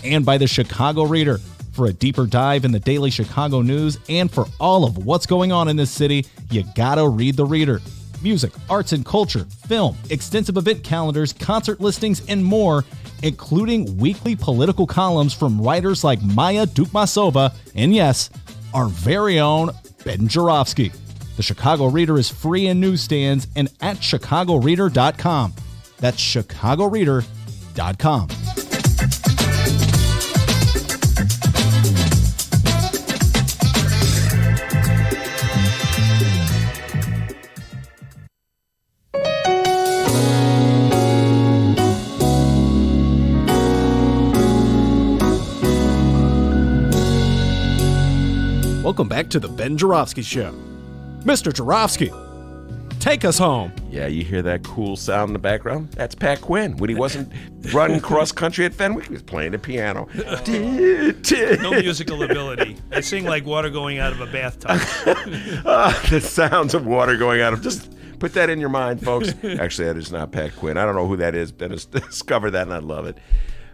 And by the Chicago Reader. For a deeper dive in the daily Chicago news and for all of what's going on in this city, you gotta read the Reader. Music, arts and culture, film, extensive event calendars, concert listings, and more, including weekly political columns from writers like Maya Dukmasova and, yes, our very own Ben Joravsky. The Chicago Reader is free in newsstands and at chicagoreader.com. That's chicagoreader.com. Welcome back to the Ben Joravsky Show. Mr. Joravsky, take us home. Yeah, you hear that cool sound in the background? That's Pat Quinn. When he wasn't running cross country at Fenwick, he was playing the piano. No musical ability. I sing like water going out of a bathtub. The sounds of water going out of just... Put that in your mind, folks. Actually, that is not Pat Quinn. I don't know who that is. Dennis discovered that, and I love it.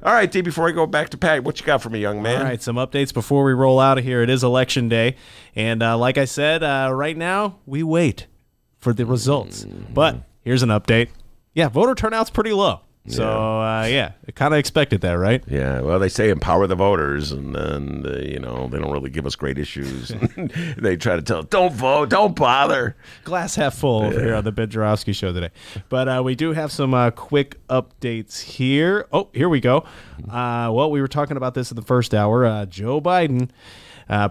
All right, D, before I go back to Pat, what you got for me, young man? All right, some updates before we roll out of here. It is Election Day, and like I said, right now, we wait for the results. But here's an update. Yeah, voter turnout's pretty low. So, I kind of expected that, right? Yeah, well, they say empower the voters, and then, they don't really give us great issues. They try to tell us, don't vote, don't bother. Glass half full over here on the Ben Joravsky Show today. But we do have some quick updates here. Oh, here we go. Well, we were talking about this in the first hour. Joe Biden...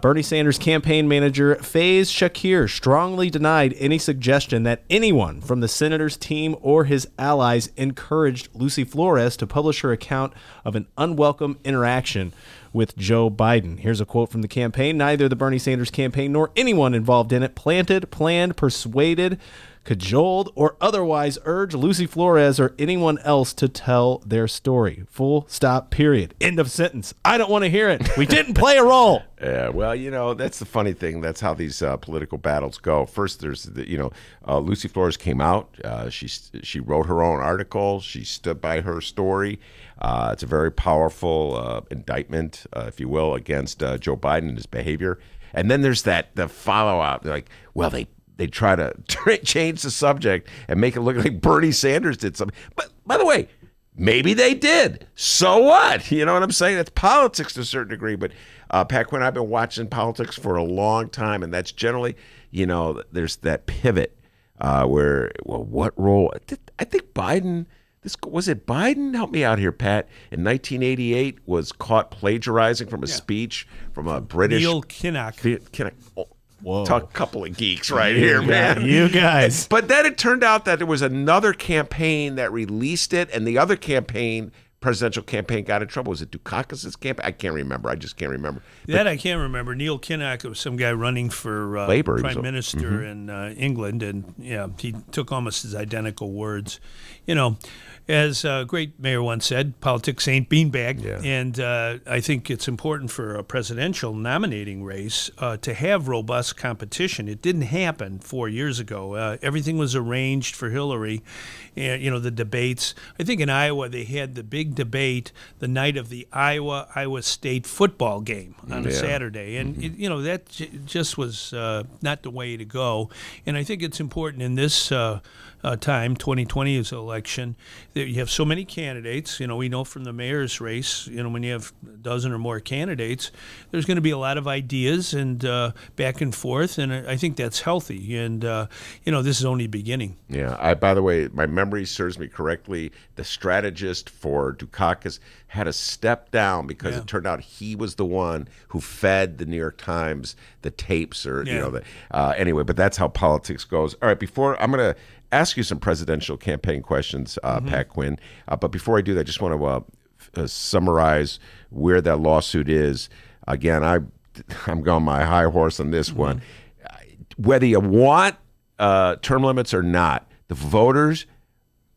Bernie Sanders' campaign manager, Faiz Shakir, strongly denied any suggestion that anyone from the senator's team or his allies encouraged Lucy Flores to publish her account of an unwelcome interaction with Joe Biden. Here's a quote from the campaign. Neither the Bernie Sanders campaign nor anyone involved in it planned, persuaded, cajoled, or otherwise urged Lucy Flores or anyone else to tell their story. Full stop, period. End of sentence. I don't want to hear it. We didn't play a role. Yeah, well, that's the funny thing. That's how these political battles go. First, there's Lucy Flores came out. She wrote her own article. She stood by her story. It's a very powerful indictment, if you will, against Joe Biden and his behavior. And then there's the follow-up. They're like, well, they try to change the subject and make it look like Bernie Sanders did something. But by the way, maybe they did. So what? You know what I'm saying? It's politics to a certain degree. But Pat Quinn, I've been watching politics for a long time, and that's generally, there's that pivot where, well, what role? I think Biden. Was it Biden? Help me out here, Pat. In 1988, was caught plagiarizing from a speech from a British Neil Kinnock. Whoa. Talk couple of geeks right here, man. You guys. But then it turned out that there was another campaign that released it, and the other presidential campaign, got in trouble. Was it Dukakis' campaign? I can't remember. I just can't remember. I can't remember. Neil Kinnock was some guy running for Labor, prime minister in England, and he took almost his identical words. As a great mayor once said, politics ain't beanbag. Yeah. And I think it's important for a presidential nominating race to have robust competition. It didn't happen 4 years ago. Everything was arranged for Hillary. The debates. I think in Iowa they had the big debate the night of the Iowa State football game on a Saturday. And, that just was not the way to go. And I think it's important in this time, 2020 is election, that you have so many candidates. We know from the mayor's race, when you have a dozen or more candidates, there's going to be a lot of ideas and back and forth, and I think that's healthy. And, this is only beginning. Yeah. By the way, my memory serves me correctly, the strategist for Dukakis had to step down because it turned out he was the one who fed the New York Times the tapes anyway, but that's how politics goes. All right, before I'm going to ask you some presidential campaign questions, Pat Quinn. But before I do that, I just want to summarize where that lawsuit is. Again, I'm going my high horse on this one. Whether you want term limits or not, the voters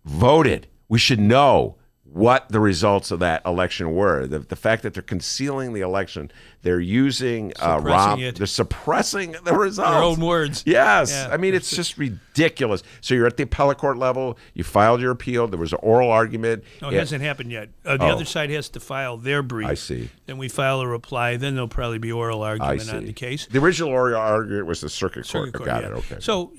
voted. We should know what the results of that election were. The fact that they're concealing the election, they're using they're suppressing the results. Their own words. Yes. Yeah. I mean, it's just ridiculous. So you're at the appellate court level, you filed your appeal, there was an oral argument. No, it hasn't happened yet. The other side has to file their brief. I see. Then we file a reply, then there'll probably be oral argument on the case. The original oral argument was the circuit court. Got it, okay. So,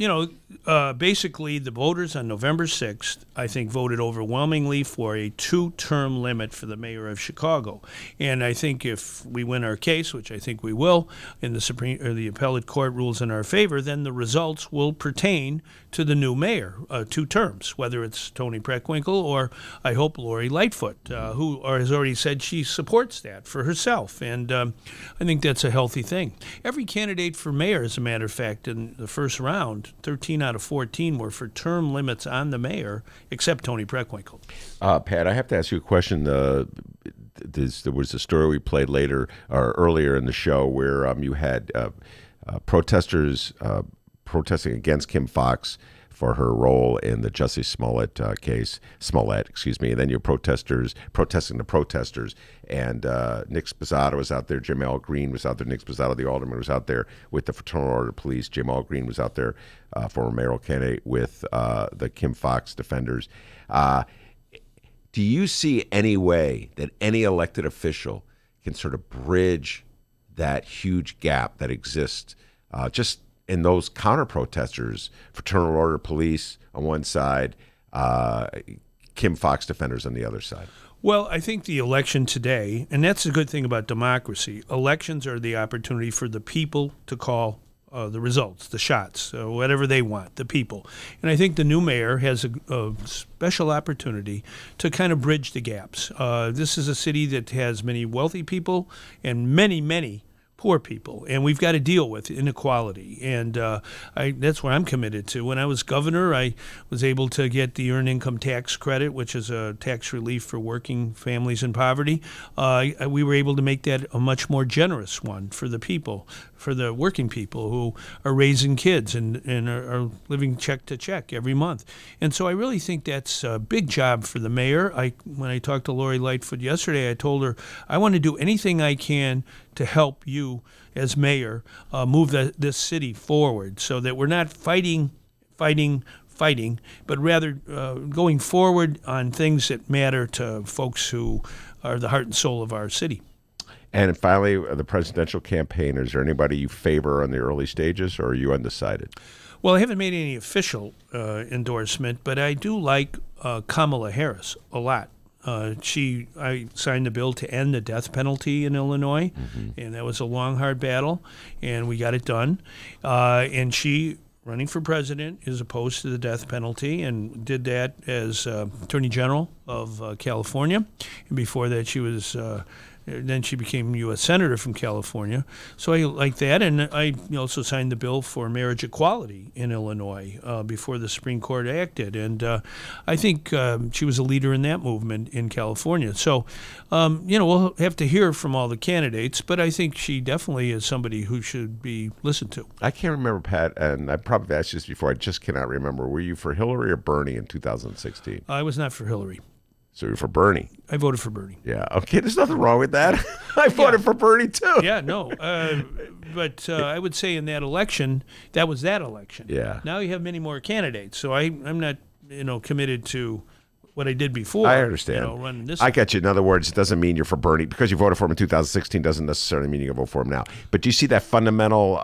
basically the voters on November 6th, I think, voted overwhelmingly for a 2-term limit for the mayor of Chicago. And I think if we win our case, which I think we will, and the appellate court rules in our favor, then the results will pertain to the new mayor, 2 terms, whether it's Toni Preckwinkle or, I hope, Lori Lightfoot, who has already said she supports that for herself. And I think that's a healthy thing. Every candidate for mayor, as a matter of fact, in the first round, 13 out of 14 were for term limits on the mayor, except Toni Preckwinkle. Pat, I have to ask you a question. There was a story we played earlier in the show where you had protesters protesting against Kim Foxx for her role in the Jussie Smollett case, and then your protesters protesting the protesters, and Nick Sposato was out there, Jamal Green was out there, Nick Sposato, the alderman, was out there with the Fraternal Order of Police, Jamal Green was out there, former mayoral candidate, with the Kim Foxx defenders. Do you see any way that any elected official can sort of bridge that huge gap that exists just in those counter-protesters, Fraternal Order Police on one side, Kim Foxx defenders on the other side? Well, I think the election today, and that's the good thing about democracy, elections are the opportunity for the people to call the results, the shots, whatever they want, the people. And I think the new mayor has a special opportunity to kind of bridge the gaps. This is a city that has many wealthy people and many, many poor people, and we've got to deal with inequality, and that's what I'm committed to. When I was governor, I was able to get the earned income tax credit, which is a tax relief for working families in poverty. We were able to make that a much more generous one for the people, for the working people who are raising kids and are living check to check every month. And so I really think that's a big job for the mayor. When I talked to Lori Lightfoot yesterday, I told her I want to do anything I can to help you as mayor move this city forward so that we're not fighting, but rather going forward on things that matter to folks who are the heart and soul of our city. And finally, the presidential campaign. Is there anybody you favor on the early stages, or are you undecided? Well, I haven't made any official endorsement, but I do like Kamala Harris a lot. I signed the bill to end the death penalty in Illinois, and that was a long, hard battle, and we got it done. And she, running for president, is opposed to the death penalty and did that as Attorney General of California. And before that, she was... then she became U.S. Senator from California. So I like that. And I also signed the bill for marriage equality in Illinois before the Supreme Court acted. And I think she was a leader in that movement in California. So, we'll have to hear from all the candidates, but I think she definitely is somebody who should be listened to. I can't remember, Pat, and I probably asked this before. I just cannot remember. Were you for Hillary or Bernie in 2016? I was not for Hillary. So you're for Bernie? I voted for Bernie. Yeah. Okay. There's nothing wrong with that. I voted for Bernie too. Yeah. No. But I would say in that election, that was that election. Yeah. Now you have many more candidates, so I'm not committed to what I did before. I understand. Running this. I get you. In other words, it doesn't mean you're for Bernie because you voted for him in 2016. Doesn't necessarily mean you can vote for him now. But do you see that fundamental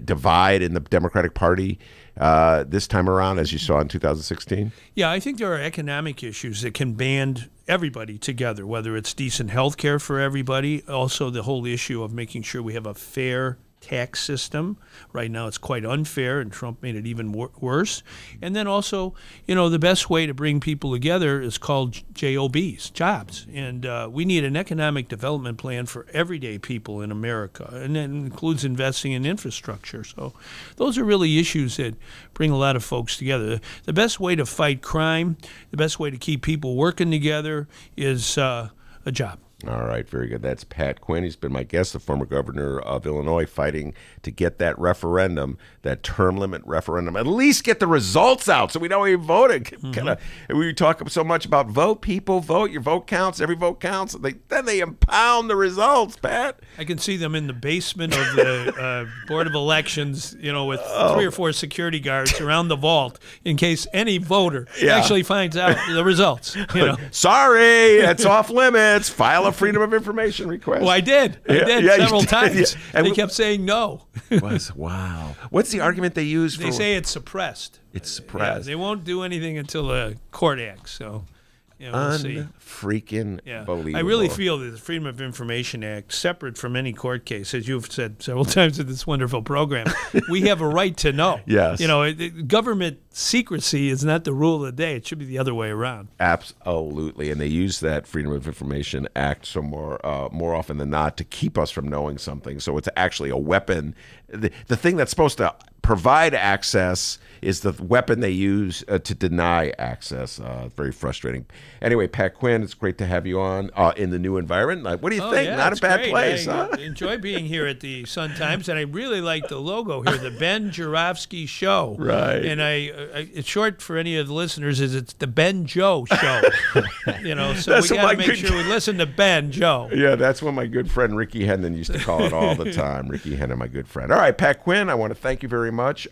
divide in the Democratic Party this time around, as you saw in 2016? Yeah, I think there are economic issues that can band everybody together, whether it's decent health care for everybody, also the whole issue of making sure we have a fair tax system. Right now it's quite unfair, and Trump made it even worse. And then also, the best way to bring people together is called JOBs, jobs. And we need an economic development plan for everyday people in America, and that includes investing in infrastructure. So those are really issues that bring a lot of folks together. The best way to fight crime, the best way to keep people working together is a job. All right, very good. That's Pat Quinn. He's been my guest, the former governor of Illinois, fighting to get that referendum, that term limit referendum, at least get the results out so we know we voted. We talk so much about vote, people, vote, your vote counts, every vote counts. Then they impound the results, Pat. I can see them in the basement of the Board of Elections, with 3 or 4 security guards around the vault in case any voter actually finds out the results. Sorry, it's off limits. File a Freedom of Information request. Well, I did. I did several times. Yeah. They kept saying no. Wow. What's the argument they use? They say it's suppressed. It's suppressed. Yeah, they won't do anything until the court acts. So, we'll see. Freaking believable. I really feel that the Freedom of Information Act, separate from any court case, as you've said several times in this wonderful program, we have a right to know. Yes. Government secrecy is not the rule of the day. It should be the other way around. Absolutely. And they use that Freedom of Information Act so more often than not to keep us from knowing something. So it's actually a weapon. The thing that's supposed to provide access is the weapon they use to deny access. Very frustrating. Anyway, Pat Quinn, it's great to have you on in the new environment. What do you think? Yeah, Not a bad great. place, I huh? enjoy being here at the Sun-Times, and I really like the logo here, the Ben Joravsky Show. Right. And it's short for any of the listeners is it's the Ben Joe Show. So we got to make sure we listen to Ben Joe. Yeah, that's what my good friend Ricky Hennon used to call it all the time. Ricky Hennon, my good friend. All right, Pat Quinn, I want to thank you very much.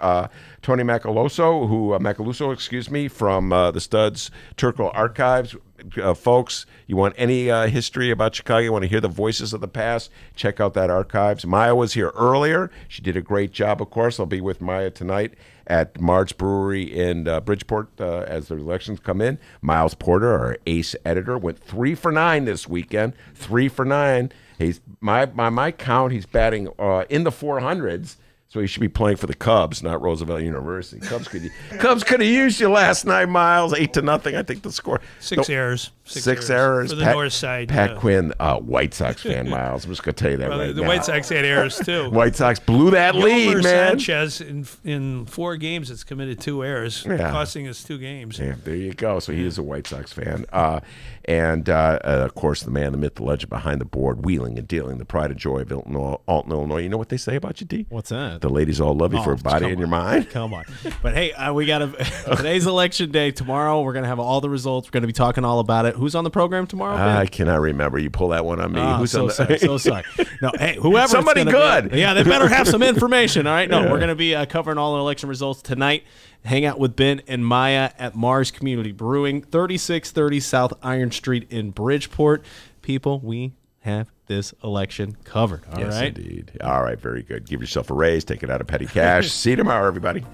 Toni Macaluso, excuse me, from the Studs Terkel Archives. Folks, you want any history about Chicago, you want to hear the voices of the past, check out that archives. Maya was here earlier. She did a great job, of course. I'll be with Maya tonight at Mart's Brewery in Bridgeport as the elections come in. Miles Porter, our ace editor, went 3 for 9 this weekend. 3 for 9. He's by my count, he's batting in the 400s. So he should be playing for the Cubs, not Roosevelt University. Cubs could have used you last night, Miles. 8-0, I think the score. 6 errors. 6 errors. For the north side. Pat Quinn, White Sox fan, Miles. I'm just going to tell you that right now. The White Sox had errors, too. White Sox blew that lead, man. Sanchez, in 4 games, has committed 2 errors, costing us 2 games. Yeah, there you go. So he is a White Sox fan. And, of course, the man, the myth, the legend behind the board, wheeling and dealing, the pride and joy of Alton, Illinois. You know what they say about you, D? What's that? The ladies all love you for a body in your mind. Come on. But, hey, we got today's election day. Tomorrow we're going to have all the results. We're going to be talking all about it. Who's on the program tomorrow, Ben? I cannot remember. You pull that one on me. Who's so sorry. No, hey, whoever. Somebody good. Yeah, they better have some information, all right? No, we're going to be covering all the election results tonight. Hang out with Ben and Maya at Mars Community Brewing, 3630 South Iron Street in Bridgeport. People, we have this election covered. All right. Yes, indeed. All right, very good. Give yourself a raise, take it out of petty cash. See you tomorrow, everybody.